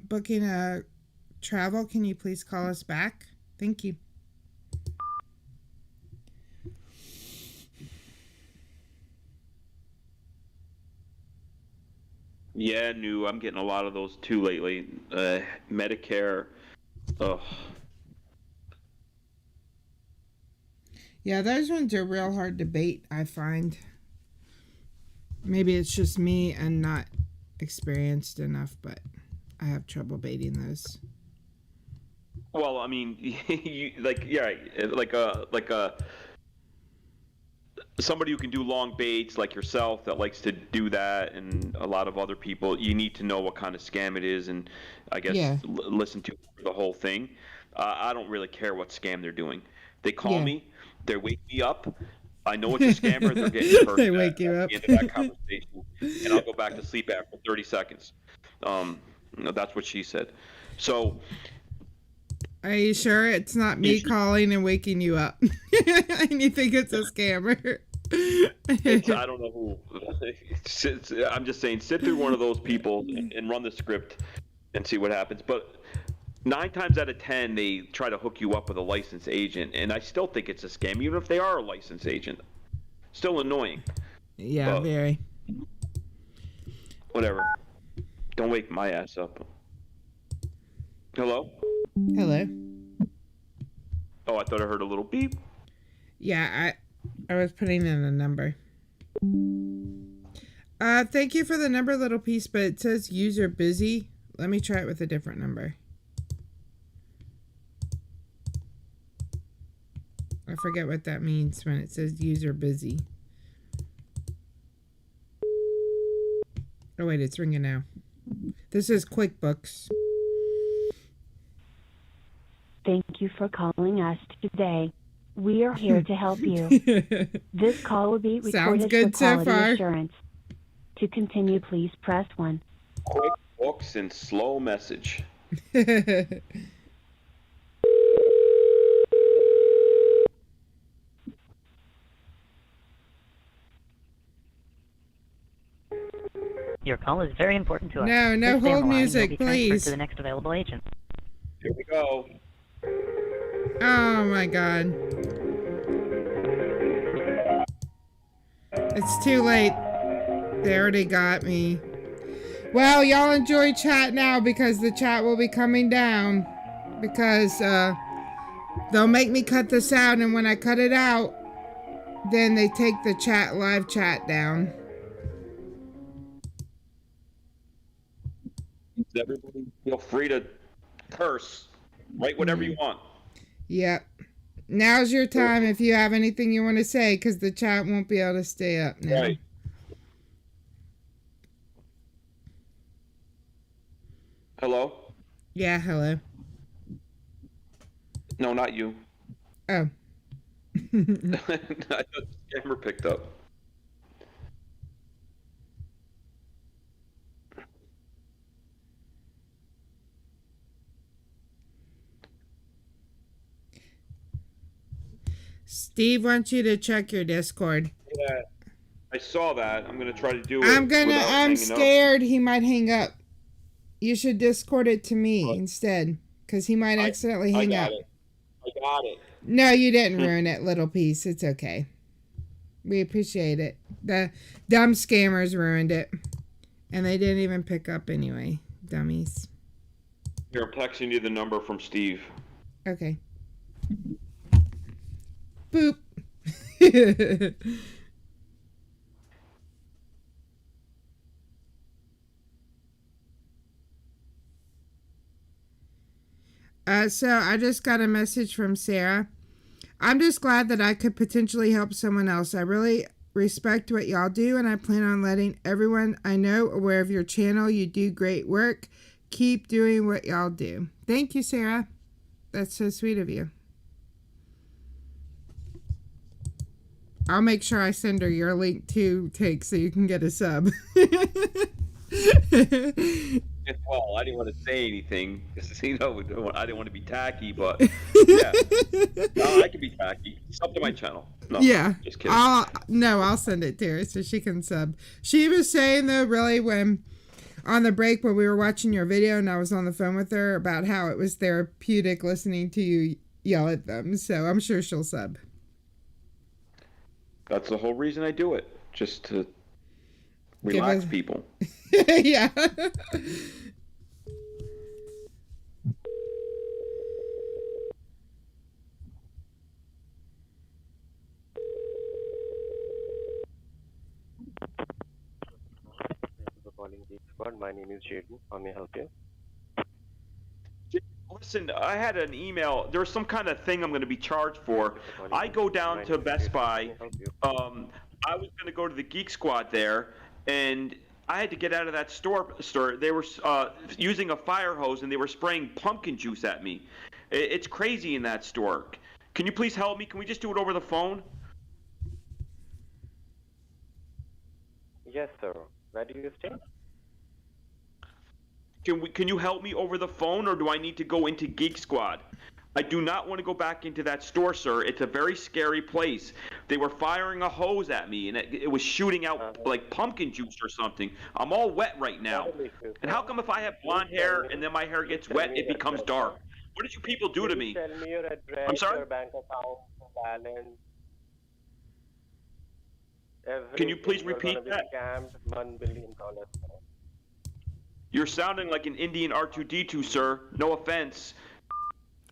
booking a travel. Can you please call us back? Thank you. Yeah, I'm getting a lot of those too lately. Medicare. Ugh. Yeah, those ones are real hard to bait, I find. Maybe it's just me and not experienced enough, but I have trouble baiting those. Well, I mean, somebody who can do long baits like yourself that likes to do that, and a lot of other people, you need to know what kind of scam it is, and I guess listen to the whole thing. I don't really care what scam they're doing. They call me, they wake me up. I know it's a scammer. They're getting hurt. They wake you up. At the end of that conversation, and I'll go back to sleep after 30 seconds. That's what she said. So. Are you sure it's not me calling and waking you up? And you think it's a scammer? I don't know who. I'm just saying, sit through one of those people and run the script and see what happens. But 9 times out of 10, they try to hook you up with a licensed agent, and I still think it's a scam, even if they are a licensed agent. Still annoying. Yeah, but very. Whatever. Don't wake my ass up. Hello? Hello. Oh, I thought I heard a little beep. Yeah, I was putting in a number. Thank you for the number, little piece, but it says user busy. Let me try it with a different number. I forget what that means when it says user busy. Oh wait, it's ringing now. This is QuickBooks. Thank you for calling us today. We are here to help you. This call will be Sounds recorded good for so quality far. assurance. To continue, please press 1. QuickBooks and slow message. Your call is very important to us. No, no Please stay on hold the line. music, You'll be transferred please. to the next available agent. Here we go. Oh my god. It's too late. They already got me. Well, y'all enjoy chat now because the chat will be coming down. Because they'll make me cut this out, and when I cut it out, then they take the chat live chat down. Everybody feel free to curse. Write whatever you want. Yep. Now's your time if you have anything you want to say, because the chat won't be able to stay up now. Right. Hello? Yeah, hello. No, not you. Oh. I thought the scammer picked up. Steve wants you to check your Discord. Yeah, I saw that. I'm gonna try to do it. I'm scared he might hang up. You should Discord it to me instead, because he might accidentally hang up. I got it. No, you didn't ruin it, little piece. It's okay. We appreciate it. The dumb scammers ruined it. And they didn't even pick up anyway. Dummies. Here, I'm texting you the number from Steve. Okay. Boop. So I just got a message from Sarah. I'm just glad that I could potentially help someone else. I really respect what y'all do, and I plan on letting everyone I know aware of your channel. You do great work. Keep doing what y'all do. Thank you, Sarah. That's so sweet of you. I'll make sure I send her your link to Take so you can get a sub. Well, I didn't want to say anything because I didn't want to be tacky, but yeah, no, I can be tacky. Sub to my channel. No, yeah, just kidding. I'll send it to her so she can sub. She was saying though, really, when on the break when we were watching your video and I was on the phone with her about how it was therapeutic listening to you yell at them. So I'm sure she'll sub. That's the whole reason I do it, just to relax people. Yeah. My name is Jaden. How may I help you? Listen, I had an email. There's some kind of thing I'm going to be charged for. I go down to Best Buy. I was going to go to the Geek Squad there, and I had to get out of that store. They were using a fire hose, and they were spraying pumpkin juice at me. It's crazy in that store. Can you please help me? Can we just do it over the phone? Yes, sir. Where do you stay? Can you help me over the phone, or do I need to go into Geek Squad? I do not want to go back into that store, sir. It's a very scary place. They were firing a hose at me, and it was shooting out like pumpkin juice or something. I'm all wet right now. And how come if I have blonde hair and then my hair gets wet, it becomes dark? What did you people do to me? Tell me your address, I'm sorry? your bank account, balance. Can you please You're repeat gonna be that? scammed $1 billion. You're sounding like an Indian R2D2, sir. No offense. Are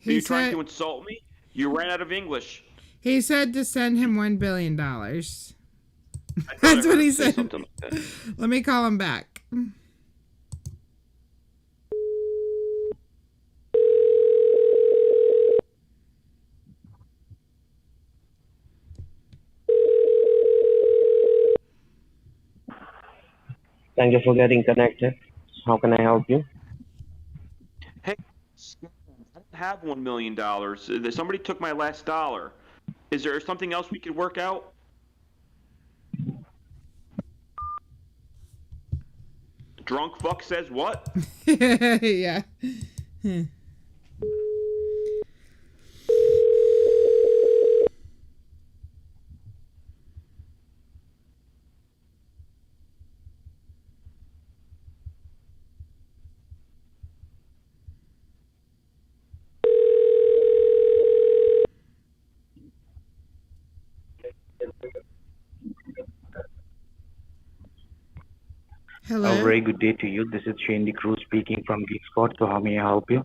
He you trying said- to insult me? You ran out of English. He said to send him $1 billion. I That's thought I what heard he him say said. something like that. Let me call him back. Thank you for getting connected. How can I help you? Hey, I don't have $1 million. Somebody took my last dollar. Is there something else we could work out? Drunk fuck says what? Yeah. Hello. A very good day to you. This is Shandy Cruz speaking from Geek Spot. So how may I help you?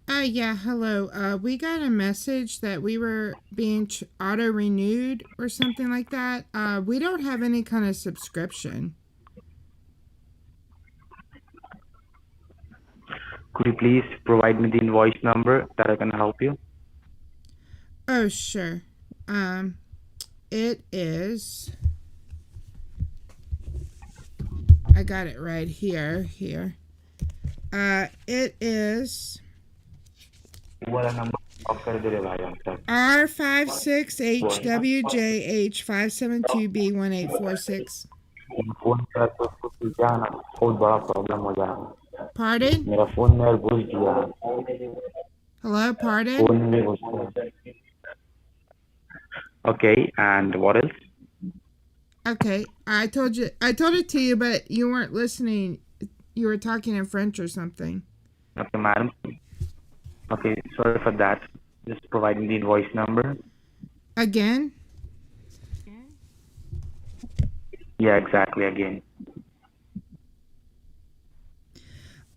Yeah, hello. We got a message that we were being auto-renewed or something like that. We don't have any kind of subscription. Could you please provide me the invoice number that I can help you? Oh, sure. It is... I got it right here. It is... R56HWJH572B1846. Pardon? Hello, pardon? Okay, and what else? Okay, I told it to you, but you weren't listening. You were talking in French or something. Okay, madam. Okay, sorry for that. Just provide me the invoice number. Again? Yeah, exactly, again.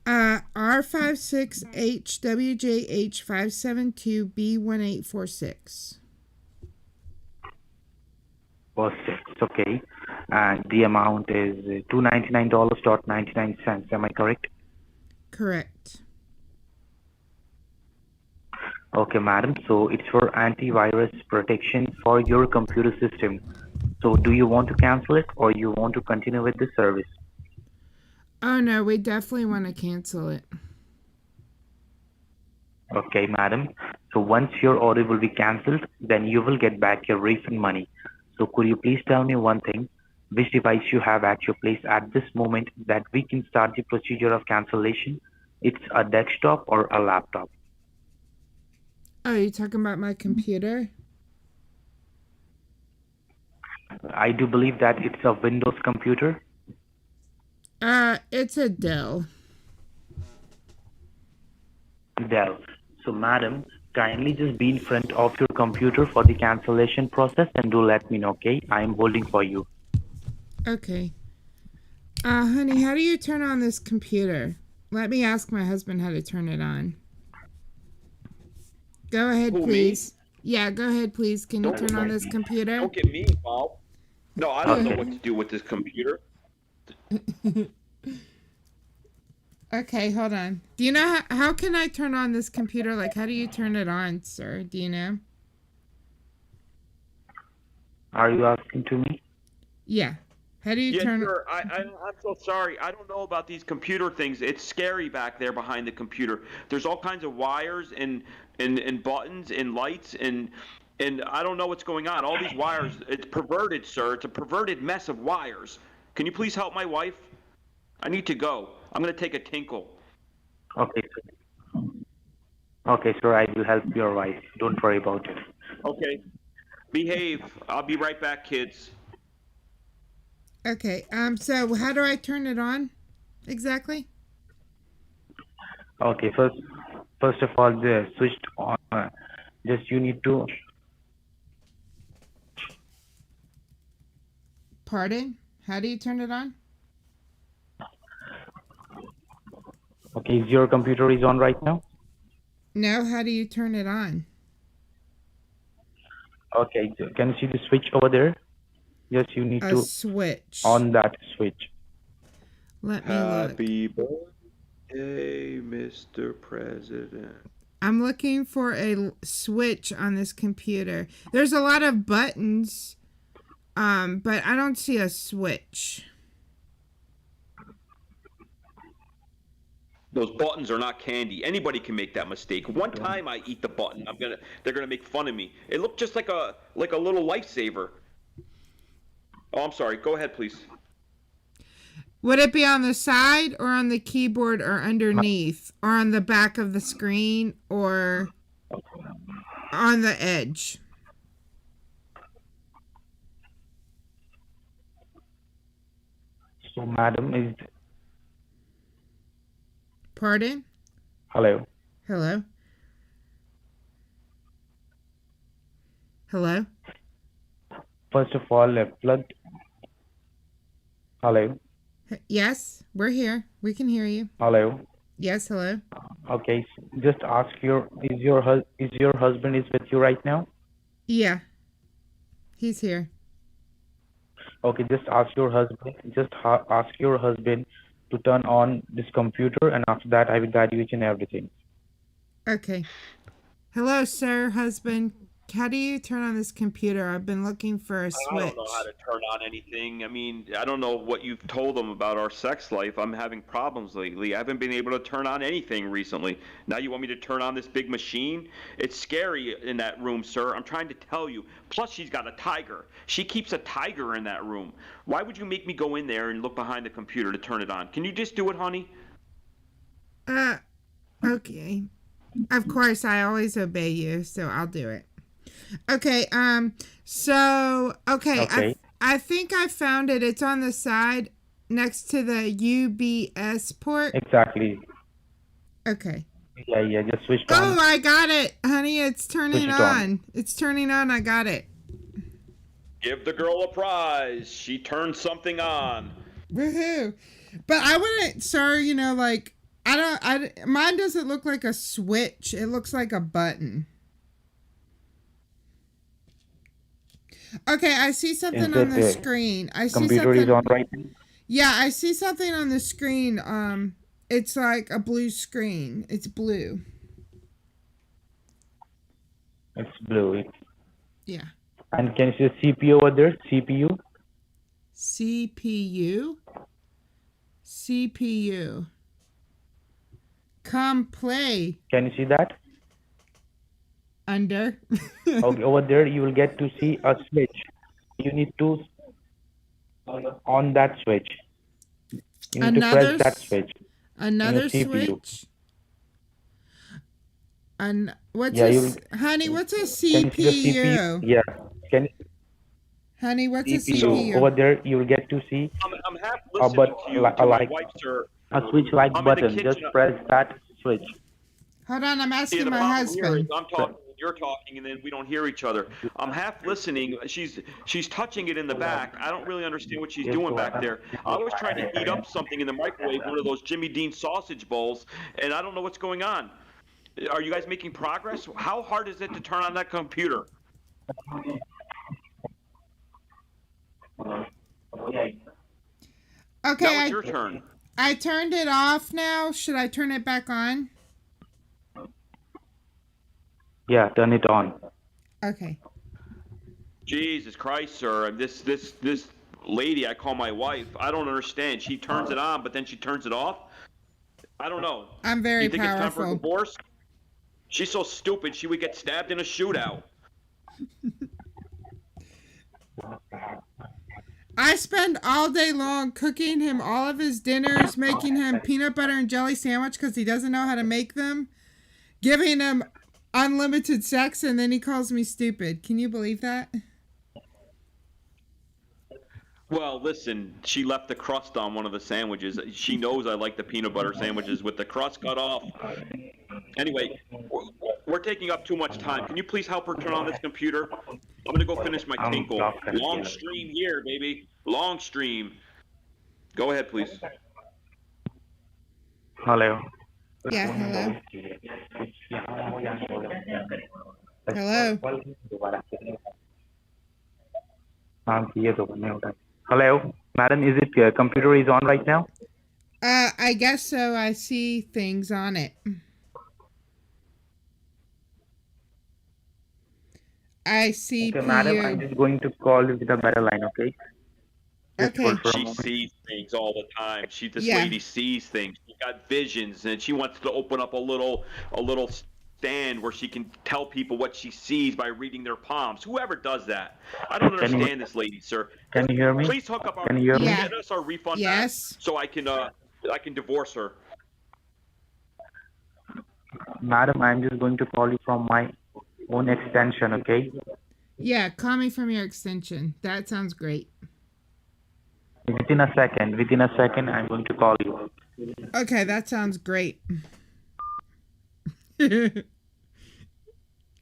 R56HWJH572B1846. Perfect. Okay. And the amount is $299.99. Am I correct? Correct. Okay, madam. So it's for antivirus protection for your computer system. So do you want to cancel it or you want to continue with the service? Oh, no, we definitely want to cancel it. Okay, madam. So once your order will be cancelled, then you will get back your refund money. So could you please tell me one thing? Which device you have at your place at this moment that we can start the procedure of cancellation? It's a desktop or a laptop? Oh, you're talking about my computer? I do believe that it's a Windows computer. It's a Dell. Dell. So, madam, kindly just be in front of your computer for the cancellation process and do let me know, okay? I am holding for you. Okay. Honey, how do you turn on this computer? Let me ask my husband how to turn it on. Go ahead, Who, please. Yeah, go ahead, please. Can you turn on this computer? Don't get me involved. No, I don't know what to do with this computer. Okay, hold on. Do you know how can I turn on this computer? Like, how do you turn it on, sir? Do you know? Are you asking to me? Yeah. How do you Yeah, turn? sure. I'm so sorry. I don't know about these computer things. It's scary back there behind the computer. There's all kinds of wires and buttons and lights and I don't know what's going on. All these wires. It's perverted, sir. It's a perverted mess of wires. Can you please help my wife? I need to go. I'm going to take a tinkle. Okay, sir. Okay, sir, I will help your wife. Don't worry about it. Okay. Behave. I'll be right back, kids. Okay. So how do I turn it on exactly? Okay, first of all, the switched on. Just you need to. Pardon? How do you turn it on? Okay, is your computer is on right now? No, how do you turn it on? Okay, can you see the switch over there? Yes, you need A to switch. on that switch. Let me look. Happy birthday, Mr. President. I'm looking for a switch on this computer. There's a lot of buttons, but I don't see a switch. Those buttons are not candy. Anybody can make that mistake. One time I eat the button, they're gonna make fun of me. It looked just like a little lifesaver. Oh, I'm sorry. Go ahead, please. Would it be on the side or on the keyboard or underneath or on the back of the screen or on the edge? So, madam, is Pardon? hello. Hello? Hello? First of all, plugged. Hello. Yes, we're here. We can hear you. Hello. Yes, hello. Okay, just ask is your husband is with you right now? Yeah. He's here. Okay, just ask your husband. Ask your husband to turn on this computer, and after that, I will guide you each and everything. Okay. Hello, sir, husband. How do you turn on this computer? I've been looking for a switch. I don't know how to turn on anything. I mean, I don't know what you've told them about our sex life. I'm having problems lately. I haven't been able to turn on anything recently. Now you want me to turn on this big machine? It's scary in that room, sir. I'm trying to tell you. Plus, she's got a tiger. She keeps a tiger in that room. Why would you make me go in there and look behind the computer to turn it on? Can you just do it, honey? Okay. Of course, I always obey you, so I'll do it. Okay, okay. I think I found it. It's on the side next to the UBS port. Exactly. Okay. Yeah, just switched on. Oh, I got it, honey. It's turning on. It's turning on. I got it. Give the girl a prize. She turned something on. Woohoo. But I wouldn't, sir, mine doesn't look like a switch. It looks like a button. Okay, I see something on the screen. I see computer something. Is on right now? Yeah, I see something on the screen. It's like a blue screen. It's blue. It's blue. Yeah. And can you see CPU over there? CPU? CPU. Come play. Can you see that? Under. Okay, over there you will get to see a switch. You need to on that switch. You need to press that switch. Another switch. Honey, what's a CPU? Yeah. Honey, what's CPU. a CPU? Over there you will get to see I'm half listening to you, to my wife, sir. A switch-like button. Just press that switch. Hold on, I'm asking my husband. husband. I'm talking, you're talking, and then we don't hear each other. I'm half listening. She's touching it in the back. I don't really understand what she's doing back there. I was trying to heat up something in the microwave, one of those Jimmy Dean sausage bowls, and I don't know what's going on. Are you guys making progress? How hard is it to turn on that computer? Okay. Now it's your turn. I turned it off now. Should I turn it back on? Yeah, turn it on. Okay. Jesus Christ, sir. This lady I call my wife, I don't understand. She turns it on, but then she turns it off? I don't know. I'm very you think powerful. It's time for a divorce? She's so stupid she would get stabbed in a shootout. I spend all day long cooking him all of his dinners, making him peanut butter and jelly sandwich because he doesn't know how to make them, giving him unlimited sex, and then he calls me stupid. Can you believe that? Well, listen, she left the crust on one of the sandwiches. She knows I like the peanut butter sandwiches with the crust cut off. Anyway, we're taking up too much time. Can you please help her turn on this computer? I'm going to go finish my tinkle. Long stream here, baby. Long stream. Go ahead, please. Hello. Yeah, hello. Hello. Hello, madam. Is it computer is on right now? I guess so. I see things on it. I see. Okay, madam. I'm just going to call you with a better line. Okay. Okay. She sees things all the time. This lady sees things. She got visions, and she wants to open up a little stand where she can tell people what she sees by reading their palms. Whoever does that, I don't understand this lady, sir. Can you hear me? Please hook up our. Can you hear me? Get us our refund back, so I can divorce her. Madam, I'm just going to call you from my own extension. Okay. Yeah, call me from your extension. That sounds great. Within a second, I'm going to call you. Okay, that sounds great.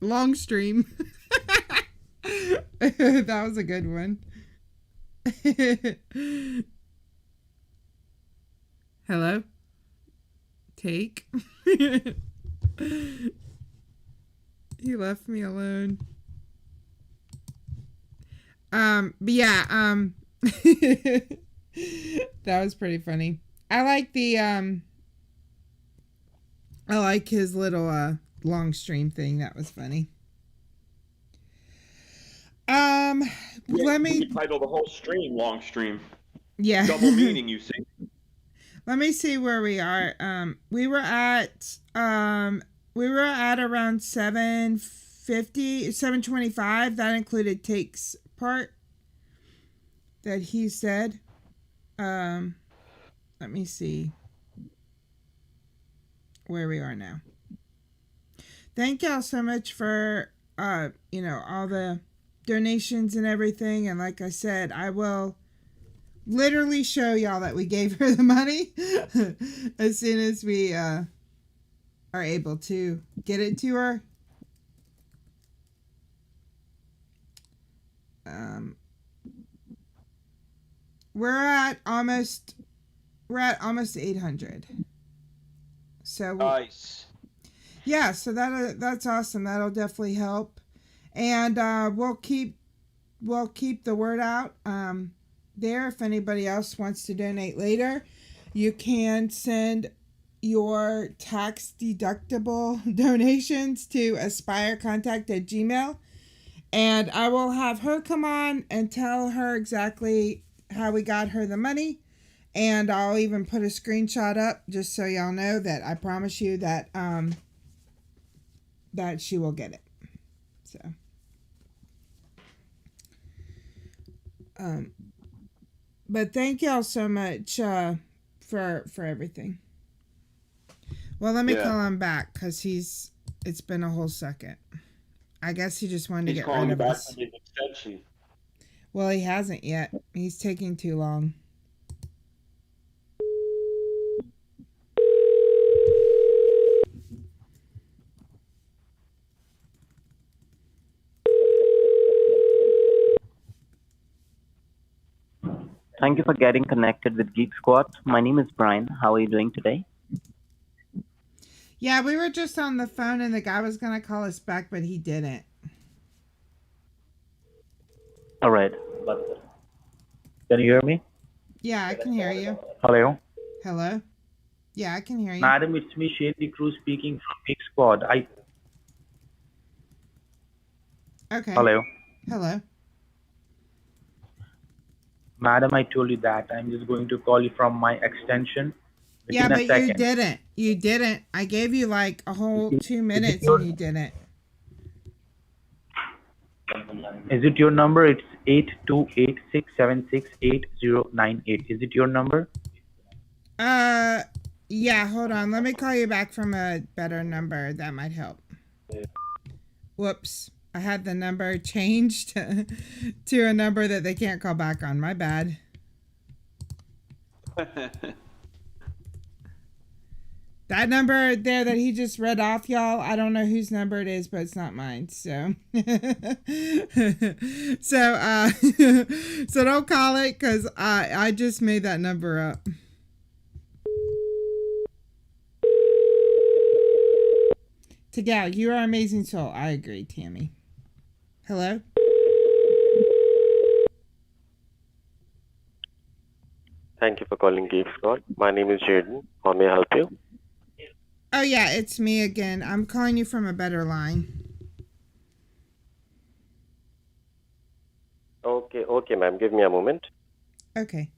Long stream. That was a good one. Hello? Take? He left me alone. But yeah, that was pretty funny. I like the I like his little long stream thing. That was funny. Let me title the whole stream long stream. Yeah. Double meaning, you see. Let me see where we are. We were at around 750, 725. That included Take's part that he said. Let me see where we are now. Thank y'all so much for all the donations and everything. And like I said, I will literally show y'all that we gave her the money as soon as we are able to get it to her. We're at almost 800. So nice. Yeah, so that's awesome. That'll definitely help, and we'll keep the word out there. If anybody else wants to donate later, you can send your tax deductible donations to aspirecontact@gmail.com, and I will have her come on and tell her exactly how we got her the money. And I'll even put a screenshot up just so y'all know that I promise you that that she will get it. So but thank y'all so much for everything. Well, let me call him back because it's been a whole second. I guess he just wanted to get rid of us. Well, he hasn't yet. He's taking too long. Thank you for getting connected with Geek Squad. My name is Brian. How are you doing today? Yeah, we were just on the phone and the guy was going to call us back, but he didn't. All right. Can you hear me? Yeah, I can hear you. Hello. Hello? Yeah, I can hear you. Madam, it's me, Shady Cruz, speaking from Geek Squad. Okay. Hello. Hello. Madam, I told you that. I'm just going to call you from my extension. Yeah, but you didn't. You didn't. I gave you like a whole 2 minutes and you didn't. Is it your number? It's 8286768098. Is it your number? Yeah, hold on. Let me call you back from a better number. That might help. Whoops. I had the number changed to a number that they can't call back on. My bad. That number there that he just read off, y'all, I don't know whose number it is, but it's not mine. So, so don't call it because I just made that number up. TAGOW, you are an amazing soul. I agree, Tammy. Hello? Thank you for calling Geek Squad. My name is Jaden. How may I help you? Oh, yeah, it's me again. I'm calling you from a better line. Okay, ma'am. Give me a moment. Okay.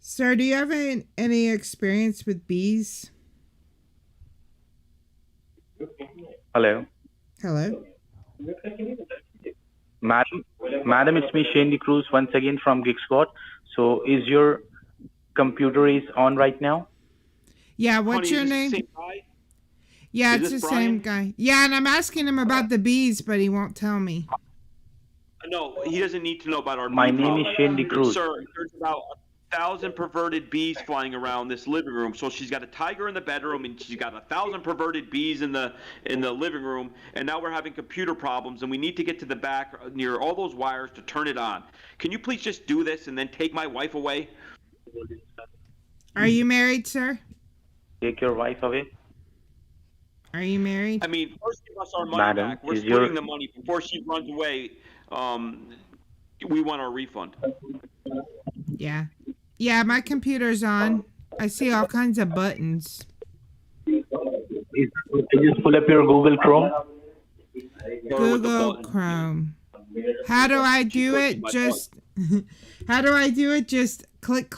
Sir, do you have any experience with bees? Hello. Hello? Madam, it's me, Shane Cruz, once again from Geek Squad. So, is your computer is on right now? Yeah, what's your name? Yeah, it's the same guy. Yeah, and I'm asking him about the bees, but he won't tell me. No, he doesn't need to know about our My bee name is problem. Shane Cruz. Sir, there's about 1,000 perverted bees flying around this living room. So she's got a tiger in the bedroom, and she's got 1,000 perverted bees in the living room. And now we're having computer problems, and we need to get to the back near all those wires to turn it on. Can you please just do this and then take my wife away? Are you married, sir? Take your wife away. Are you married? I mean, first give us our money Madam, back. We're is splitting your- the money before she runs away. We want our refund. Yeah. Yeah, my computer's on. I see all kinds of buttons. Can you just pull up your Google Chrome? Google Chrome. How do I do it? Just how do I do it? Just click.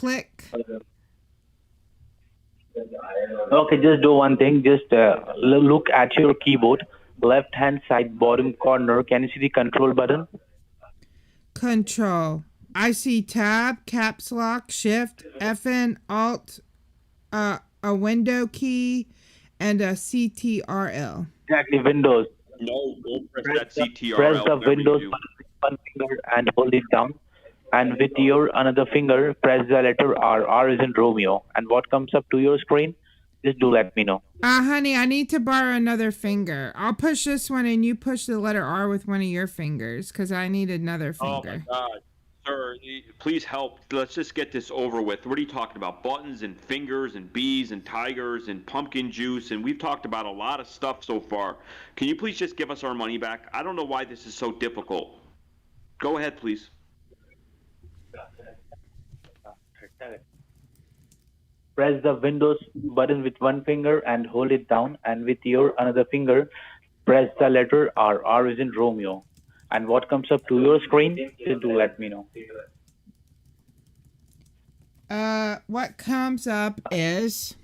Okay, just do one thing. Just look at your keyboard, left hand side bottom corner. Can you see the control button? Control. I see tab, caps lock, shift, FN, alt, a window key, and a CTRL. Exactly, Windows. No, don't press that CTRL. Press the whatever you Windows do. button with one finger and hold it down. And with your another finger, press the letter R. R is in Romeo. And what comes up to your screen, just do let me know. Honey, I need to borrow another finger. I'll push this one and you push the letter R with one of your fingers because I need another finger. Oh my God, sir, please help. Let's just get this over with. What are you talking about? Buttons and fingers and bees and tigers and pumpkin juice, and we've talked about a lot of stuff so far. Can you please just give us our money back? I don't know why this is so difficult. Go ahead, please. Press the Windows button with one finger and hold it down. And with your another finger, press the letter R. R is in Romeo. And what comes up to your screen, just do let me know. What comes up is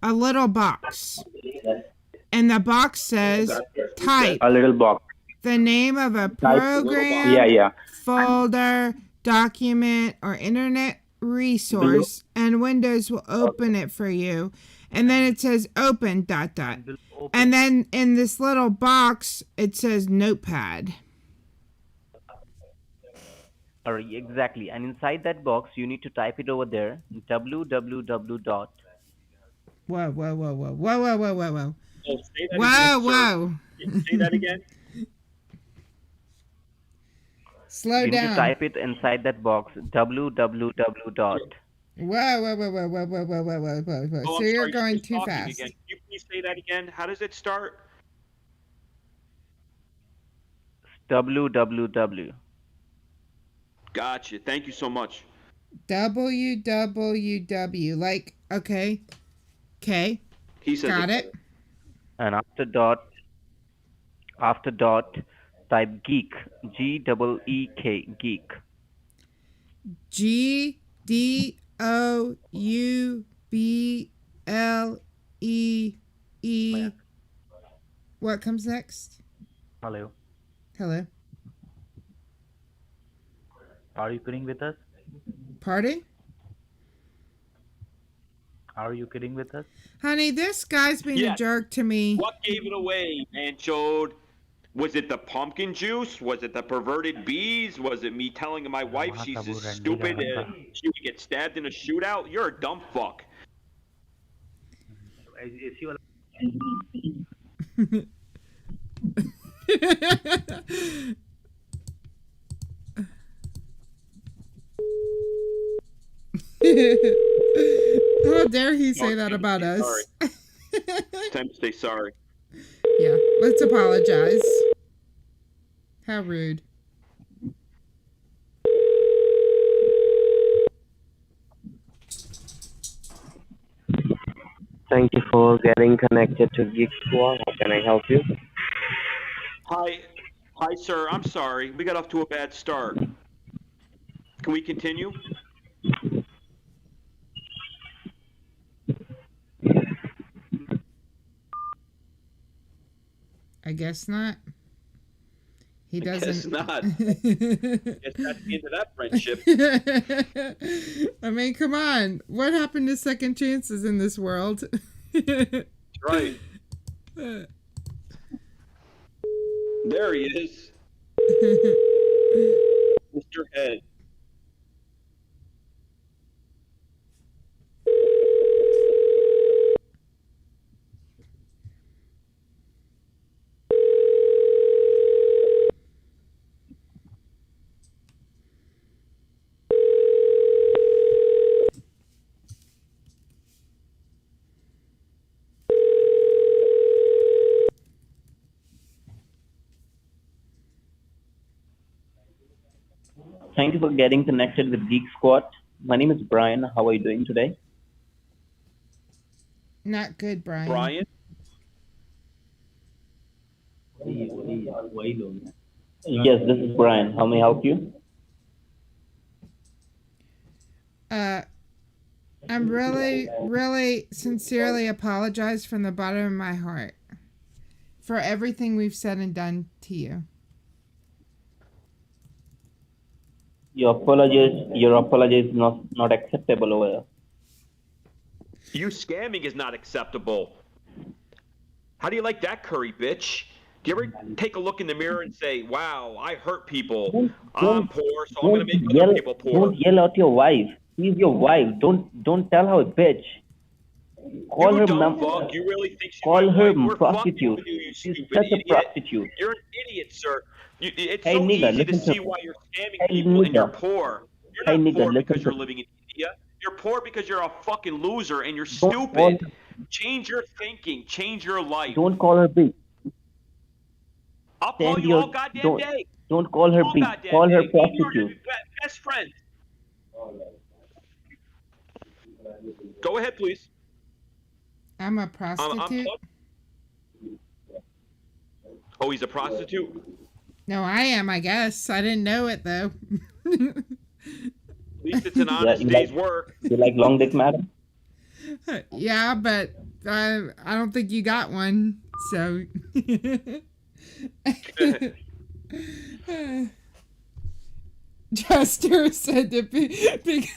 a little box. And the box says type. A little box. The name of a program, Yeah. folder, document, or internet resource, and Windows will open it for you. And then it says open ... And then in this little box, it says notepad. Exactly. And inside that box, you need to type it over there, www. Whoa. Oh, say that Whoa. again, say that again. Slow You need to down. type it inside that box, www. Whoa. Oh, So I'm you're sorry, going she's too talking fast. Again. Can you please say that again? How does it start? www. Gotcha. Thank you so much. www. Like, okay. He says Got it. And after dot, type geek, GEEK, geek. GDOUBLEE. What comes next? Hello. Are you playing with us? Pardon? Are you kidding with us? Honey, this guy's being a Yes. jerk to me. What gave it away, Manchode? Was it the pumpkin juice? Was it the perverted bees? Was it me telling my wife she's just stupid she would get stabbed in a shootout? You're a dumb fuck. How dare he say that about us? Sorry. It's time to say sorry. Yeah, let's apologize. How rude. Thank you for getting connected to Geek Squad. How can I help you? Hi, sir. I'm sorry. We got off to a bad start. Can we continue? I guess not. He doesn't. I guess not. Guess that's the end of that friendship. I mean, come on. What happened to second chances in this world? Right. There he is. Mr. Head. Thank you for getting connected with Geek Squad. My name is Brian. How are you doing today? Not good, Brian. Brian? Yes, this is Brian. How may I help you? I'm really sincerely apologize from the bottom of my heart for everything we've said and done to you. Your apology is not acceptable over here. You scamming is not acceptable. How do you like that curry, bitch? Do you ever take a look in the mirror and say, wow, I hurt people. I'm poor, so I'm going to make other people poor. Don't yell at your wife. She's your wife. Don't tell her a bitch. Call her dumb fuck. You really think she's call my her wife? prostitute. She's such a prostitute. You're an idiot, sir. It's Hey, so nigga, easy to listen see to- why you're scamming Hey, people and you're nigga. poor. You're Hey, not nigga, poor listen because to- you're living in India. You're poor because you're a fucking loser and you're Don't stupid. call- Change your thinking. Change your life. Don't call her bitch. I'll call Stand you your- all goddamn don't- day. Don't call her All bitch. goddamn Call her day. Me and you are prostitute. best friends. Go ahead, please. I'm a I'm prostitute. Oh, he's a prostitute? No, I am, I guess. I didn't know it, though. At least it's an honest you day's like- work. You like long dick, madam? Yeah, but I don't think you got one, so... Chester said to be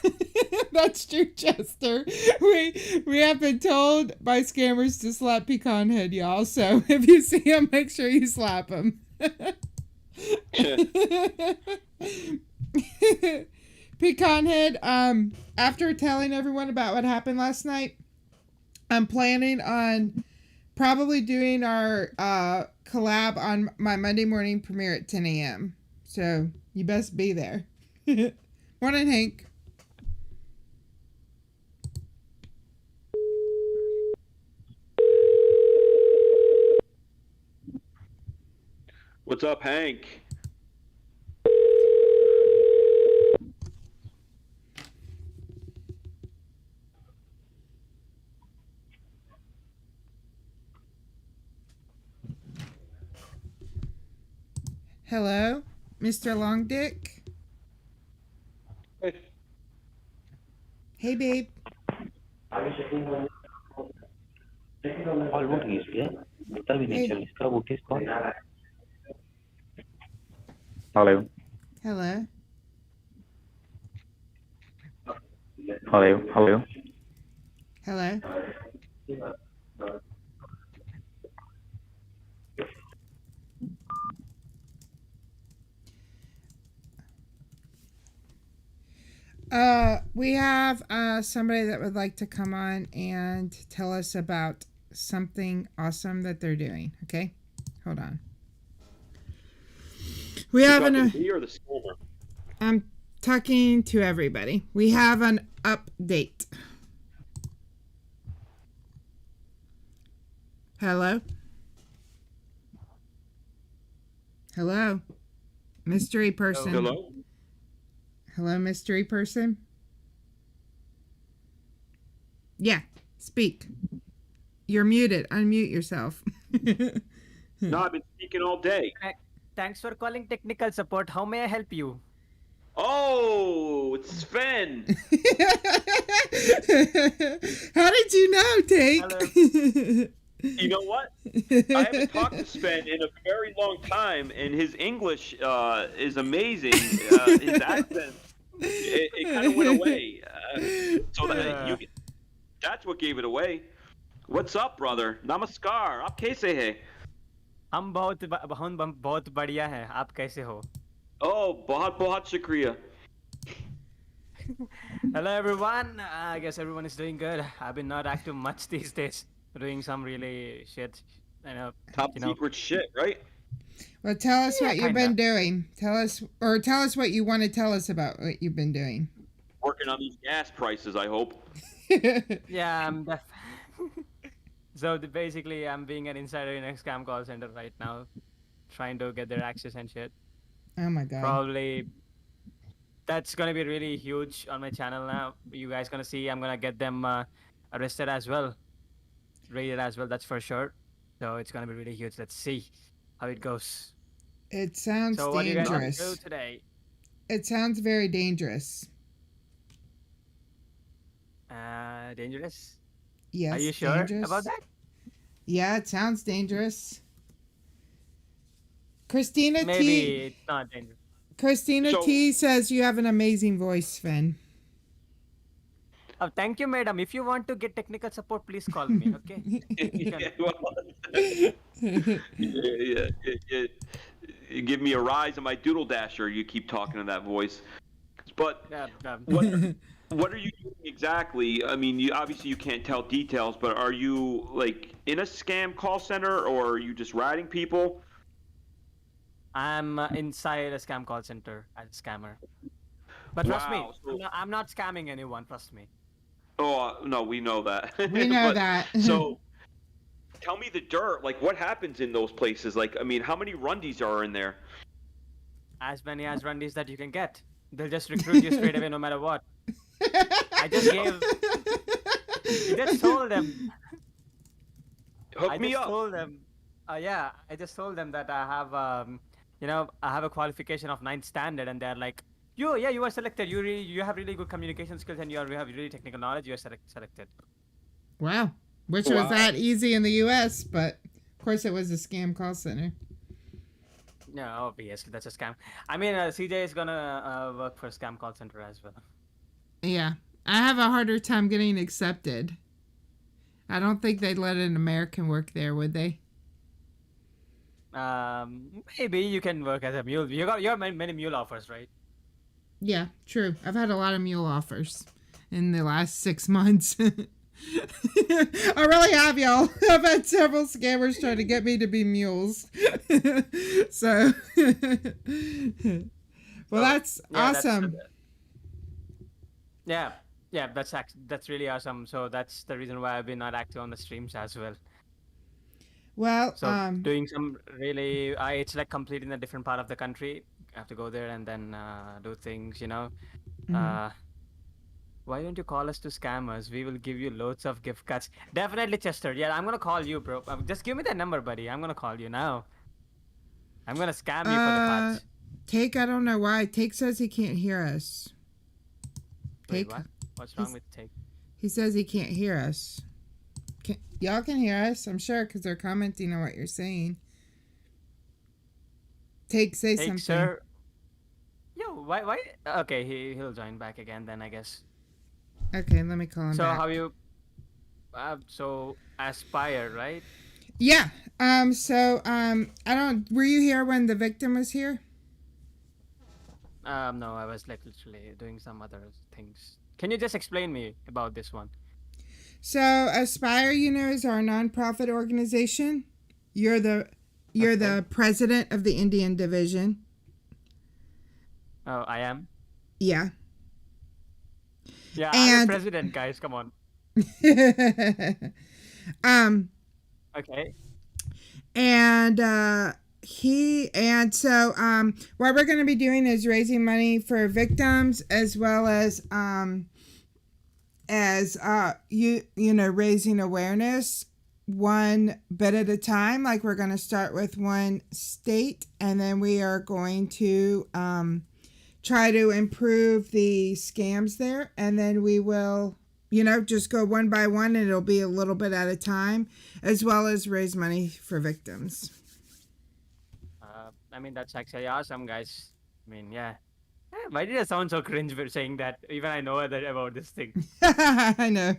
that's true, Chester. We have been told by scammers to slap Pecan Head, y'all. So if you see him, make sure you slap him. Pecan Head, after telling everyone about what happened last night, I'm planning on probably doing our collab on my Monday morning premiere at 10 a.m. So you best be there. Morning, Hank. What's up, Hank? Hello, Mr. Longdick. Hey, babe. Call won't reach here. तभी नहीं चल इसका वो किस call Hello. Hello. Hello. Hello. Hello. We have somebody that would like to come on and tell us about something awesome that they're doing. Okay, hold on. We have an. Or the scammer? I'm talking to everybody. We have an update. Hello. Hello, mystery person. Hello. Hello, mystery person. Yeah, speak. You're muted. Unmute yourself. No, I've been speaking all day. Thanks for calling technical support. How may I help you? Oh, it's Sven. How did you know, Take? You know what? I haven't talked to Sven in a very long time, and his English is amazing. His accent, it kind of went away. That's what gave it away. What's up, brother? Namaskar. आप कैसे हैं? हम बहुत बढ़िया हैं. आप कैसे हो? Oh, बहुत shukriya. Hello everyone. I guess everyone is doing good. I've been not active much these days. Doing some really shit, top secret shit, right? Well, tell us what you've kinda. been doing. Tell us what you want to tell us about what you've been doing. Working on these gas prices, I hope. Yeah, so basically, I'm being an insider in a scam call center right now, trying to get their access and shit. Oh my god. Probably that's gonna be really huge on my channel now. You guys gonna see I'm gonna get them arrested as well. Rated as well, that's for sure. So it's gonna be really huge. Let's see how it goes. It sounds so what dangerous. Are you guys gonna do today? It sounds very dangerous. Dangerous? Yes. Are you sure dangerous. about that? Yeah, it sounds dangerous. Christina Maybe T. it's not dangerous. Christina T says you have an amazing voice, Sven. Oh, thank you, madam. If you want to get technical support, please call me, okay? Yeah. You give me a rise on my doodle dasher. You keep talking in that voice. But what are you doing exactly? I mean, obviously you can't tell details, but are you like in a scam call center, or are you just ratting people? I'm inside a scam call center as a scammer. But trust me, I'm not scamming anyone. Trust me. Oh, no, we know that. We know that. So, tell me the dirt. Like, what happens in those places? Like, I mean, how many rundies are in there? As many as rundies that you can get. They'll just recruit you straight away no matter what. I just told them. Hook me up. Told them. I just told them that I have, I have a qualification of 9th standard, and they're like, you are selected. You have really good communication skills, and you have really technical knowledge. You are selected. Wow. Which was that easy in the U.S., but of course it was a scam call center. No, obviously that's a scam. I mean, CJ is gonna work for a scam call center as well. Yeah. I have a harder time getting accepted. I don't think they'd let an American work there, would they? Maybe you can work as a mule. You got many mule offers, right? Yeah, true. I've had a lot of mule offers in the last 6 months. I really have, y'all. I've had several scammers trying to get me to be mules. So, well, that's awesome. That's really awesome. So that's the reason why I've been not active on the streams as well. Well, so doing some really, it's like completing a different part of the country. I have to go there and then do things, Why don't you call us to scammers? We will give you loads of gift cards. Definitely, Chester. Yeah, I'm gonna call you, bro. Just give me that number, buddy. I'm gonna call you now. I'm gonna scam you for the cards. Take, I don't know why. Take says he can't hear us. Wait, what? What's wrong with Take? He says he can't hear us. Y'all can hear us, I'm sure, because they're commenting on what you're saying. Take, say something. Sir. Yo, why? Okay, he'll join back again then, I guess. Okay, let me call him back. So So Aspire, right? Yeah. I don't. Were you here when the victim was here? No, I was like literally doing some other things. Can you just explain me about this one? So Aspire, is our nonprofit organization. You're the president of the Indian division. Oh, I am. Yeah. Yeah, I'm the president, guys. Come on. Okay. And what we're going to be doing is raising money for victims as well as raising awareness one bit at a time. Like we're going to start with one state, and then we are going to try to improve the scams there, and then we will just go one by one, and it'll be a little bit at a time, as well as raise money for victims. I mean, that's actually awesome, guys. I mean, yeah. Why did I sound so cringe for saying that? Even I know that about this thing. I know.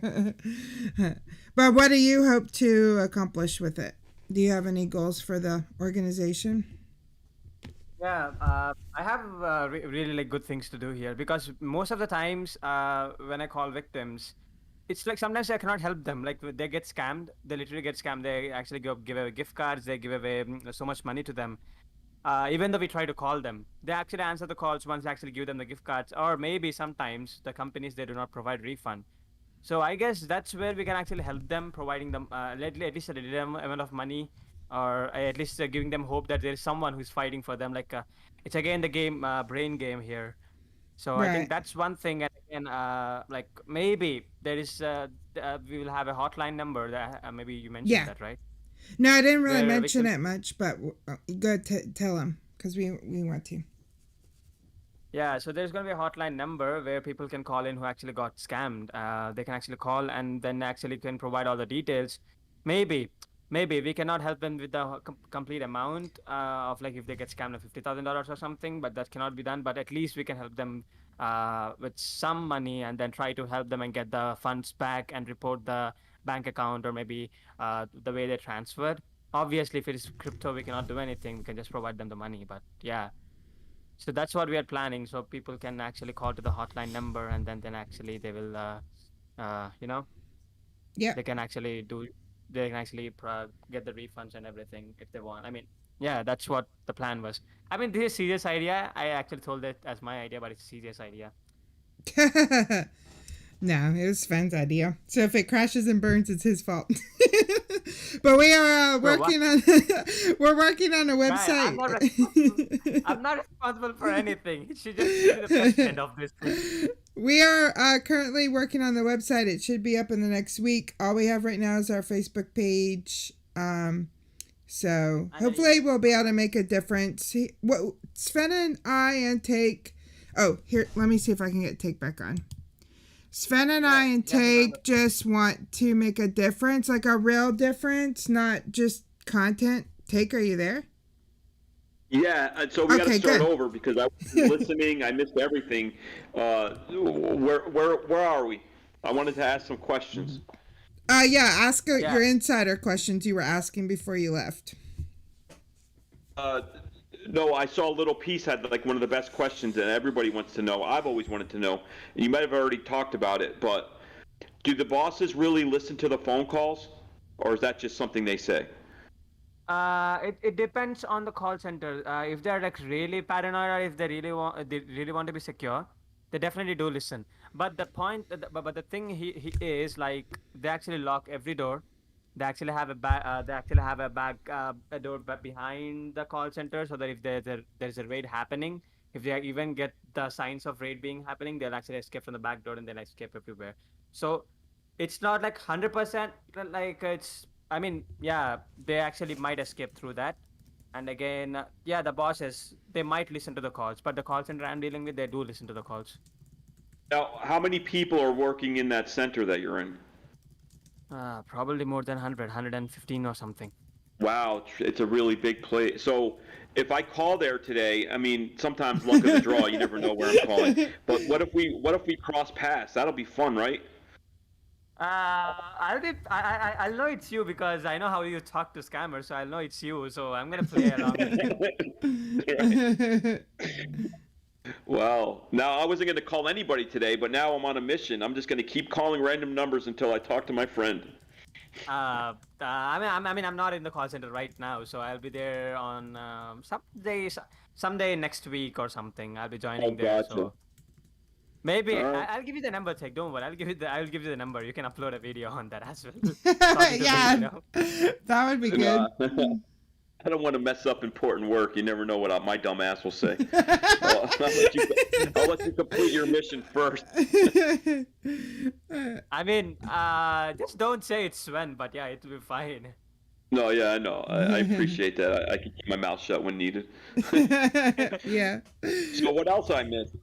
But what do you hope to accomplish with it? Do you have any goals for the organization? Yeah, I have really like good things to do here because most of the times when I call victims, it's like sometimes I cannot help them. Like they get scammed, they literally get scammed. They actually give away gift cards. They give away so much money to them. Even though we try to call them, they actually answer the calls once they actually give them the gift cards, or maybe sometimes the companies they do not provide refund. So I guess that's where we can actually help them, providing them at least a little amount of money, or at least giving them hope that there is someone who's fighting for them. Like it's again the game brain game here. So I think that's one thing. And again, like maybe there is we will have a hotline number that maybe you mentioned that, right? No, I didn't really mention it much, but go tell them because we want to. Yeah, so there's going to be a hotline number where people can call in who actually got scammed. They can actually call and then actually can provide all the details. Maybe we cannot help them with the complete amount of like if they get scammed of $50,000 or something, but that cannot be done. But at least we can help them with some money and then try to help them and get the funds back and report the bank account or maybe the way they transferred. Obviously, if it is crypto, we cannot do anything. We can just provide them the money. But yeah. So that's what we are planning. So people can actually call to the hotline number, and then actually they will, they can actually get the refunds and everything if they want. I mean, yeah, that's what the plan was. I mean, this is a serious idea. I actually told it as my idea, but it's a serious idea. No, it was Sven's idea. So if it crashes and burns, it's his fault. But we are working on we're working on a website. Right, I'm not responsible for anything. She just be the president of this thing. We are currently working on the website. It should be up in the next week. All we have right now is our Facebook page. So hopefully we'll be able to make a difference. Sven and I and Take. Oh, here, let me see if I can get Take back on. Sven and I and Take just want to make a difference, like a real difference, not just content. Take, are you there? Yeah, so we got to start over because I was listening. I missed everything. Where are we? I wanted to ask some questions. Ask your insider questions you were asking before you left. No, I saw a little piece had like one of the best questions and everybody wants to know. I've always wanted to know. You might have already talked about it, but do the bosses really listen to the phone calls, or is that just something they say? It depends on the call center. If they're like really paranoid or if they really want to be secure, they definitely do listen. But the point, but the thing he is like they actually lock every door. They actually have a a door behind the call center so that if there's a raid happening, if they even get the signs of raid being happening, they'll actually escape from the back door and they'll escape everywhere. So it's not like 100% like it's. I mean, yeah, they actually might escape through that. And again, the bosses, they might listen to the calls, but the call center I'm dealing with, they do listen to the calls. Now, how many people are working in that center that you're in? Probably more than 100, 115 or something. Wow, it's a really big place. So if I call there today, I mean, sometimes luck of the draw, you never know where I'm calling. But what if we cross paths? That'll be fun, right? I'll know it's you because I know how you talk to scammers, so I'll know it's you. So I'm gonna play along with you. Well, now I wasn't going to call anybody today, but now I'm on a mission. I'm just going to keep calling random numbers until I talk to my friend. I'm not in the call center right now, so I'll be there on someday next week or something. I'll be joining there. Gotcha. So maybe Right. I'll give you the number, Take. Don't worry. I'll give you the number. You can upload a video on that as well. Yeah, that would be good. I don't want to mess up important work. You never know what my dumb ass will say. I'll let you complete your mission first. I mean, just don't say it's Sven, but yeah, it'll be fine. No, yeah, I know. I appreciate that. I can keep my mouth shut when needed. Yeah. So what else I missed?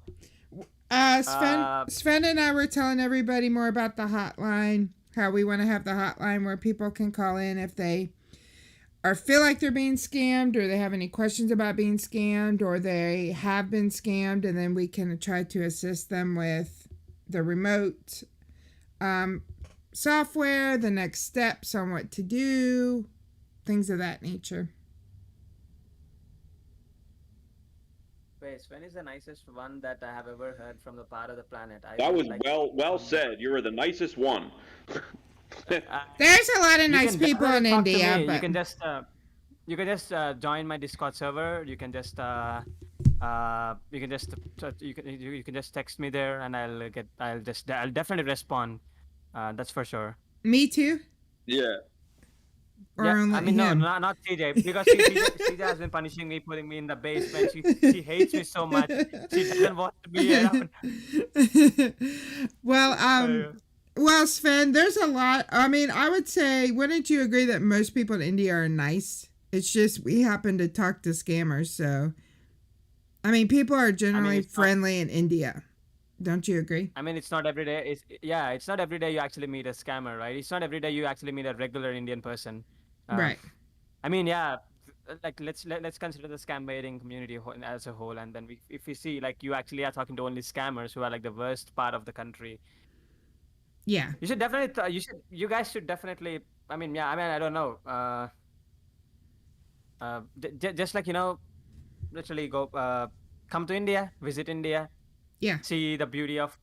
Sven and I were telling everybody more about the hotline, how we want to have the hotline where people can call in if they feel like they're being scammed, or they have any questions about being scammed, or they have been scammed, and then we can try to assist them with the remote software, the next steps on what to do, things of that nature. Wait, Sven is the nicest one that I have ever heard from the part of the planet. That was well said. You were the nicest one. There's a lot of nice people in India, but you can just join my Discord server. You can just you can just text me there, and I'll definitely respond. That's for sure. Me too. Yeah. Or only him. No, not CJ, because CJ has been punishing me, putting me in the basement. She hates me so much. She doesn't want to be around. Well, Sven, there's a lot. I mean, I would say, wouldn't you agree that most people in India are nice? It's just we happen to talk to scammers, so. I mean, people are generally friendly in India. Don't you agree? I mean, it's not every day. It's not every day you actually meet a scammer, right? It's not every day you actually meet a regular Indian person. Right. I mean, yeah, like let's consider the scam baiting community as a whole, and then if we see like you actually are talking to only scammers who are like the worst part of the country. Yeah. You should definitely. You guys should definitely. I mean, yeah. I mean, I don't know. Just like literally go. Come to India, visit India. Yeah. See the beauty of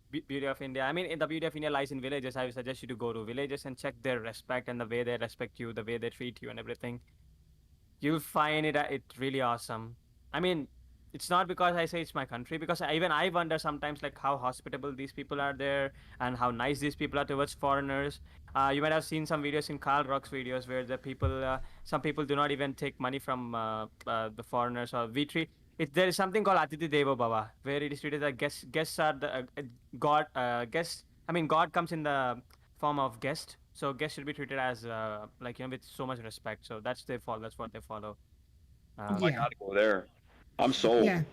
India. I mean, the beauty of India lies in villages. I would suggest you to go to villages and check their respect and the way they respect you, the way they treat you, and everything. You'll find it really awesome. I mean, it's not because I say it's my country, because I wonder sometimes like how hospitable these people are there and how nice these people are towards foreigners. You might have seen some videos in Carl Rock's videos where some people do not even take money from the foreigners, or we treat. There is something called Atiti Deva Bhava, where it is treated like guests are the God. Guests. I mean, God comes in the form of guest, so guests should be treated as with so much respect. So that's what they follow. I gotta go there. I'm sold. Yeah.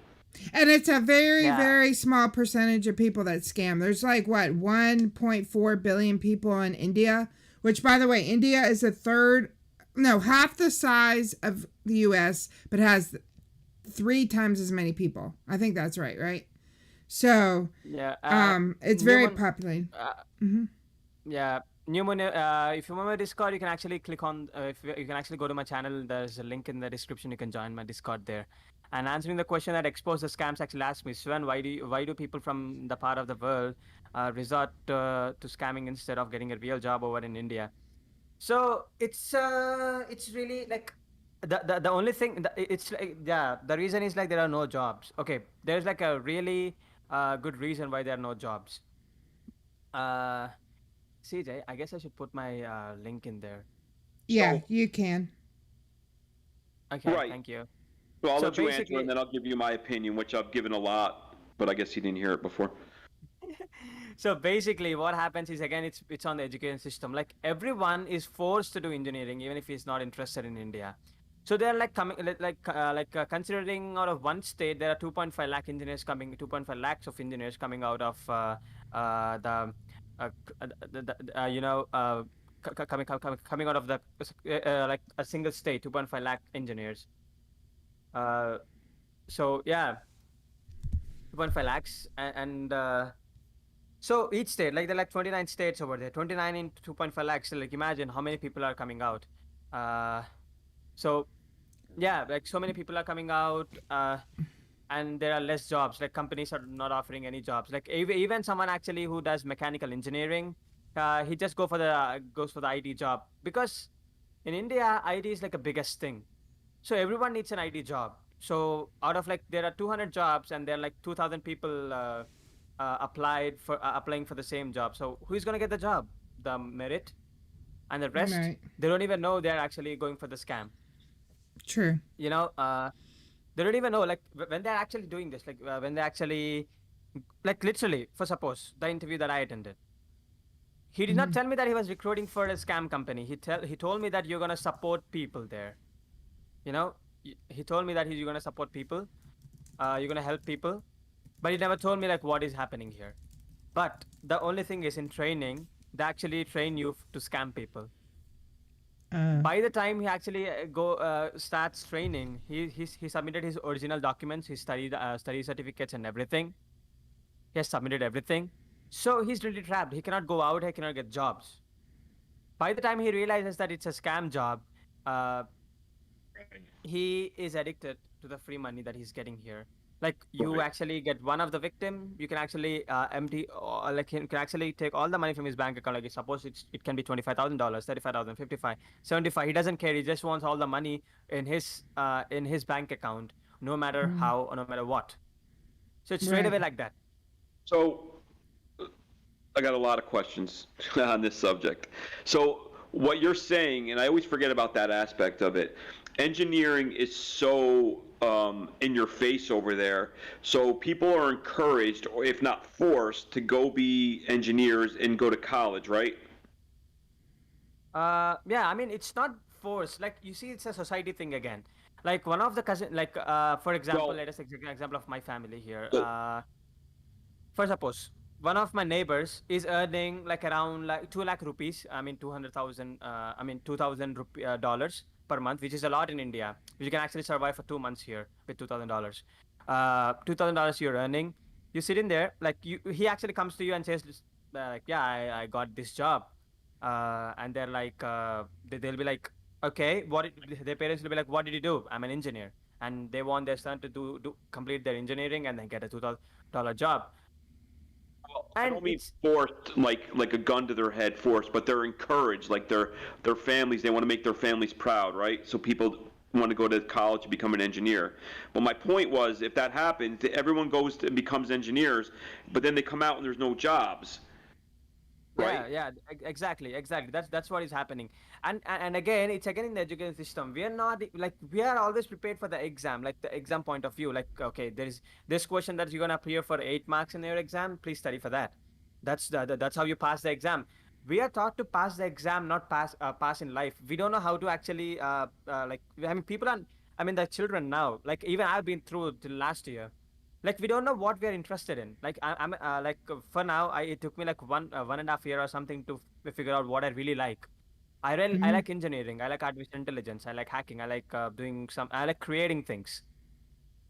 And it's a very small percentage of people that scam. There's like, 1.4 billion people in India, which, by the way, India is half the size of the U.S., but has 3 times as many people. I think that's right? So, it's very popular. Yeah. Newman, if you want my Discord, you can actually click on, you can actually go to my channel. There's a link in the description. You can join my Discord there. And answering the question that exposed the scams actually asked me, Sven, why do people from the part of the world resort to scamming instead of getting a real job over in India? So it's really like the only thing the reason is like there are no jobs. Okay, there's like a really good reason why there are no jobs. CJ, I guess I should put my link in there. Yeah, you can. Okay, right. Thank you. Well, I'll let you answer, and then I'll give you my opinion, which I've given a lot, but I guess you didn't hear it before. So basically, what happens is, again, it's on the education system. Like, everyone is forced to do engineering, even if he's not interested in India. So they're like coming, considering out of one state, there are 2.5 lakh engineers coming, 2.5 lakhs of engineers coming out of coming out of the like a single state, 2.5 lakh engineers. So yeah, 2.5 lakhs, and So each state, like there are like 29 states over there, 29 into 2.5 lakhs. So like imagine how many people are coming out. So yeah, like so many people are coming out, and there are less jobs. Like companies are not offering any jobs. Like even someone actually who does mechanical engineering, he just goes for the IT job because in India, IT is like the biggest thing. So everyone needs an IT job. So out of like there are 200 jobs and there are like 2,000 people applying for the same job. So who's gonna get the job? The merit, and the rest Right. they don't even know they're actually going for the scam. True. You know, they don't even know like when they're actually doing this. Like when they actually, like literally, for suppose the interview that I attended. He did not tell me that he was recruiting for a scam company. He told me that you're gonna support people there. You know, he told me that you're gonna support people, you're gonna help people, but he never told me like what is happening here. But the only thing is in training, they actually train you to scam people. By the time he actually starts training, he submitted his original documents, his study certificates and everything. He has submitted everything, so he's really trapped. He cannot go out. He cannot get jobs. By the time he realizes that it's a scam job, he is addicted to the free money that he's getting here. Like you actually get one of the victim, you can actually empty, like you can actually take all the money from his bank account. Like suppose it can be $25,000, 35,000, 55, 75. He doesn't care. He just wants all the money in his bank account, no matter how or no matter what. So it's straight away like that. So I got a lot of questions on this subject. So what you're saying, and I always forget about that aspect of it, engineering is so in your face over there. So people are encouraged, or if not forced, to go be engineers and go to college, right? Yeah, I mean it's not forced. Like you see, it's a society thing again. Like one of the cousin, like for example, let us take an example of my family here. For suppose one of my neighbors is earning like around like 2 lakh rupees. I mean 200,000. I mean $2,000 per month, which is a lot in India. You can actually survive for 2 months here with $2,000. $2,000 you're earning. You sit in there like he actually comes to you and says like, yeah, I got this job, and they're like they'll be like, okay, their parents will be like, what did you do? I'm an engineer, and they want their son to do complete their engineering and then get a $2,000 job. I don't mean forced like a gun to their head forced, but they're encouraged, like their families, they want to make their families proud, right? So people want to go to college to become an engineer. But my point was, if that happens, everyone goes and becomes engineers, but then they come out and there's no jobs. Right? Yeah, exactly. That's what is happening. And again, it's again in the education system. We are not like we are always prepared for the exam, like the exam point of view. Like, okay, there is this question that you're gonna appear for 8 marks in your exam. Please study for that. That's how you pass the exam. We are taught to pass the exam, not pass in life. We don't know how to actually like. I mean, the children now. Like even I've been through till last year. Like we don't know what we are interested in. Like I'm like for now, it took me like 1.5 year or something to figure out what I really like. I like engineering. I like artificial intelligence. I like hacking. I like I like creating things.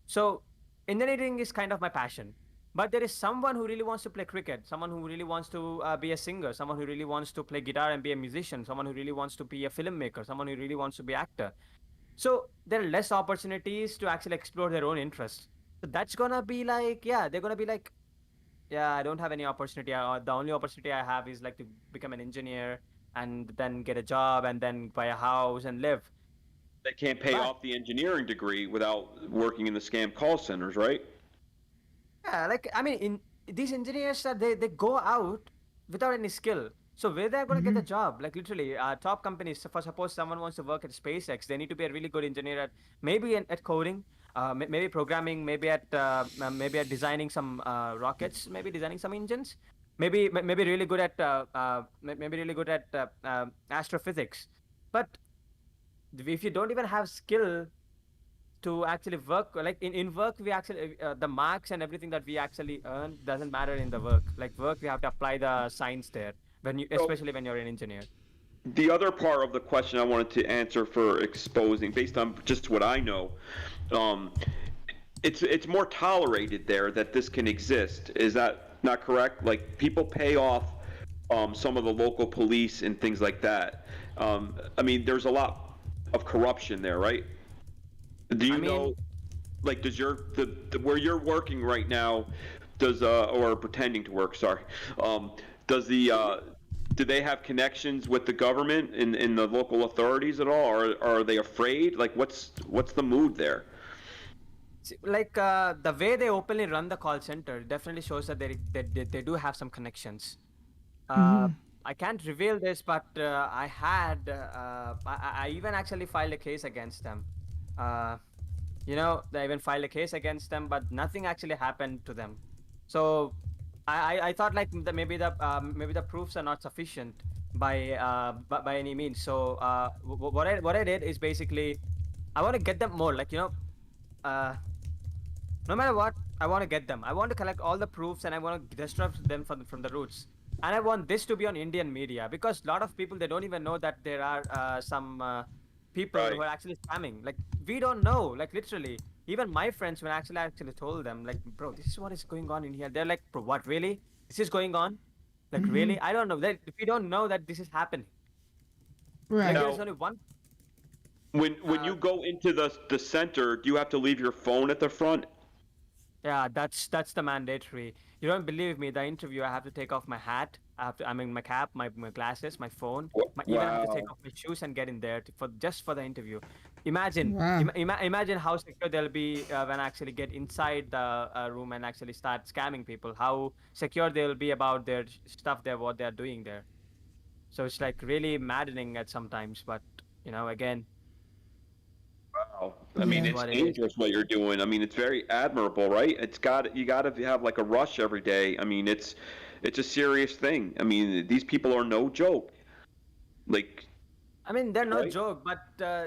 So engineering is kind of my passion. But there is someone who really wants to play cricket, someone who really wants to be a singer, someone who really wants to play guitar and be a musician, someone who really wants to be a filmmaker, someone who really wants to be actor. So there are less opportunities to actually explore their own interests. So that's gonna be like, yeah, they're gonna be like, yeah, I don't have any opportunity. The only opportunity I have is like to become an engineer and then get a job and then buy a house and live. They can't pay off the engineering degree without working in the scam call centers, right? Yeah, like I mean, in these engineers they go out without any skill. So where they're gonna get the job? Like literally, top companies. So for suppose someone wants to work at SpaceX, they need to be a really good engineer at maybe at coding, maybe programming, maybe at designing some rockets, maybe designing some engines, maybe really good at astrophysics. But if you don't even have skill to actually work, like in work we actually the marks and everything that we actually earn doesn't matter in the work. Like work, we have to apply the science there especially when you're an engineer. The other part of the question I wanted to answer for exposing, based on just what I know, it's more tolerated there that this can exist. Is that not correct? Like people pay off some of the local police and things like that. I mean, there's a lot of corruption there, right? Do you know, like, does where you're working right now, does or pretending to work? Sorry, does do they have connections with the government and the local authorities at all, or are they afraid? Like, what's the mood there? Like the way they openly run the call center definitely shows that they do have some connections. I can't reveal this, but I even actually filed a case against them. They even filed a case against them, but nothing actually happened to them. So I thought like maybe the proofs are not sufficient by any means. So what I did is basically I want to get them more, like no matter what, I want to get them. I want to collect all the proofs and I want to disrupt them from the roots. And I want this to be on Indian media, because a lot of people, they don't even know that there are some people who are actually spamming. Like, we don't know, like literally. Even my friends, when I actually told them, like, bro, this is what is going on in here. They're like, bro, what, really? This is going on? Like, really? I don't know. We don't know that this is happening. Right. Like, there's only one. When you go into the center, do you have to leave your phone at the front? Yeah, that's the mandatory. You don't believe me? The interview, I have to take off my hat. My cap, my glasses, my phone. Even I have to take off my shoes and get in there just for the interview. Imagine, imagine how secure they'll be when I actually get inside the room and actually start scamming people. How secure they'll be about their stuff, what they're doing there. So it's like really maddening at sometimes, but again. Wow. I mean, it's dangerous what you're doing. I mean, it's very admirable, right? You got to have like a rush every day. I mean, it's a serious thing. I mean, these people are no joke. Like, I mean, they're no joke, but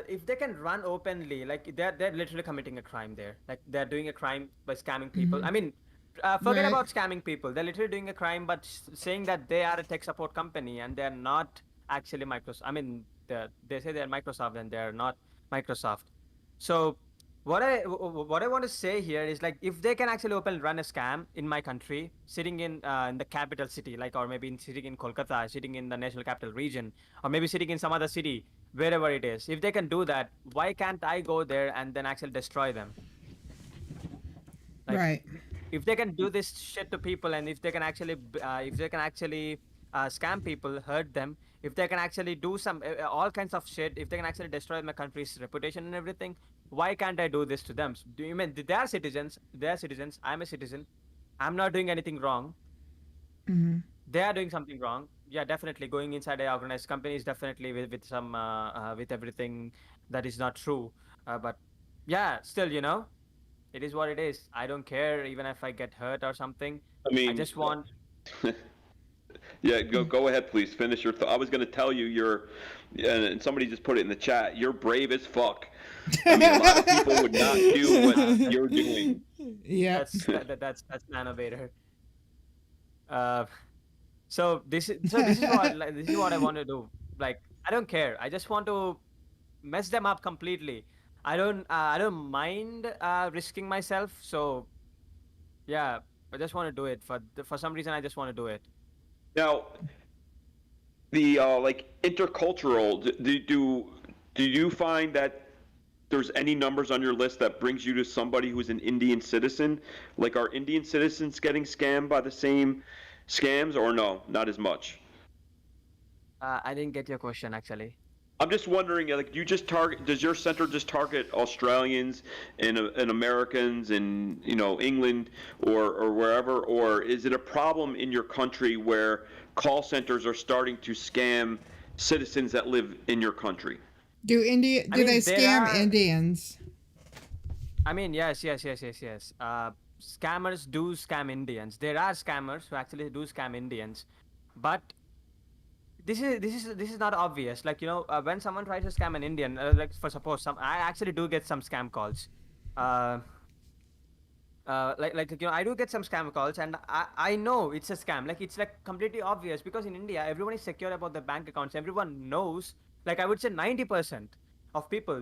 if they can run openly, like they're literally committing a crime there. Like they're doing a crime by scamming people. I mean, forget about scamming people. They're literally doing a crime, but saying that they are a tech support company and they're not actually Microsoft. I mean, they say they're Microsoft and they're not Microsoft. So what I want to say here is, like, if they can actually run a scam in my country, sitting in the capital city, like, or maybe sitting in Kolkata, sitting in the national capital region, or maybe sitting in some other city, wherever it is, if they can do that, why can't I go there and then actually destroy them? Like, right. If they can do this shit to people, and if they can actually scam people, hurt them, if they can actually do some all kinds of shit, if they can actually destroy my country's reputation and everything, why can't I do this to them? Do you mean they are citizens? I'm a citizen. I'm not doing anything wrong. They are doing something wrong. Yeah, definitely going inside an organized company is definitely with some with everything that is not true. But yeah, still, it is what it is. I don't care even if I get hurt or something. I mean, I just want. Yeah, go ahead, please. Finish your I was going to tell you and somebody just put it in the chat, you're brave as fuck. I mean, a lot of people would not do what you're doing. Yeah. That's innovator. So this is what I want to do. Like, I don't care. I just want to mess them up completely. I don't mind risking myself. So yeah, I just want to do it for some reason. I just want to do it. Now, the like intercultural, do you find that there's any numbers on your list that brings you to somebody who's an Indian citizen? Like, are Indian citizens getting scammed by the same scams, or no, not as much? I didn't get your question, actually. I'm just wondering, like, does your center just target Australians and Americans and, England or wherever, or is it a problem in your country where call centers are starting to scam citizens that live in your country? Do they scam Indians? I mean, yes. Scammers do scam Indians. There are scammers who actually do scam Indians, but this is not obvious. Like, when someone tries to scam an Indian, like, for suppose I actually do get some scam calls. I do get some scam calls, and I know it's a scam. Like, it's like completely obvious, because in India everyone is secure about their bank accounts. Everyone knows. Like, I would say 90% of people,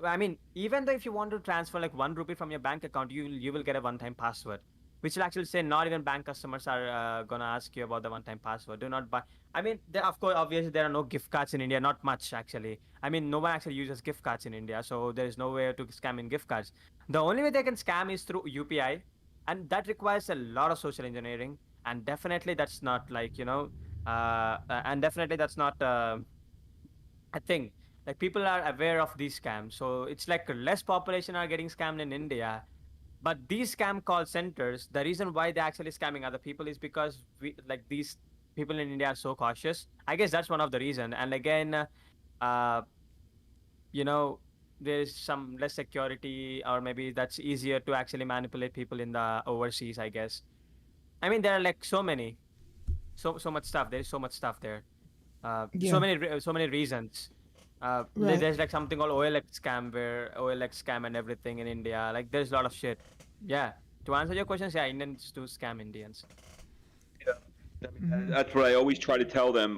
I mean, even though if you want to transfer like 1 rupee from your bank account, you will get a one-time password, which will actually say not even bank customers are gonna ask you about the one-time password. Do not buy. I mean, of course, obviously there are no gift cards in India, not much actually. I mean, no one actually uses gift cards in India, so there is no way to scam in gift cards. The only way they can scam is through UPI, and that requires a lot of social engineering, and definitely that's not like and definitely that's not a thing. Like people are aware of these scams, so it's like less population are getting scammed in India. But these scam call centers, the reason why they're actually scamming other people is because these people in India are so cautious. I guess that's one of the reason. And again, uh, you know, there's some less security, or maybe that's easier to actually manipulate people in the overseas. I guess. I mean, there are like so much stuff. There is so much stuff there. So many reasons. Right. There's like something called OLX scam, where OLX scam and everything in India. Like there's a lot of shit. Yeah. To answer your questions, yeah, Indians do scam Indians. That's what I always try to tell them.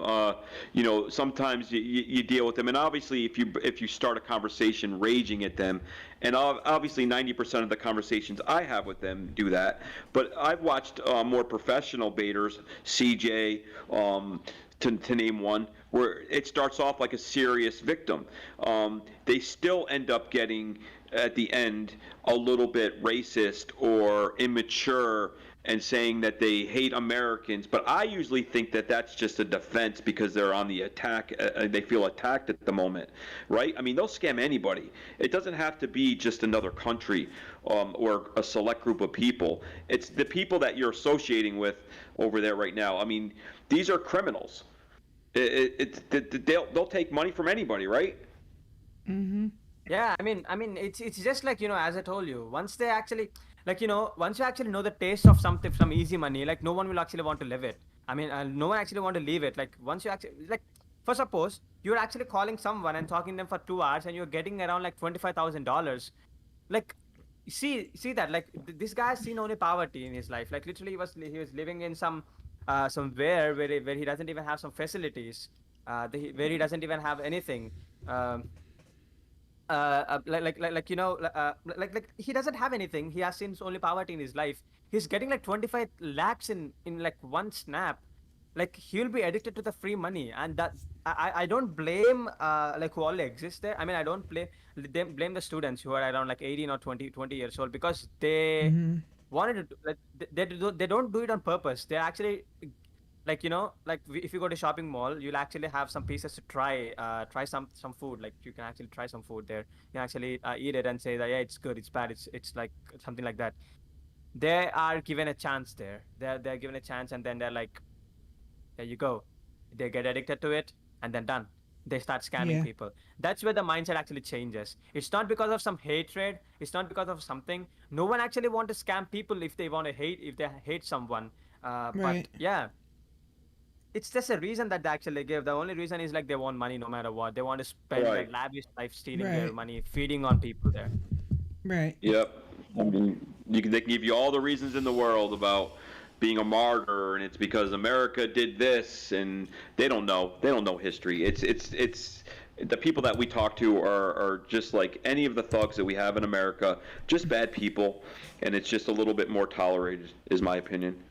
Sometimes you deal with them, and obviously, if you start a conversation raging at them, and obviously 90% of the conversations I have with them do that. But I've watched more professional baiters, CJ, to name one, where it starts off like a serious victim. They still end up getting at the end a little bit racist or immature and saying that they hate Americans, but I usually think that that's just a defense because they're on the attack. They feel attacked at the moment, right? I mean, they'll scam anybody. It doesn't have to be just another country or a select group of people. It's the people that you're associating with over there right now. I mean, these are criminals. They'll take money from anybody, right? Mm-hmm. Yeah, I mean, it's just like as I told you, once they actually once you actually know the taste of something, some easy money, like no one will actually want to live it. I mean, no one actually want to leave it. Like once you actually for suppose you're actually calling someone and talking to them for 2 hours and you're getting around like $25,000, like see that this guy has seen only poverty in his life. Like literally, he was living in somewhere where he doesn't even have some facilities, where he doesn't even have anything. Like he doesn't have anything. He has seen only poverty in his life. He's getting like 25 lakhs in like one snap. Like he'll be addicted to the free money, and that I don't blame who all exists there. I mean, I don't blame the students who are around like 18 or 20 years old, because they wanted to they don't do it on purpose. They actually if you go to shopping mall, you'll actually have some pieces to try some food. Like you can actually try some food there. You can actually eat it and say that yeah, it's good, it's bad, it's like something like that. They are given a chance there. They're given a chance, and then they're like, there you go. They get addicted to it, and then done. They start scamming people. That's where the mindset actually changes. It's not because of some hatred. It's not because of something. No one actually want to scam people if they hate someone. But yeah. It's just a reason that they actually give. The only reason is like they want money no matter what. They want to spend their lavish life stealing their money, feeding on people there. Right. Yep. I mean, they can give you all the reasons in the world about being a martyr, and it's because America did this, and they don't know. They don't know history. It's the people that we talk to are just like any of the thugs that we have in America, just bad people, and it's just a little bit more tolerated, is my opinion.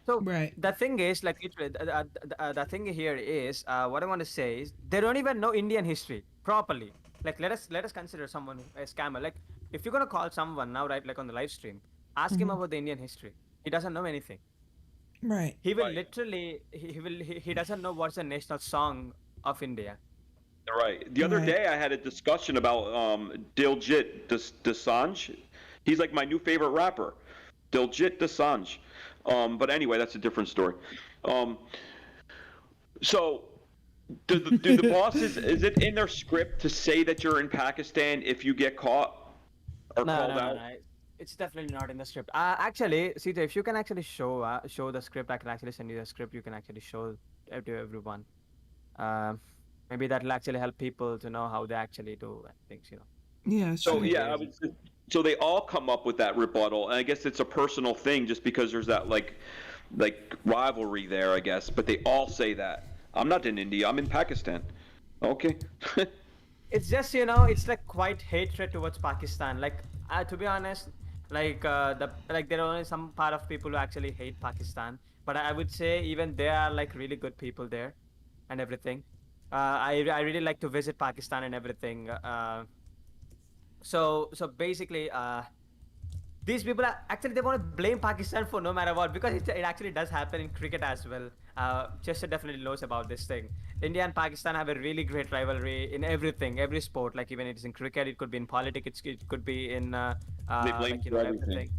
So the thing is, like, the thing here is, what I want to say is, they don't even know Indian history properly. Like, let us consider someone a scammer. Like, if you're gonna call someone now, right, like on the live stream, ask him about the Indian history. He doesn't know anything. Right. He will literally, he doesn't know what's the national song of India. Right. The other day, I had a discussion about Diljit Dosanjh. He's like my new favorite rapper, Diljit Dosanjh. But anyway, that's a different story. So, do the bosses, is it in their script to say that you're in Pakistan if you get caught or called out? No. It's definitely not in the script. Actually, CJ, if you can actually show the script, I can actually send you the script. You can actually show it to everyone. Maybe that will actually help people to know how they actually do things, Yeah. So so they all come up with that rebuttal, and I guess it's a personal thing, just because there's that like rivalry there, I guess. But they all say that I'm not in India, I'm in Pakistan. Okay. It's just it's like quite hatred towards Pakistan. Like to be honest, like there are only some part of people who actually hate Pakistan, but I would say even they are like really good people there, and everything. I really like to visit Pakistan and everything. So basically, these people are actually they want to blame Pakistan for no matter what, because it actually does happen in cricket as well. Chester definitely knows about this thing. India and Pakistan have a really great rivalry in everything, every sport. Like even it is in cricket, it could be in politics, it could be in They blame like for everything. everything.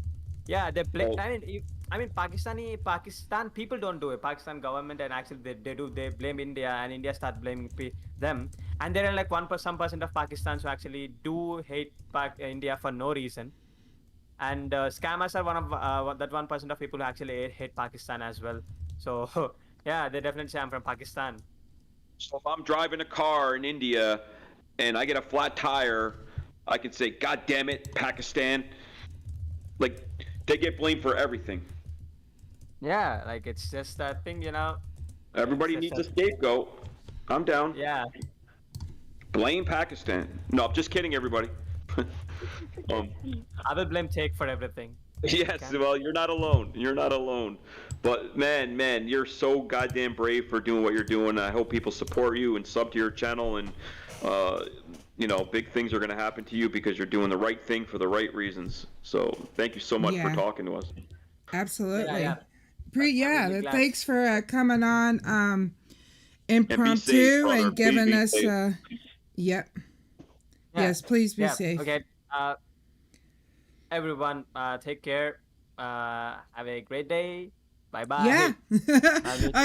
Yeah, they blame. I mean, Pakistan people don't do it. Pakistan government and actually they do. They blame India, and India start blaming them. And there are like some percent of Pakistans who actually do hate India for no reason. And scammers are one of that 1% of people who actually hate Pakistan as well. So yeah, they definitely say I'm from Pakistan. So if I'm driving a car in India and I get a flat tire, I can say, "God damn it, Pakistan!" Like they get blamed for everything. Yeah, like it's just that thing, you know. Everybody needs a scapegoat. I'm down. Yeah. Blame Pakistan. No, I'm just kidding, everybody. I will blame Take for everything. Yes, well, you're not alone. You're not alone. But man, you're so goddamn brave for doing what you're doing. I hope people support you and sub to your channel, and you know, big things are going to happen to you because you're doing the right thing for the right reasons. So thank you so much for talking to us. Absolutely. Thanks for coming on impromptu and giving us yep. Yes, please be safe. Okay. Everyone, take care. Have a great day. Bye bye. Yeah.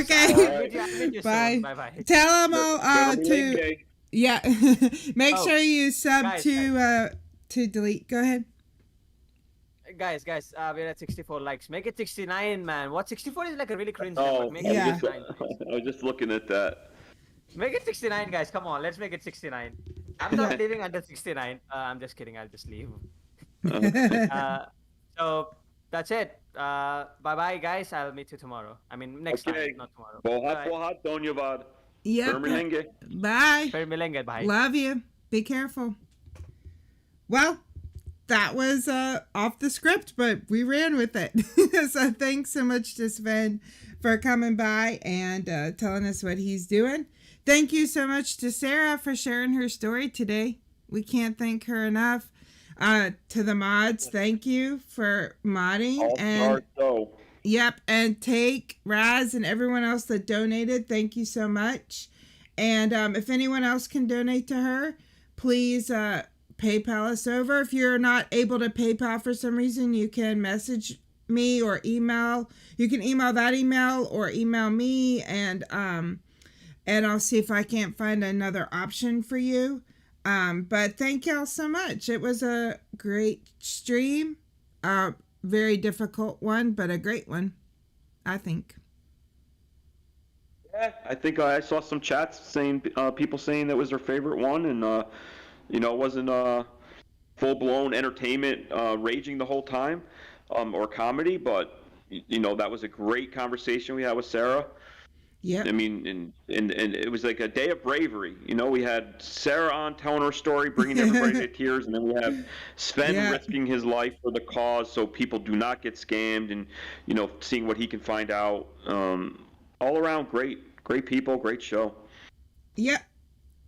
Okay. Bye. Bye bye. Tell them all to make sure you sub to delete. Go ahead. Guys, we're at 64 likes. Make it 69, man. What 64 is like a really cringe number. Make it 69. I was just looking at that. Make it 69, guys. Come on, let's make it 69. I'm not leaving under 69. I'm just kidding. I'll just leave. So that's it. Bye bye, guys. I'll meet you tomorrow. I mean, next time, not tomorrow. Bohat, Donyavad. Yep. Bye. Permilenge, bye. Love you. Be careful. Well, that was off the script, but we ran with it. So thanks so much to Sven for coming by and telling us what he's doing. Thank you so much to Sarah for sharing her story today. We can't thank her enough. To the mods, thank you for modding. Yep, and Take, Raz, and everyone else that donated, thank you so much. And if anyone else can donate to her, please PayPal us over. If you're not able to PayPal for some reason, you can message me or email. You can email that email or email me, and I'll see if I can't find another option for you. But thank y'all so much. It was a great stream. Very difficult one, but a great one, I think. Yeah, I think I saw some chats saying people saying that was their favorite one, and you know, it wasn't full-blown entertainment, raging the whole time, or comedy, but you know, that was a great conversation we had with Sarah. Yeah. I mean, and it was like a day of bravery. You know, we had Sarah on telling her story, bringing everybody to tears, and then we have Sven risking his life for the cause so people do not get scammed, and, you know, seeing what he can find out. All around, great people, great show. Yep.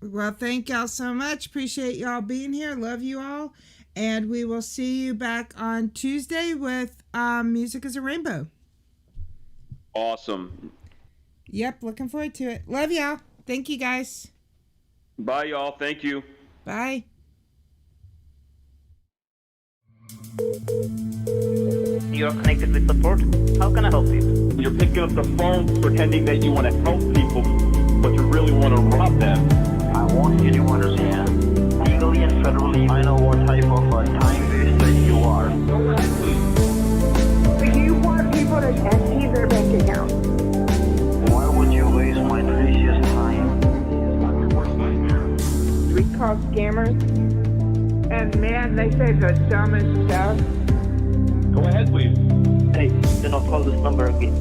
Well, thank y'all so much. Appreciate y'all being here. Love you all. And we will see you back on Tuesday with Music is a Rainbow. Awesome. Yep, looking forward to it. Love y'all. Thank you, guys. Bye, y'all. Thank you. Bye. You're connected with support. How can I help you? You're picking up the phone pretending that you want to help people, but you really want to rob them. I want you to understand. Legally and federally, I know what type of time waster you are. Do you want people to empty their bank account? Why would you waste my precious time? We call scammers, and man, they say the dumbest stuff. Go ahead, please. Hey, do not call this number again.